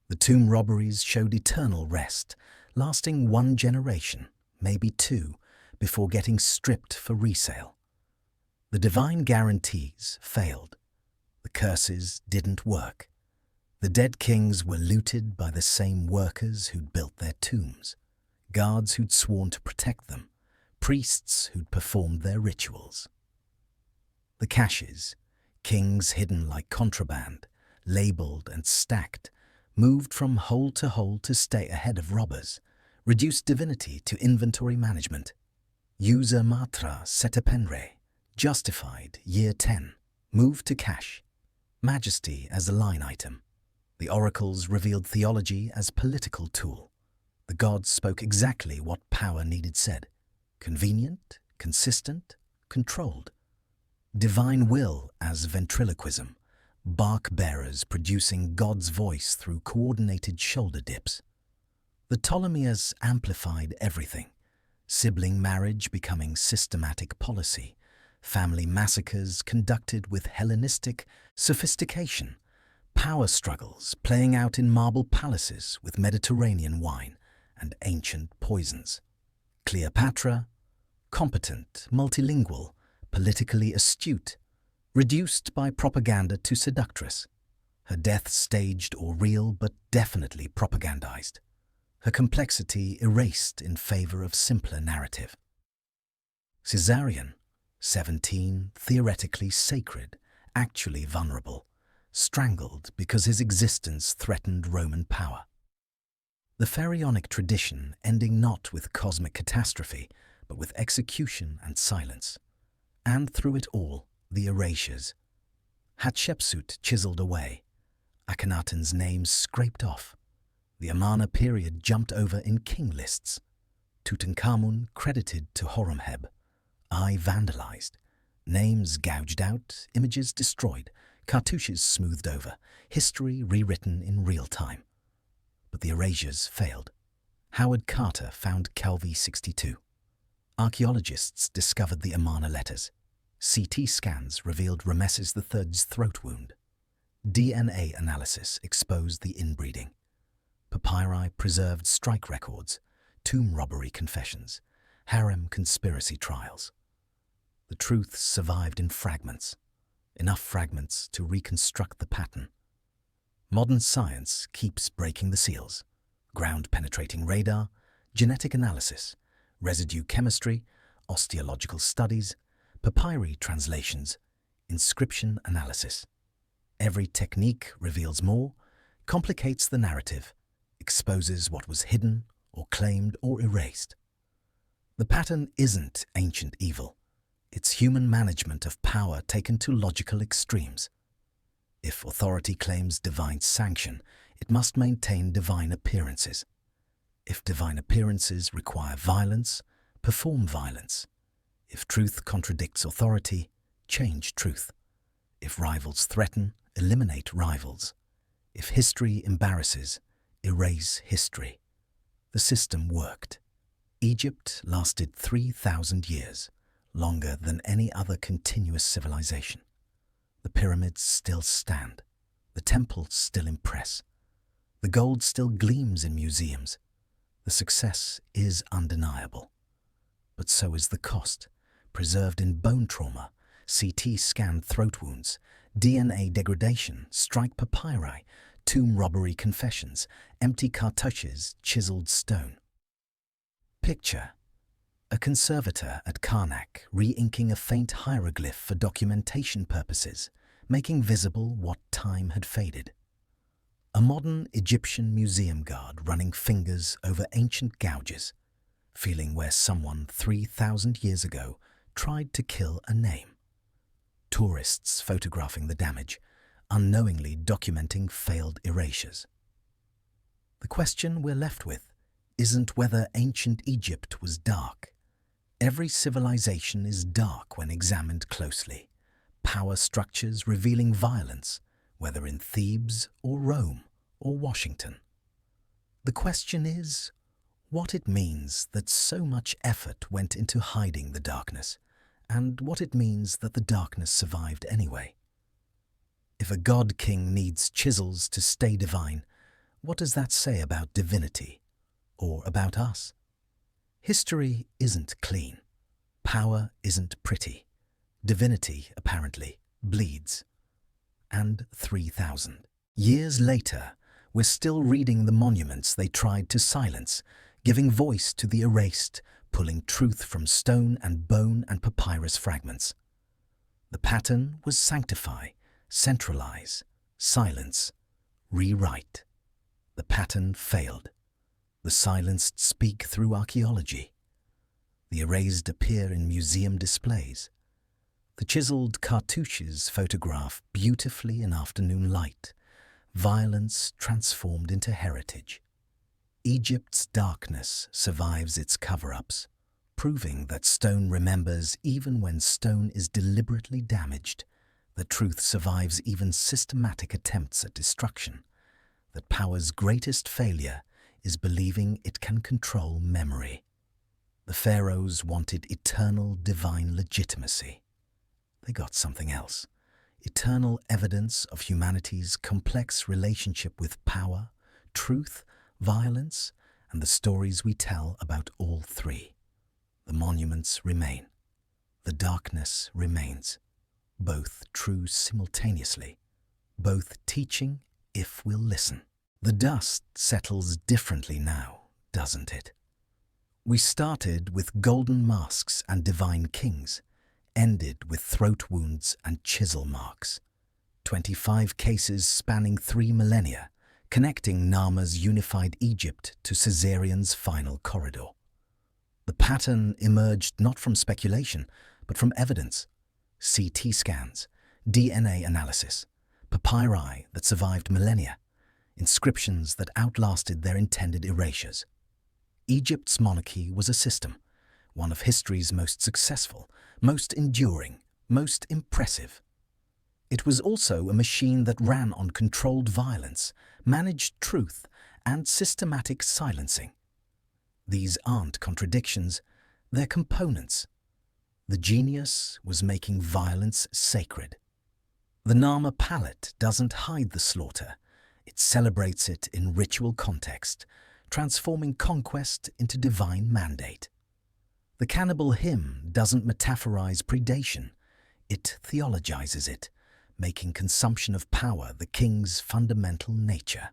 The tomb robberies showed eternal rest, lasting one generation, maybe two, before getting stripped for resale. The divine guarantees failed. The curses didn't work. The dead kings were looted by the same workers who'd built their tombs, guards who'd sworn to protect them, priests who'd performed their rituals. The caches, kings hidden like contraband, labelled and stacked, moved from hole to stay ahead of robbers, reduced divinity to inventory management. User matra setepenre, justified year 10, moved to cash, majesty as a line item. The oracles revealed theology as political tool. The gods spoke exactly what power needed said: convenient, consistent, controlled. Divine will as ventriloquism, bark-bearers producing God's voice through coordinated shoulder dips. The Ptolemaics amplified everything: sibling marriage becoming systematic policy, family massacres conducted with Hellenistic sophistication, power struggles playing out in marble palaces with Mediterranean wine and ancient poisons. Cleopatra, competent, multilingual, politically astute, reduced by propaganda to seductress. Her death staged or real, but definitely propagandized. Her complexity erased in favor of simpler narrative. Caesarion, 17, theoretically sacred, actually vulnerable, strangled because his existence threatened Roman power. The pharaonic tradition ending not with cosmic catastrophe, but with execution and silence. And through it all, the erasures. Hatshepsut chiseled away, Akhenaten's name scraped off. The Amarna period jumped over in king lists. Tutankhamun credited to Horemheb. I vandalized. Names gouged out, images destroyed, cartouches smoothed over, history rewritten in real time. But the erasures failed. Howard Carter found Calvi 62. Archaeologists discovered the Amarna letters. CT scans revealed Rameses III's throat wound. DNA analysis exposed the inbreeding. Papyri preserved strike records, tomb robbery confessions, harem conspiracy trials. The truth survived in fragments, enough fragments to reconstruct the pattern. Modern science keeps breaking the seals: ground-penetrating radar, genetic analysis, residue chemistry, osteological studies, papyri translations, inscription analysis. Every technique reveals more, complicates the narrative, exposes what was hidden or claimed or erased. The pattern isn't ancient evil. It's human management of power taken to logical extremes. If authority claims divine sanction, it must maintain divine appearances. If divine appearances require violence, perform violence. If truth contradicts authority, change truth. If rivals threaten, eliminate rivals. If history embarrasses, erase history. The system worked. Egypt lasted 3,000 years, longer than any other continuous civilization. The pyramids still stand. The temples still impress. The gold still gleams in museums. The success is undeniable. But so is the cost, preserved in bone trauma, CT-scanned throat wounds, DNA degradation, strike papyri, tomb robbery confessions, empty cartouches, chiseled stone. Picture: A conservator at Karnak re-inking a faint hieroglyph for documentation purposes, making visible what time had faded. A modern Egyptian museum guard running fingers over ancient gouges, feeling where someone 3,000 years ago tried to kill a name. Tourists photographing the damage, unknowingly documenting failed erasures. The question we're left with isn't whether ancient Egypt was dark. Every civilization is dark when examined closely. Power structures revealing violence, whether in Thebes or Rome or Washington. The question is what it means that so much effort went into hiding the darkness, and what it means that the darkness survived anyway. If a god-king needs chisels to stay divine, what does that say about divinity, or about us? History isn't clean. Power isn't pretty. Divinity, apparently, bleeds. And 3,000 years later, we're still reading the monuments they tried to silence, giving voice to the erased, pulling truth from stone and bone and papyrus fragments. The pattern was sanctify, centralize, silence, rewrite. The pattern failed. The silenced speak through archaeology. The erased appear in museum displays. The chiseled cartouches photograph beautifully in afternoon light, violence transformed into heritage. Egypt's darkness survives its cover-ups, proving that stone remembers even when stone is deliberately damaged, that truth survives even systematic attempts at destruction, that power's greatest failure is believing it can control memory. The Pharaohs wanted eternal divine legitimacy. They got something else. Eternal evidence of humanity's complex relationship with power, truth, violence, and the stories we tell about all three. The monuments remain. The darkness remains. Both true simultaneously. Both teaching if we'll listen. The dust settles differently now, doesn't it? We started with golden masks and divine kings, ended with throat wounds and chisel marks. 25 cases spanning 3 millennia, connecting Nama's unified Egypt to Caesarean's final corridor. The pattern emerged not from speculation, but from evidence. CT scans, DNA analysis, papyri that survived millennia, inscriptions that outlasted their intended erasures. Egypt's monarchy was a system, one of history's most successful, most enduring, most impressive. It was also a machine that ran on controlled violence, managed truth, and systematic silencing. These aren't contradictions, they're components. The genius was making violence sacred. The Nama palette doesn't hide the slaughter, it celebrates it in ritual context, transforming conquest into divine mandate. The cannibal hymn doesn't metaphorize predation, it theologizes it, making consumption of power the king's fundamental nature.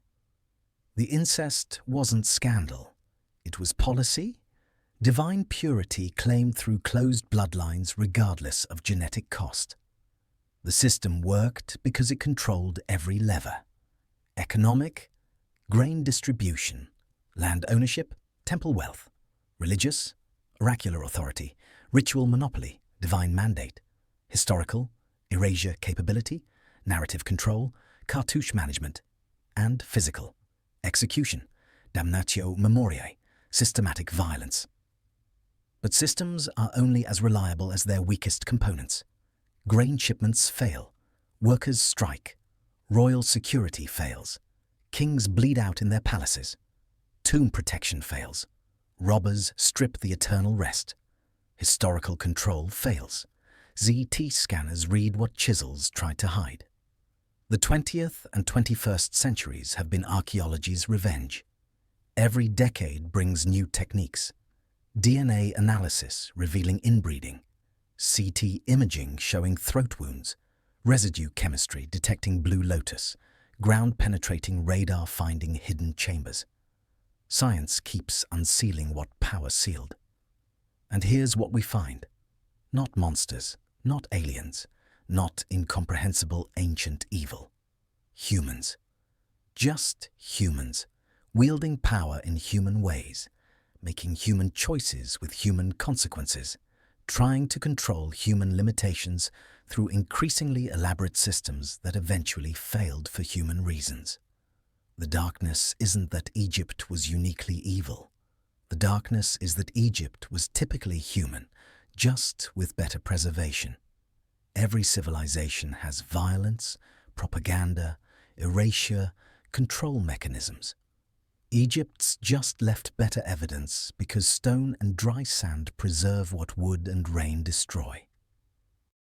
The incest wasn't scandal, it was policy, divine purity claimed through closed bloodlines regardless of genetic cost. The system worked because it controlled every lever. Economic, grain distribution, land ownership, temple wealth, religious, oracular authority, ritual monopoly, divine mandate, historical, erasure capability, narrative control, cartouche management, and physical, execution, damnatio memoriae, systematic violence. But systems are only as reliable as their weakest components. Grain shipments fail, workers strike, royal security fails, kings bleed out in their palaces, tomb protection fails, robbers strip the eternal rest, historical control fails, ZT scanners read what chisels tried to hide. The 20th and 21st centuries have been archaeology's revenge. Every decade brings new techniques. DNA analysis revealing inbreeding, CT imaging showing throat wounds, residue chemistry detecting blue lotus, ground-penetrating radar finding hidden chambers. Science keeps unsealing what power sealed. And here's what we find. Not monsters, not aliens, not incomprehensible ancient evil. Humans. Just humans, wielding power in human ways, making human choices with human consequences, trying to control human limitations through increasingly elaborate systems that eventually failed for human reasons. The darkness isn't that Egypt was uniquely evil. The darkness is that Egypt was typically human, just with better preservation. Every civilization has violence, propaganda, erasure, control mechanisms. Egypt's just left better evidence because stone and dry sand preserve what wood and rain destroy.